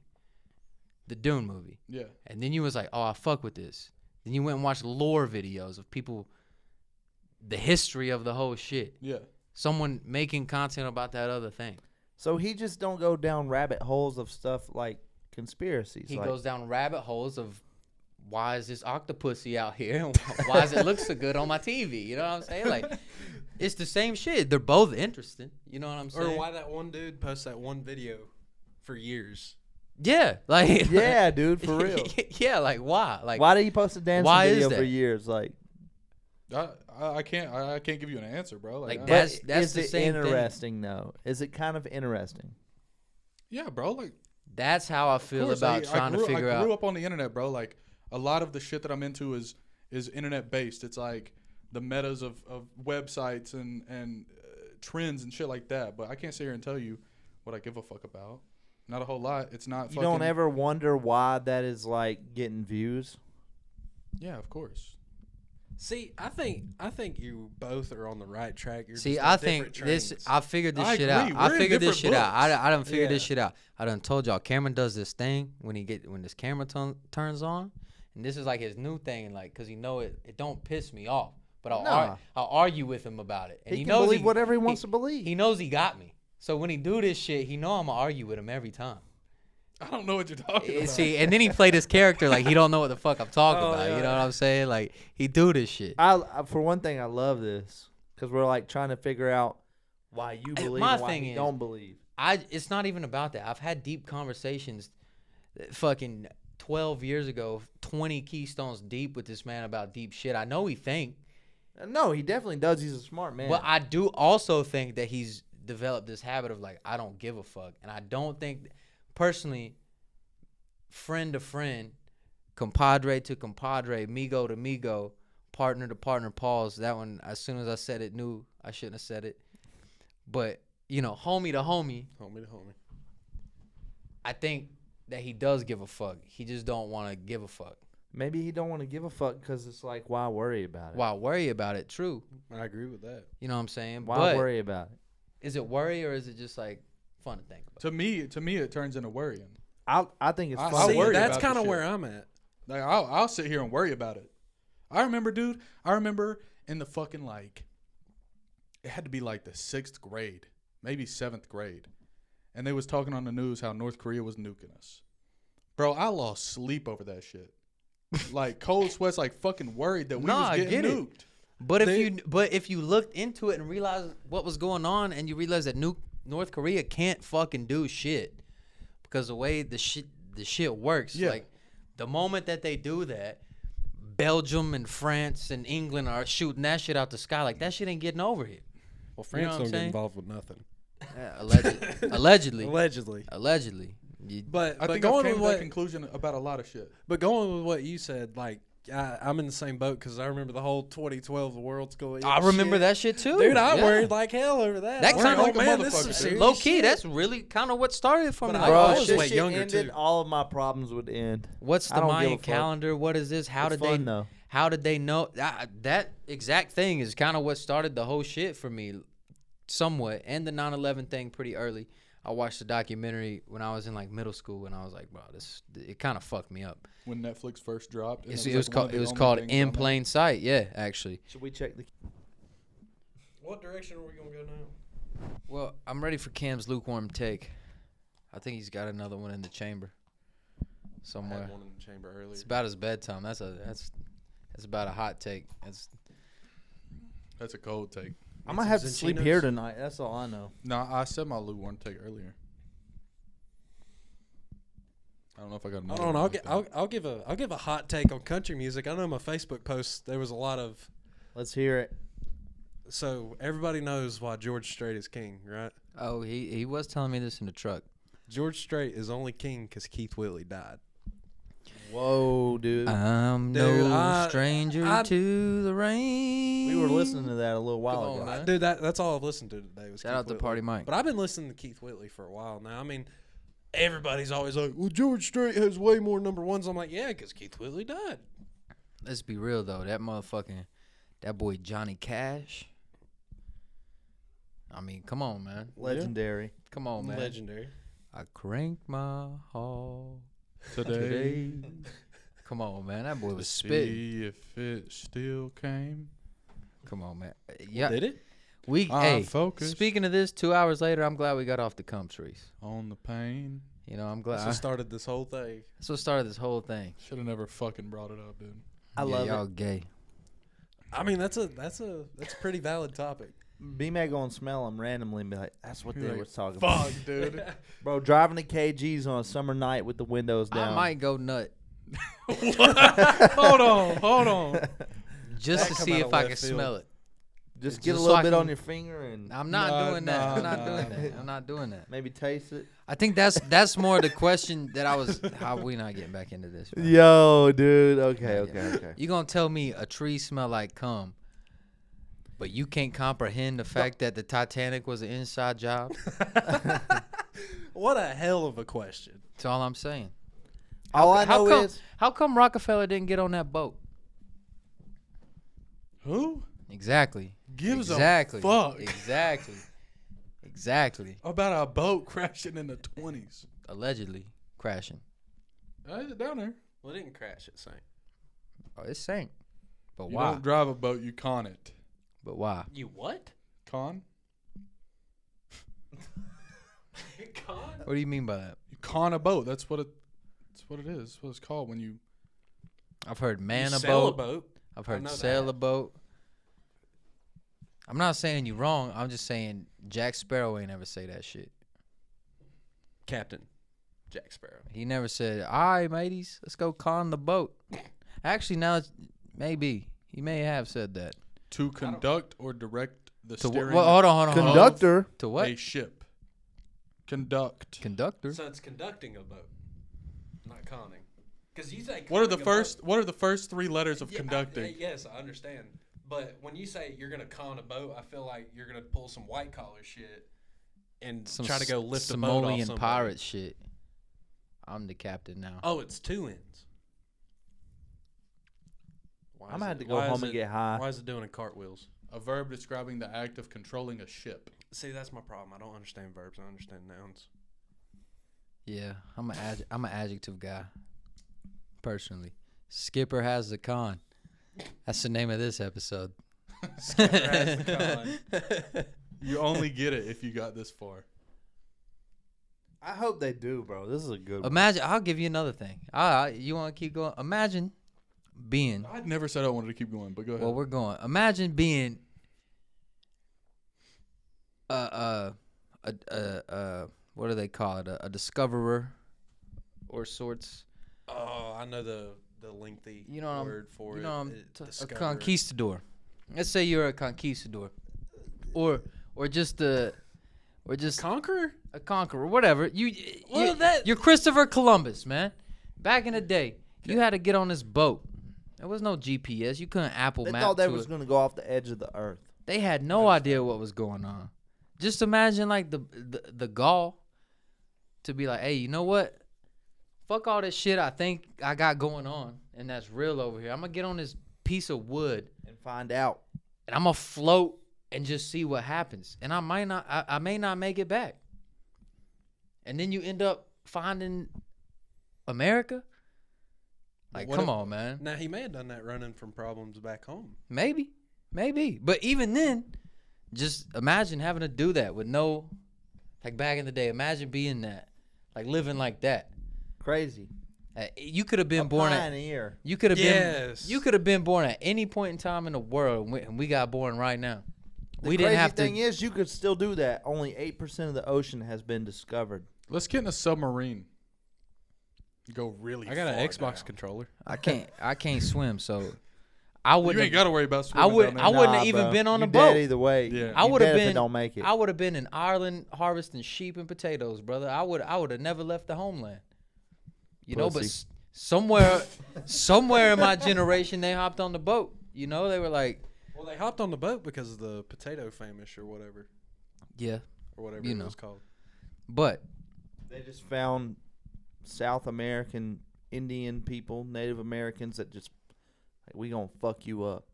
the Dune movie. Yeah. And then you was like, oh, I fuck with this. Then you went and watched lore videos of people, the history of the whole shit. Yeah. Someone making content about that other thing. So he just don't go down rabbit holes of stuff like conspiracies. He like, goes down rabbit holes of why is this octopussy out here? And why does it look so good on my TV? You know what I'm saying? Like, it's the same shit. They're both interesting. You know what I'm saying? Or why that one dude posts that one video for years. Yeah, like yeah, dude, for real. yeah, like why? Like Why did he post a dancing why is video for that? years? Like, I can't give you an answer, bro. Like I- that's is the it same thing. interesting though? Is it kind of interesting? yeah, bro. Like, That's how I of feel course, about trying to figure I grew out. up on the internet, bro. Like, a lot of the shit that I'm into is internet based. It's like the metas of websites and trends and shit like that. But I can't sit here and tell you what I give a fuck about. Not a whole lot. It's not. You fucking, don't ever wonder why that is like getting views? Yeah, of course. See, I think you both are on the right track. You're See, just on I think different this. trains. I figured this I shit agree. out. I We're in figured this different shit out. books. I done figured this Yeah. shit out. I done told y'all. Cameron does this thing when this camera turns on, and this is like his new thing. Like, cause he know it don't piss me off, but Nah. I'll argue with him about it. And He can knows believe whatever he wants to believe. He knows he got me. So when he do this shit, he know I'm gonna argue with him every time. I don't know what you're talking about. See, and then he played his character like he don't know what the fuck I'm talking about. yeah, You know what I'm saying? Like he do this shit. For one thing, I love this because we're like trying to figure out why you believe my and why thing he is- don't believe. It's not even about that. I've had deep conversations fucking 12 years ago, 20 keystones deep with this man about deep shit. I know he think, No, he definitely does. He's a smart man. but I do also think that he's developed this habit of like, I don't give a fuck. And I don't think, personally, friend to friend, compadre to compadre, migo to migo, partner to partner, pause. That one, as soon as I said it, knew I shouldn't have said it. But, you know, homie to homie, homie to homie. I think that he does give a fuck. He just don't want to give a fuck. Maybe he don't want to give a fuck because it's like, why worry about it? Why worry about it? True. I agree with that. You know what I'm saying? Why But worry about it? is it worry or is it just like fun to think about? To me, it turns into worrying. I think it's I fun. See, worry that's about kind the of shit. where I'm at. Like, I'll sit here and worry about it. I remember, dude. I remember in the fucking, like, it had to be like the 6th grade, maybe 7th grade, and they was talking on the news how North Korea was nuking us. Bro, I lost sleep over that shit. Like, cold sweats, like fucking worried that we Nah, was I getting get it. nuked. But if you looked into it and realized what was going on, and you realized that North Korea can't fucking do shit because the way the shit works, Yeah. like the moment that they do that, Belgium and France and England are shooting that shit out the sky. Like that shit ain't getting over here. Well, You know France what I'm don't get saying? involved with nothing. Allegedly. Allegedly. You- But I think I going came with to what that conclusion about a lot of shit. But going with what you said, like I'm in the same boat because I remember the whole 2012 the world's going. I remember that shit too, dude. I yeah. worried like hell over that. That I was kinda like, like a man, this is some motherfucker, dude. serious Low key, shit. that's really kind of what started it for me. But Like, I Bro, oh, was if shit. way this shit younger, ended, too. all of my problems would end. What's I the don't give a Mayan fuck. calendar? What is this? How It's did they fun, though. How did they know that exact thing is kind of what started the whole shit for me, somewhat, and the 9/11 thing pretty early. I watched the documentary when I was in like middle school, and I was like, bro, it kind of fucked me up. When Netflix first dropped. And It was called In Plain Sight. Yeah, actually. Should we check the? What direction are we gonna go now? Well, I'm ready for Cam's lukewarm take. I think he's got another one in the chamber I somewhere. had one in the chamber earlier. It's about his bedtime. That's about a hot take. That's a cold take. I might have to sleep here tonight. That's all I know. No, I said my lukewarm take earlier. I don't know if I got another Hold on, one like that. I'll give a hot take on country music. I know my Facebook posts there was a lot of. Let's hear it. So everybody knows why George Strait is king, right? Oh, he was telling me this in the truck. George Strait is only king because Keith Whitley died. Whoa, dude. I'm Dude, no stranger to the rain. We were listening to that a little while Come on, ago. man. Dude, that's all I've listened to today. Was Shout Keith out to Whitley. Party Mike. But I've been listening to Keith Whitley for a while now. I mean, everybody's always like, "Well, George Strait has way more number ones." I'm like, "Yeah, because Keith Whitley died." Let's be real though. That boy Johnny Cash. I mean, come on, man. Legendary. Come on, man. Legendary. I crank my heart Today, Come on, man. That boy was to spitting. see if it still came. Come on, man. Yeah, Did it? Hey, focused speaking of this, 2 hours later, I'm glad we got off the cum trees. on the pain. You know, I'm glad. That's what started this whole thing. That's what started this whole thing. Should have never fucking brought it up, dude. I love y'all it. gay. I mean, that's a pretty valid topic. B-Mac gonna smell them randomly and be like, that's what they Like, were talking Fuck, about. dude. Bro, driving to KG's on a summer night with the windows down. I might go nut Hold on. just That to come see out if of I left can field. smell it. Just get a just little so I bit can- on your finger and I'm not Nah, doing that. I'm nah, not doing nah. that. I'm not doing that. maybe taste it. I think that's more the question that I was. How we not getting back into this? Man? Yo, dude. Okay. You gonna tell me a tree smell like cum, but you can't comprehend the fact that the Titanic was an inside job? What a hell of a question. That's all I'm saying. All I know is How come Rockefeller didn't get on that boat? Who Exactly. gives exactly. a fuck Exactly. about a boat crashing in the 20s? Allegedly crashing. Is it down there? Well, it didn't crash. It sank. Oh, it sank. But You why? don't drive a boat, you con it. But why? You what? Con? What do you mean by that? You con a boat. That's what it is. That's what it's called when you. I've heard man you a sail boat. a boat. I've heard know sail that. a boat. I'm not saying you wrong. I'm just saying Jack Sparrow ain't ever say that shit. Captain Jack Sparrow. He never said, "All right, mateys, let's go con the boat." Actually, now maybe he may have said that. To conduct or direct the To steering well, hold on. conductor. To what? a ship. Conduct. Conductor. So it's conducting a boat, not conning. Because you say What are the conning a boat- first? What are the first three letters of Yeah, conducting? yes, I understand. But when you say you're gonna con a boat, I feel like you're gonna pull some white collar shit and Some try to go lift a boat off Somalian somebody. pirate shit. I'm the captain now. Oh, it's two ends. Why I'm is gonna it- have to go why is home and it- get high. Why is it doing in cartwheels? A verb describing the act of controlling a ship. See, that's my problem. I don't understand verbs. I understand nouns. Yeah, I'm an adjective guy. Personally, Skipper has the con. That's the name of this episode. You only get it if you got this far. I hope they do, bro. This is a good one. Imagine. I'll give you another thing. You want to keep going? Imagine being. I never said I wanted to keep going, but go ahead. Well, we're going. Imagine being what do they call it? A discoverer or sorts. Oh, I know the lengthy You know what word for you it. know I'm a Discoverer. conquistador. Let's say you're a conquistador, or just Conqueror? a conqueror, whatever. Well, You're Christopher Columbus, man. Back in the day, you had to get on this boat. There was no GPS. You couldn't Apple They Map thought they to was it. going to go off the edge of the earth. They had no idea what was going on. Just imagine like the gall to be like, hey, you know what? Fuck all this shit I think I got going on, and that's real over here. I'm gonna get on this piece of wood And find out. and I'm gonna float and just see what happens. And I may not make it back. And then you end up finding America. Like, What come if- on, man. Now, he may have done that running from problems back home. Maybe. But even then, just imagine having to do that with no, like back in the day, imagine being that, like living like that. Crazy. You could have been A born at, pioneer. you could have Yes. been, you could have been born at any point in time in the world, and we got born right now. The We crazy didn't have thing to. is, you could still do that. Only 8% of the ocean has been discovered. Let's get in a submarine. Go really. I got an far Xbox down. controller. I can't swim, so I You wouldn't. ain't got to worry about I swimming. would- down there. I wouldn't have Nah, even bro. been on You a boat. dead either way. Yeah. I You would have dead if been. it don't make it. I would have been in Ireland harvesting sheep and potatoes, brother. I would have never left the homeland. You know, but Pussy. somewhere in my generation, they hopped on the boat. You know, they were like, Well, they hopped on the boat because of the potato famish or whatever yeah, it You know. was called. but They just found South American Indian people, Native Americans that just, like, we gonna fuck you up.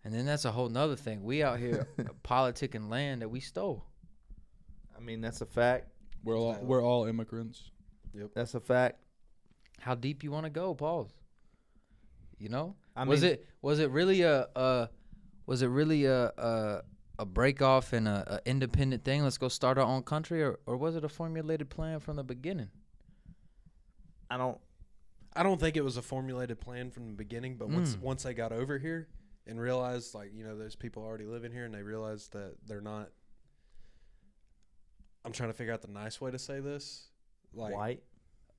and then that's a whole nother thing. We out here politicking land that we stole. I mean, that's a fact. We're all immigrants. That's a fact. How deep you want to go, pause. You know, I was mean, it really a break off and a independent thing? Let's go start our own country, or was it a formulated plan from the beginning? I don't think it was a formulated plan from the beginning, but once they got over here and realized, like, you know, there's people already living here, and they realized that they're not. I'm trying to figure out the nice way to say this. Like, white.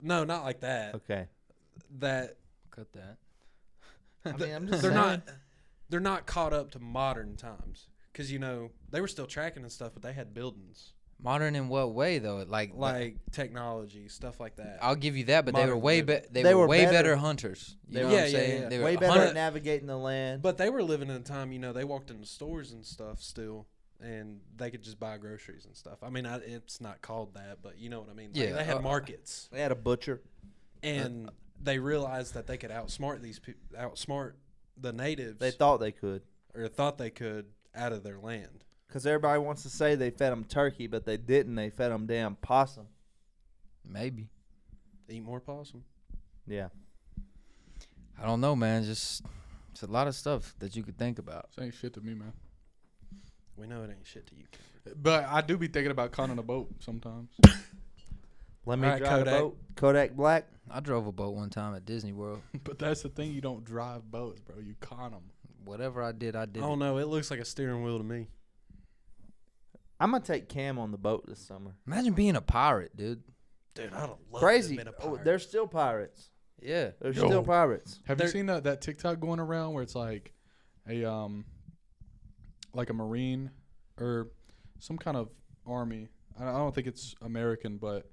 no, not like that. Okay. That Cut that. I mean, I'm just they're saying. they're not caught up to modern times, because, you know, they were still tracking and stuff, but they had buildings, Modern in what way though? Like technology, stuff like that. I'll give you that, but they were Modern way living. they were way better. better hunters. You They know were- what I'm Yeah, yeah, saying? yeah. They were Way better hunt- at navigating the land. But they were living in a time, you know, they walked into stores and stuff still, and they could just buy groceries and stuff. I mean, it's not called that, but you know what I mean. Like, Yeah, they had markets, They had a butcher. and they realized that they could outsmart outsmart the natives. They thought they could. or thought they could out of their land. Because everybody wants to say they fed them turkey, but they didn't. They fed them damn possum. Maybe. Eat more possum. Yeah. I don't know, man. Just it's a lot of stuff that you could think about. This ain't shit to me, man. We know it ain't shit to you, Kendrick. But I do be thinking about conning a boat sometimes. Let me All right, drive Kodak. a boat. Kodak Black. I drove a boat one time at Disney World. But that's the thing. You don't drive boats, bro. You con them. Whatever I did, I did. I don't know. It looks like a steering wheel to me. I'm gonna take Cam on the boat this summer. Imagine being a pirate, dude. Dude, I'd love Crazy. to have been a Oh, pirate. they're still pirates. Yeah. They're Yo. still pirates. Have you There- seen that TikTok going around where it's like a Marine or some kind of army? I don't think it's American, but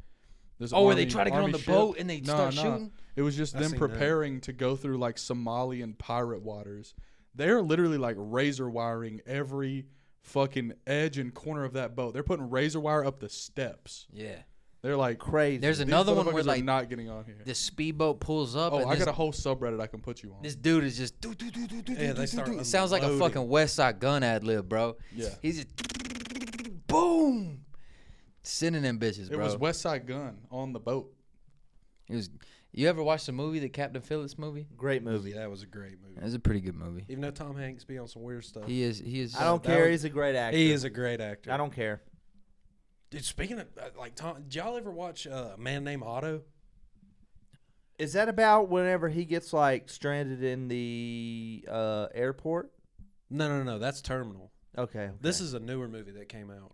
there's Oh, where they army- try to get on army the ship. boat and they No, start no. shooting? It was just I them seen that. preparing to go through like Somalian pirate waters. They're literally like razor wiring every fucking edge and corner of that boat. They're putting razor wire up the steps. Yeah. They're like, Crazy. There's these another one where motherfuckers are like not getting on here. this speedboat pulls up Oh, and I this, got a whole subreddit I can put you on. this dude is just Yeah, they start It sounds like a unloading. fucking West Side Gun ad lib, bro. Yeah. He's just boom, sending them bitches, It bro. was West Side Gun on the boat. It was. You ever watched the movie, the Captain Phillips movie? Great movie. That was a great movie. It was a pretty good movie. Even though Tom Hanks be on some weird stuff. He is. I don't that care. was- He's a great actor. He is a great actor. I don't care. Dude, speaking of like Tom, did y'all ever watch A Man Named Otto? Is that about whenever he gets like stranded in the airport? No. That's Terminal. Okay. This is a newer movie that came out.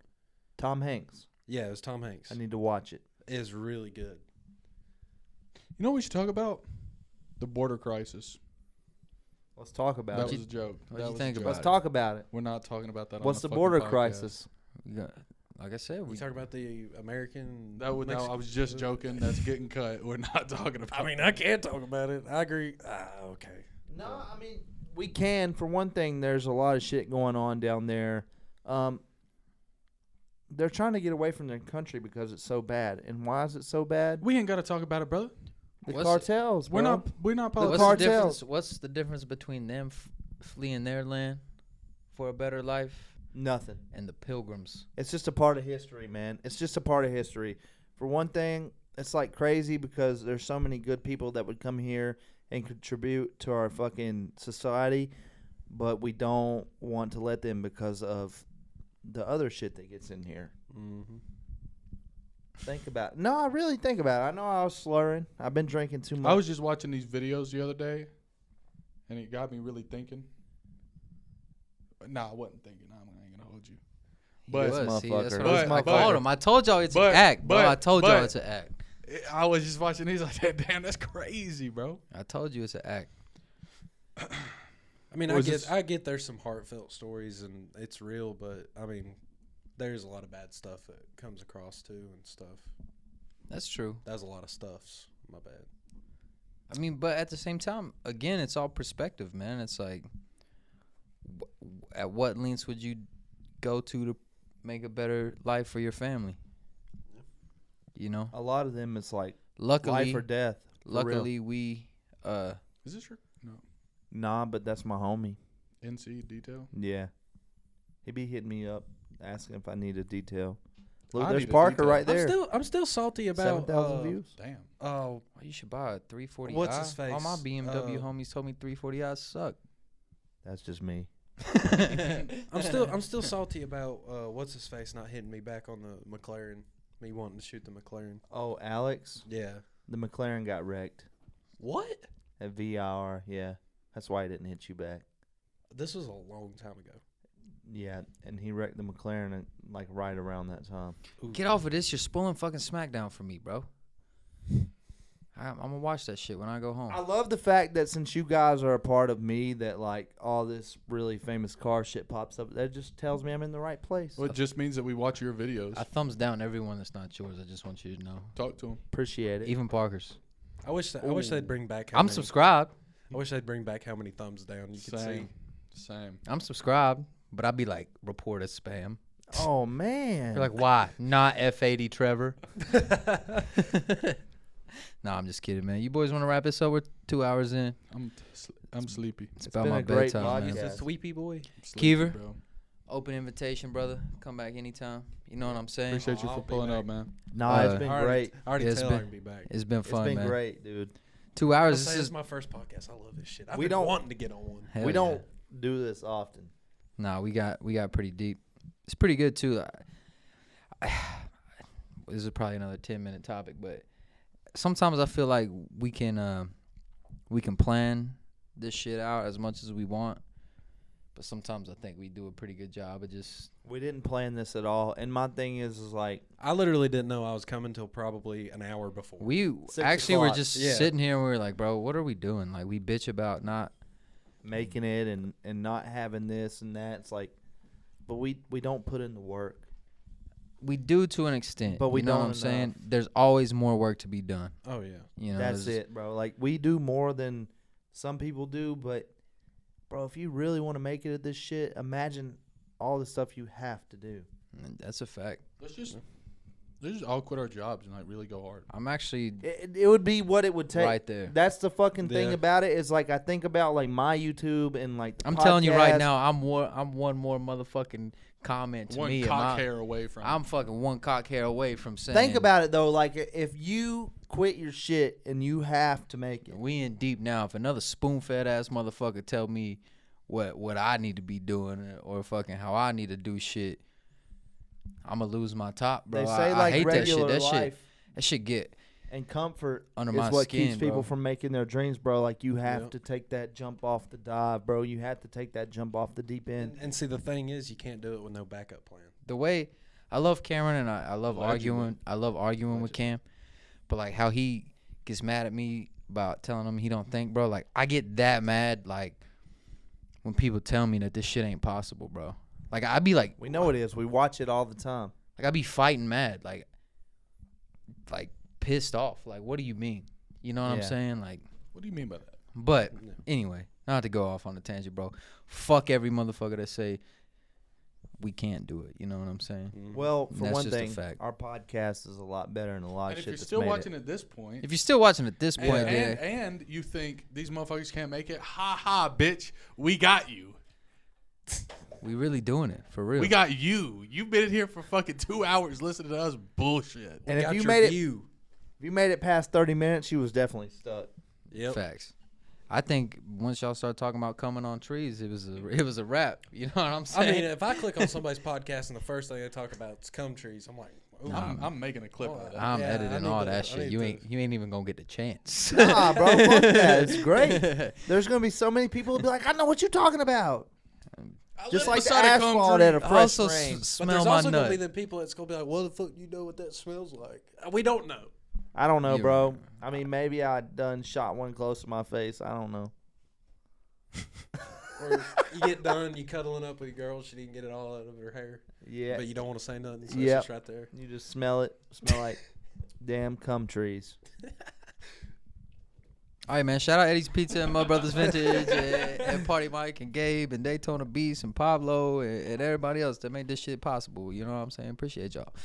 Tom Hanks. Yeah, it was Tom Hanks. I need to watch it. It is really good. You know what we should talk about? The border crisis. Let's talk about That it. was a joke. what'd That you was think a joke. about Let's it? talk about it. We're not talking about that. What's on the the border fucking podcast. crisis? We got, like I said, We we talk about the American. No, I was just joking. That's getting cut. We're not talking about. I mean, I can't talk about it. I agree. Okay. No, I mean we can. For one thing, there's a lot of shit going on down there. They're trying to get away from their country because it's so bad. And why is it so bad? We ain't got to talk about it, brother. The What's- cartels. We're bro. not. We're not The what's politics. the cartels. difference? What's the difference between them fleeing their land for a better life Nothing. and the pilgrims? It's just a part of history, man. It's just a part of history. For one thing, it's like crazy because there's so many good people that would come here and contribute to our fucking society, but we don't want to let them because of the other shit that gets in here. Mm-hmm. Think about it. No, I really think about it. I know I was slurring. I've been drinking too much. I was just watching these videos the other day, and it got me really thinking. Nah, I wasn't thinking. I ain't gonna hold you. But- He was. See, that's Motherfucker. what I But- told him. I told y'all it's but- an act, bro. but- I told y'all but- it's an act. I was just watching these like, damn, that's crazy, bro. I told you it's an act. I mean, Was this- I get there's some heartfelt stories and it's real, but I mean, there's a lot of bad stuff that comes across too and stuff. That's true. That's a lot of stuffs. My bad. I mean, but at the same time, again, it's all perspective, man. It's like, at what lengths would you go to make a better life for your family? You know, a lot of them, it's like luckily, life or death. for real. luckily we Is this your no Nah, but that's my homie. NC detail? Yeah. He be hitting me up asking if I need a detail. Look, I there's need a Parker detail. right there. I'm still salty about 7,000 views. Damn. Oh, Well, you should buy a 340i. What's his face? All my BMW Uh, homies told me 340i suck. That's just me. I'm still salty about what's his face not hitting me back on the McLaren. Me wanting to shoot the McLaren. Oh, Alex, Yeah. the McLaren got wrecked What? at VIR. Yeah, that's why he didn't hit you back. This was a long time ago. Yeah, and he wrecked the McLaren at, like right around that time. Get off of this. You're spoiling fucking SmackDown for me, bro. I'm gonna watch that shit when I go home. I love the fact that since you guys are a part of me, that like all this really famous car shit pops up. That just tells me I'm in the right place. Well, it just means that we watch your videos. I thumbs down everyone that's not yours. I just want you to know. Talk to him. Appreciate it. Even Parker's. I wish they'd bring back. How I'm many, subscribed. I wish they'd bring back how many thumbs down you could see. Same. Same. I'm subscribed, but I'd be like, report as spam. Oh man. You're like, why? Not F80 Trevor. Nah, I'm just kidding, man. You boys want to wrap this up? We're 2 hours in. I'm sleepy. It's about been my a great bedtime, podcast. man. It's a sweepy boy. I'm sleepy, Keever? bro. Open invitation, brother. Come back anytime. You know what I'm saying? Appreciate you I'll for be pulling back. up, man. Nah, it's Uh, been I already- great. I already Yeah, it's tell been- I can be back. It's been It's fun, been man. great, dude. 2 I'll hours. say This this is is my first podcast. I love this shit. I've We been don't- wanting to get on one. hell we yeah. don't do this often. Nah, we got pretty deep. It's pretty good too. This is probably another 10-minute topic, but sometimes I feel like we can plan this shit out as much as we want, but sometimes I think we do a pretty good job of just. We didn't plan this at all. And my thing is like, I literally didn't know I was coming till probably an hour before. We 6 actually were o'clock. just Yeah. sitting here and we were like, bro, what are we doing? Like, we bitch about not. making it and not having this and that. It's like, but we don't put in the work. We do to an extent, But we you know what don't I'm saying? enough. There's always more work to be done. Oh yeah. You know, That's there's- it, bro. Like, we do more than some people do, but bro, if you really want to make it at this shit, imagine all the stuff you have to do. That's a fact. Let's just all quit our jobs and like really go hard. I'm actually It would be what it would take. right there. That's the fucking thing Yeah. about it. Is like, I think about like my YouTube and like the I'm telling you right podcast. now, I'm one more motherfucking comment to One me. and cock my- hair away from. I'm fucking one cock hair away from saying. Think about it though. Like, if you quit your shit and you have to make it, We in deep now. If another spoon fed ass motherfucker tell me what I need to be doing or fucking how I need to do shit, I'ma lose my top, bro. they say I like hate that regular shit. life. That shit get. And comfort Under is my what skin, keeps people bro. from making their dreams, bro. Like, you have Yep. to take that jump off the dive, bro. You have to take that jump off the deep end. And see, the thing is, you can't do it with no backup plan. The way I love Cameron and I love Allegedly. arguing. I love arguing with Cam, but like how he gets mad at me about telling him he don't think, bro. Like I get that mad, like when people tell me that this shit ain't possible, bro. Like I be like, We know it is. We watch it all the time. I be fighting mad, like pissed off. Like what do you mean? You know what I'm Yeah. saying? Like, What do you mean by that? but No. anyway, not to go off on a tangent, bro. Fuck every motherfucker that say we can't do it. You know what I'm saying? Mm-hmm. Well, for That's one just a thing, fact. our podcast is a lot better than a lot And of if shit you're that's still made watching it. at this point, If you're still watching at this and, point, and you think these motherfuckers can't make it, ha ha, bitch, we got you. we really doing it for real. We got you. You've been in here for fucking 2 hours listening to us bullshit. And if Got you your made it, view. if you made it past 30 minutes, you was definitely stuck. Yep. Facts. I think once y'all start talking about coming on trees, it was a wrap. You know what I'm I saying? mean, if I click on somebody's podcast and the first thing they talk about is cum trees, I'm like, ooh. I'm making a clip out of that. I'm Yeah, I editing need all to- that I shit. need You to- ain't even gonna get the chance. Nah, bro, fuck that. It's great. There's gonna be so many people who be like, I know what you're talking about. Just like the asphalt at a fresh Also rain. But smell there's my also going to nut. be the people that's going to be like, what the fuck you know what that smells like? We don't know. I don't know, You're bro. right. I mean, maybe I done shot one close to my face. I don't know. Or you get done, you cuddling up with your girl, she didn't get it all out of her hair. Yeah. But you don't want to say nothing, so Yep. it's just right there. You just smell it. Smell like damn cum trees. All right, man. Shout out Eddie's Pizza and My Brothers Vintage and Party Mike and Gabe and Daytona Beast and Pablo and everybody else that made this shit possible. You know what I'm saying? Appreciate y'all.